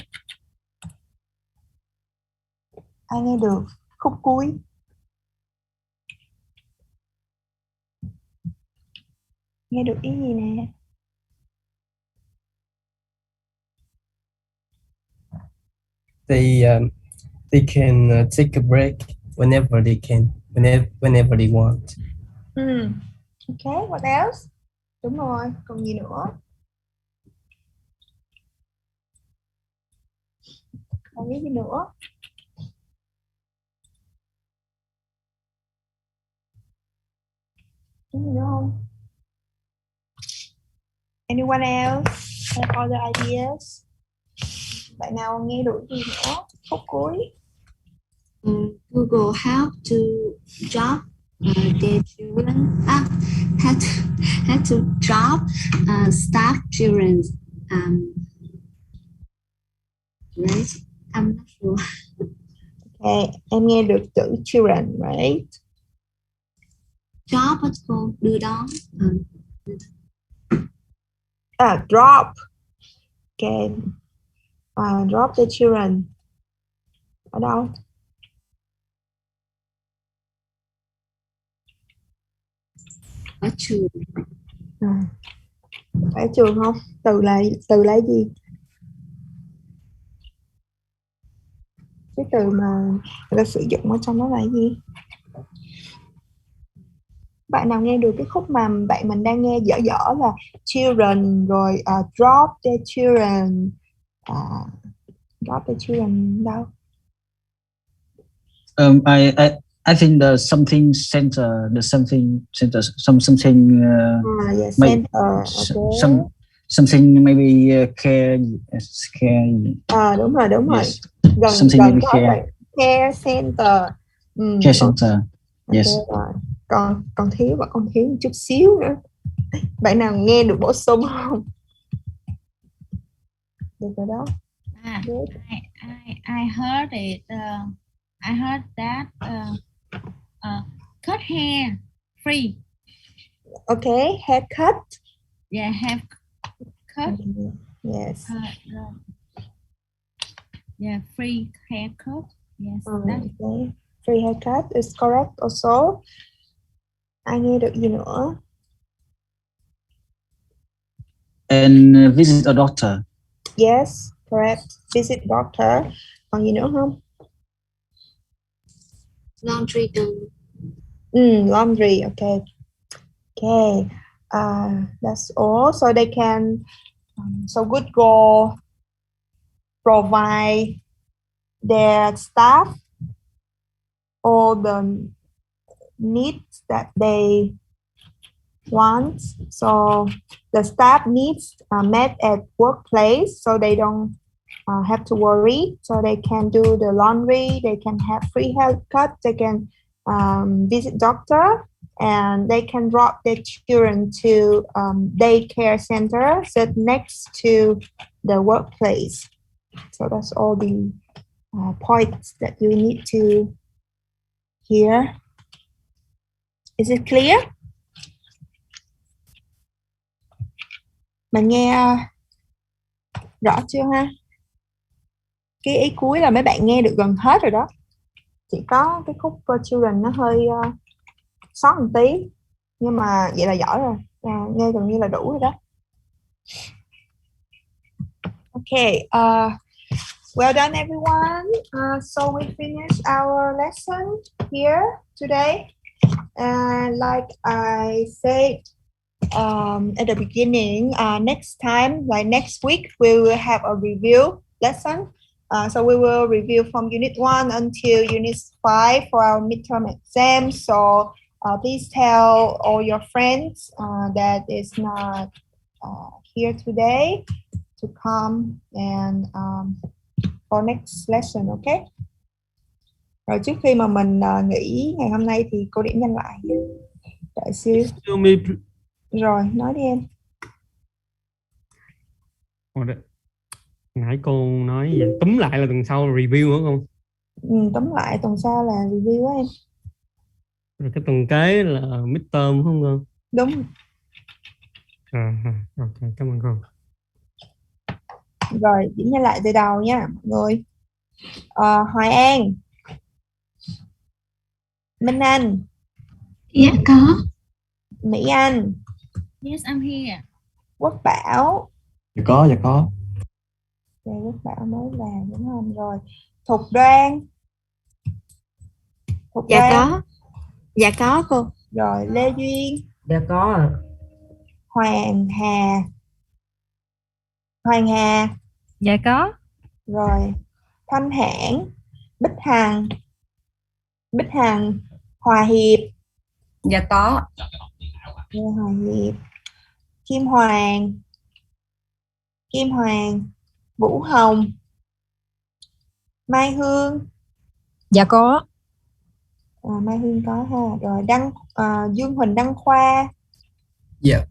Speaker 1: Ai nghe được khúc cuối? Nghe được ý gì nè?
Speaker 12: They can take a break whenever they can, whenever they want.
Speaker 1: Okay, what else? Đúng rồi, còn gì nữa? Còn gì nữa? Đúng gì nữa không? Anyone else have other ideas? Bạn nào nghe được gì nữa? Phút cuối.
Speaker 10: Google help to drop their children. Had to drop staff children. Right? I'm not sure.
Speaker 1: Okay, em nghe được chữ children, right?
Speaker 10: Drop what's called đưa đón.
Speaker 1: Drop. Okay. Drop the children. Ở đâu?
Speaker 10: Ở trường.
Speaker 1: Ở trường không? Từ là gì? Cái cái từ mà người ta sử dụng ở trong đó là gì? Bạn nào nghe được cái khúc mà bạn mình đang nghe dở dở là children rồi drop the children, drop the children đâu?
Speaker 7: I think the something center, something.
Speaker 1: Yeah, center. Okay.
Speaker 7: Something maybe care.
Speaker 1: Đúng rồi.
Speaker 7: Yes.
Speaker 1: Gần
Speaker 7: Something
Speaker 1: gần
Speaker 7: maybe
Speaker 1: đó
Speaker 7: care.
Speaker 1: rồi. Care center.
Speaker 7: Care center. Yes.
Speaker 1: Okay, rồi. Còn thiếu một chút xíu nữa. Bạn nào nghe được bổ sung không? Được rồi đó.
Speaker 2: I heard it. I heard that cut hair free.
Speaker 1: Okay, haircut.
Speaker 2: Yeah, haircut.
Speaker 1: Yes.
Speaker 2: Yeah, free haircut. Yes.
Speaker 1: Okay. Free haircut is correct also. Ai nghe được gì nữa?
Speaker 7: And visit a doctor.
Speaker 1: Yes, correct. Visit doctor. Còn gì nữa không?
Speaker 14: Laundry do.
Speaker 1: Laundry. Okay. Okay. That's all. So they can. So good go provide their staff all the needs that they want. So the staff needs met at workplace, so they don't have to worry. So they can do the laundry, they can have free haircut, they can visit doctor, and they can drop their children to daycare center sit next to the workplace. So that's all the points that you need to hear. Is it clear? Mình nghe rõ chưa ha? Cái ý cuối là mấy bạn nghe được gần hết rồi đó. Chỉ có cái khúc children nó hơi sót một tí. Nhưng mà vậy là giỏi rồi. Nghe gần như là đủ rồi đó. Okay. Well done everyone. So we finished our lesson here today. Like I said at the beginning, next time, like next week, we will have a review lesson. So we will review from Unit 1 until Unit 5 for our midterm exam. So please tell all your friends that is not here today to come and for next lesson, okay? Rồi trước khi mà mình nghỉ ngày hôm nay thì cô điểm nhanh lại. Đợi xíu. Rồi, nói đi em.
Speaker 4: Nãy cô nói vậy, túm lại là tuần sau review hả con?
Speaker 1: Túm lại tuần sau là review á em.
Speaker 4: Rồi cái tuần kế là midterm không con?
Speaker 1: Đúng.
Speaker 4: Ok, cảm ơn cô.
Speaker 1: Rồi, điểm nhanh lại từ đầu nha mọi người. Hoài An, Minh Anh.
Speaker 6: Dạ có.
Speaker 1: Mỹ Anh.
Speaker 2: Yes, I'm here.
Speaker 1: Quốc Bảo.
Speaker 5: Dạ có.
Speaker 1: Okay, Quốc Bảo mới vào đúng không? Rồi. Thục Đoan.
Speaker 14: Dạ có. Dạ có cô.
Speaker 1: Rồi Lê Duyên.
Speaker 8: Dạ có.
Speaker 1: Hoàng Hà.
Speaker 15: Dạ có.
Speaker 1: Rồi Thanh Hãn. Bích Hằng. Hòa Hiệp.
Speaker 11: Dạ có.
Speaker 1: Hòa Hiệp. Kim Hoàng. Vũ Hồng. Mai Hương.
Speaker 14: Dạ có.
Speaker 1: Mai Hương có ha. Rồi Dương Huỳnh Đăng Khoa.
Speaker 12: Dạ.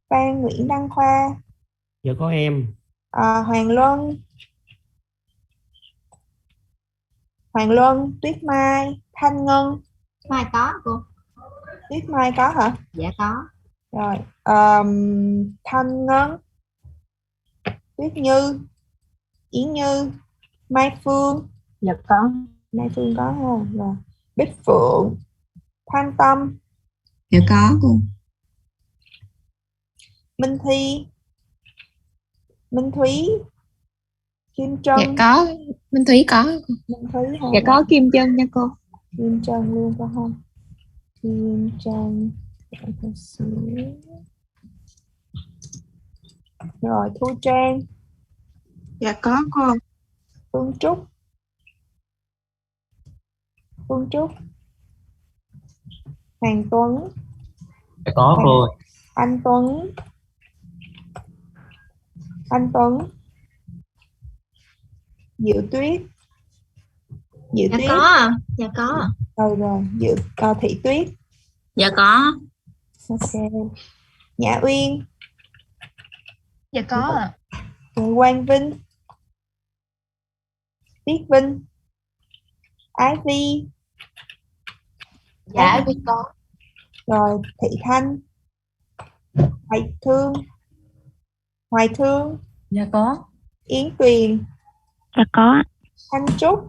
Speaker 1: Phan Nguyễn Đăng Khoa.
Speaker 4: Dạ có em.
Speaker 1: Hoàng Luân, Tuyết Mai, Thanh Ngân.
Speaker 14: Mai có cô.
Speaker 1: Tuyết Mai có hả?
Speaker 14: Dạ có.
Speaker 1: Rồi Thanh Ngân, Tuyết Như, Yến Như, Mai Phương.
Speaker 14: Dạ có.
Speaker 1: Mai Phương có ha. Rồi Bích Phượng, Thanh Tâm.
Speaker 6: Dạ có cô.
Speaker 1: Minh Thi, Minh Thúy, Kim Trân.
Speaker 6: Dạ có.
Speaker 9: Minh Thúy có.
Speaker 1: Minh Thúy hả?
Speaker 9: Dạ có Kim Trân nha cô.
Speaker 1: Kim Trân luôn có không? Kim Trân. Rồi Thu Trang.
Speaker 6: Dạ có cô.
Speaker 1: Phương Trúc. Phương Trúc. Hoàng Tuấn.
Speaker 3: Dạ có cô.
Speaker 1: Anh Tuấn. Anh Tuấn. Diệu Tuyết. Diệu
Speaker 14: Dạ
Speaker 1: Tuyết.
Speaker 14: có. Dạ có.
Speaker 1: Rồi Thị Tuyết.
Speaker 14: Dạ có.
Speaker 1: Ok. Nhã Uyên.
Speaker 15: Dạ có.
Speaker 1: Quang Vinh. Tiết Vinh. Ái Vi.
Speaker 14: Dạ Vi có.
Speaker 1: Rồi Thị Thanh. Hoài Thương. Hoài Thương.
Speaker 11: Dạ có.
Speaker 1: Yến Tuyền.
Speaker 16: Dạ có.
Speaker 1: Thanh Trúc.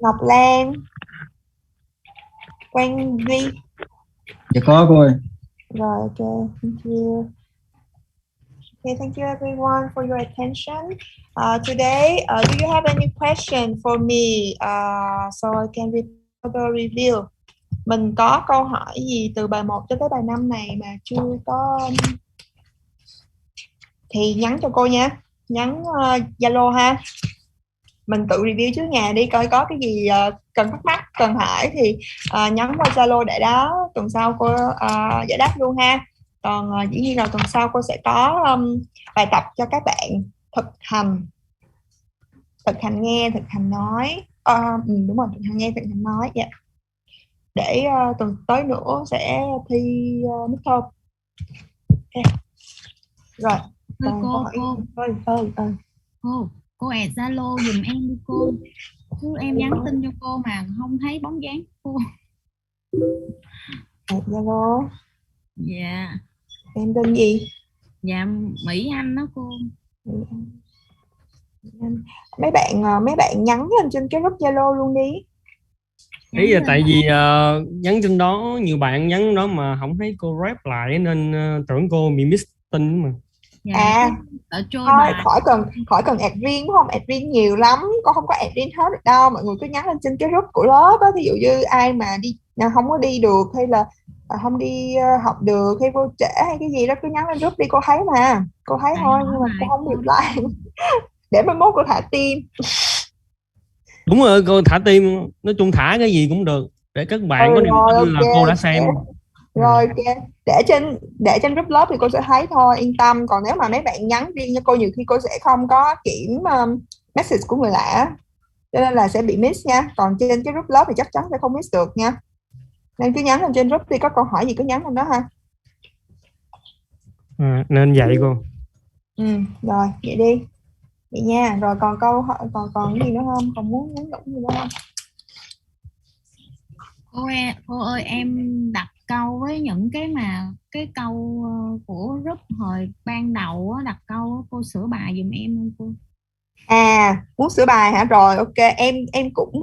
Speaker 1: Ngọc Lan. Quang Vi.
Speaker 7: Dạ có cô ơi.
Speaker 1: Rồi, ok, thank you. Okay, thank you everyone for your attention. Today, do you have any question for me so I can further review? Mình có câu hỏi gì từ bài 1 cho tới bài 5 này mà chưa có thì nhắn cho cô nha. Nhắn Zalo ha. Mình tự review trước nhà đi coi có cái gì cần thắc mắc, cần hỏi thì nhắn qua Zalo để đó tuần sau cô giải đáp luôn ha. Còn dĩ nhiên là tuần sau cô sẽ có bài tập cho các bạn thực hành nghe, thực hành nói. Đúng rồi, thực hành nghe, thực hành nói. Yeah. Để tuần tới nữa sẽ thi midterm. Okay. Rồi.
Speaker 2: Cô add Zalo giùm em đi cô. Chứ em nhắn tin cho cô mà không thấy bóng dáng cô.
Speaker 1: Add Zalo.
Speaker 2: Dạ.
Speaker 1: Em tên gì?
Speaker 2: Dạ Mỹ Anh đó cô.
Speaker 1: Mấy bạn nhắn lên trên cái group Zalo luôn đi.
Speaker 4: Ý là tại vì nhắn trên đó nhiều bạn nhắn đó mà không thấy cô rep lại nên tưởng cô bị miss tin mà.
Speaker 2: Dạ,
Speaker 1: khỏi cần add riêng đúng không? Add riêng nhiều lắm, con không có add riêng hết được đâu. Mọi người cứ nhắn lên trên cái group của lớp đó. Ví dụ như ai mà không có đi được hay là không đi học được hay vô trễ hay cái gì đó cứ nhắn lên group đi, cô thấy mà. Cô thấy thôi nhưng mà cô không reply. Để mai mốt cô thả tim.
Speaker 4: Đúng rồi, cô thả tim, nói chung thả cái gì cũng được để các bạn có niềm tin là cô đã xem.
Speaker 1: Rồi ok, để trên group lớp thì cô sẽ thấy thôi, yên tâm. Còn nếu mà mấy bạn nhắn riêng cho cô nhiều khi cô sẽ không có kiểm message của người lạ, cho nên là sẽ bị miss nha. Còn trên cái group lớp thì chắc chắn sẽ không miss được nha. Nên cứ nhắn lên trên group đi, có câu hỏi gì cứ nhắn lên đó ha.
Speaker 4: Nên vậy cô.
Speaker 1: Rồi vậy đi, vậy nha. Rồi còn câu hỏi còn gì nữa không? Còn muốn nhắn nhủ gì nữa không?
Speaker 2: Cô ơi em đặt câu với những cái câu của group hồi ban đầu á, đặt câu cô sửa bài giùm em không cô?
Speaker 1: Muốn sửa bài hả? Rồi ok, em cũng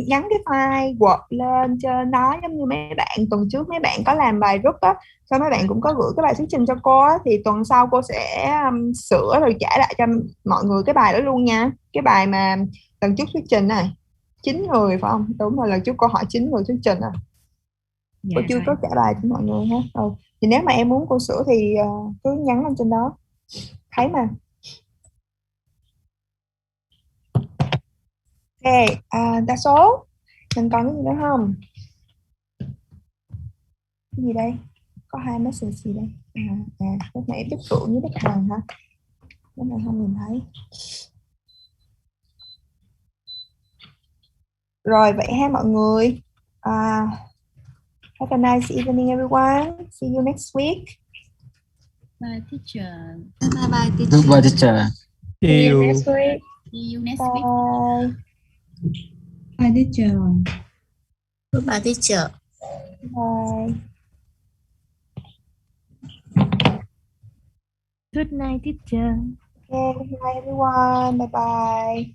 Speaker 1: nhắn cái file Word lên trên đó, giống như mấy bạn tuần trước mấy bạn có làm bài group á, xong mấy bạn cũng có gửi cái bài thuyết trình cho cô á, thì tuần sau cô sẽ sửa rồi trả lại cho mọi người cái bài đó luôn nha. Cái bài mà lần trước thuyết trình này 9 người phải không? Đúng rồi, lần trước cô hỏi 9 người thuyết trình à. Cô chưa có trả bài cho mọi người ha. Thì nếu mà em muốn cô sửa thì cứ nhắn lên trên đó, thấy mà. Ok, đa số mình còn cái gì nữa không? Cái gì đây? Có 2 message gì đây? Lúc nãy Bích Phượng với Bích Hằng hả? Cái này không nhìn thấy. Rồi vậy ha mọi người. Have a nice evening everyone. See you next week.
Speaker 2: Bye teacher.
Speaker 7: Bye teacher. Bye teacher.
Speaker 2: See you next week. See you next week.
Speaker 6: Bye teacher.
Speaker 14: Goodbye teacher.
Speaker 1: Bye.
Speaker 15: Good night teacher.
Speaker 1: Okay, good night everyone. Bye bye.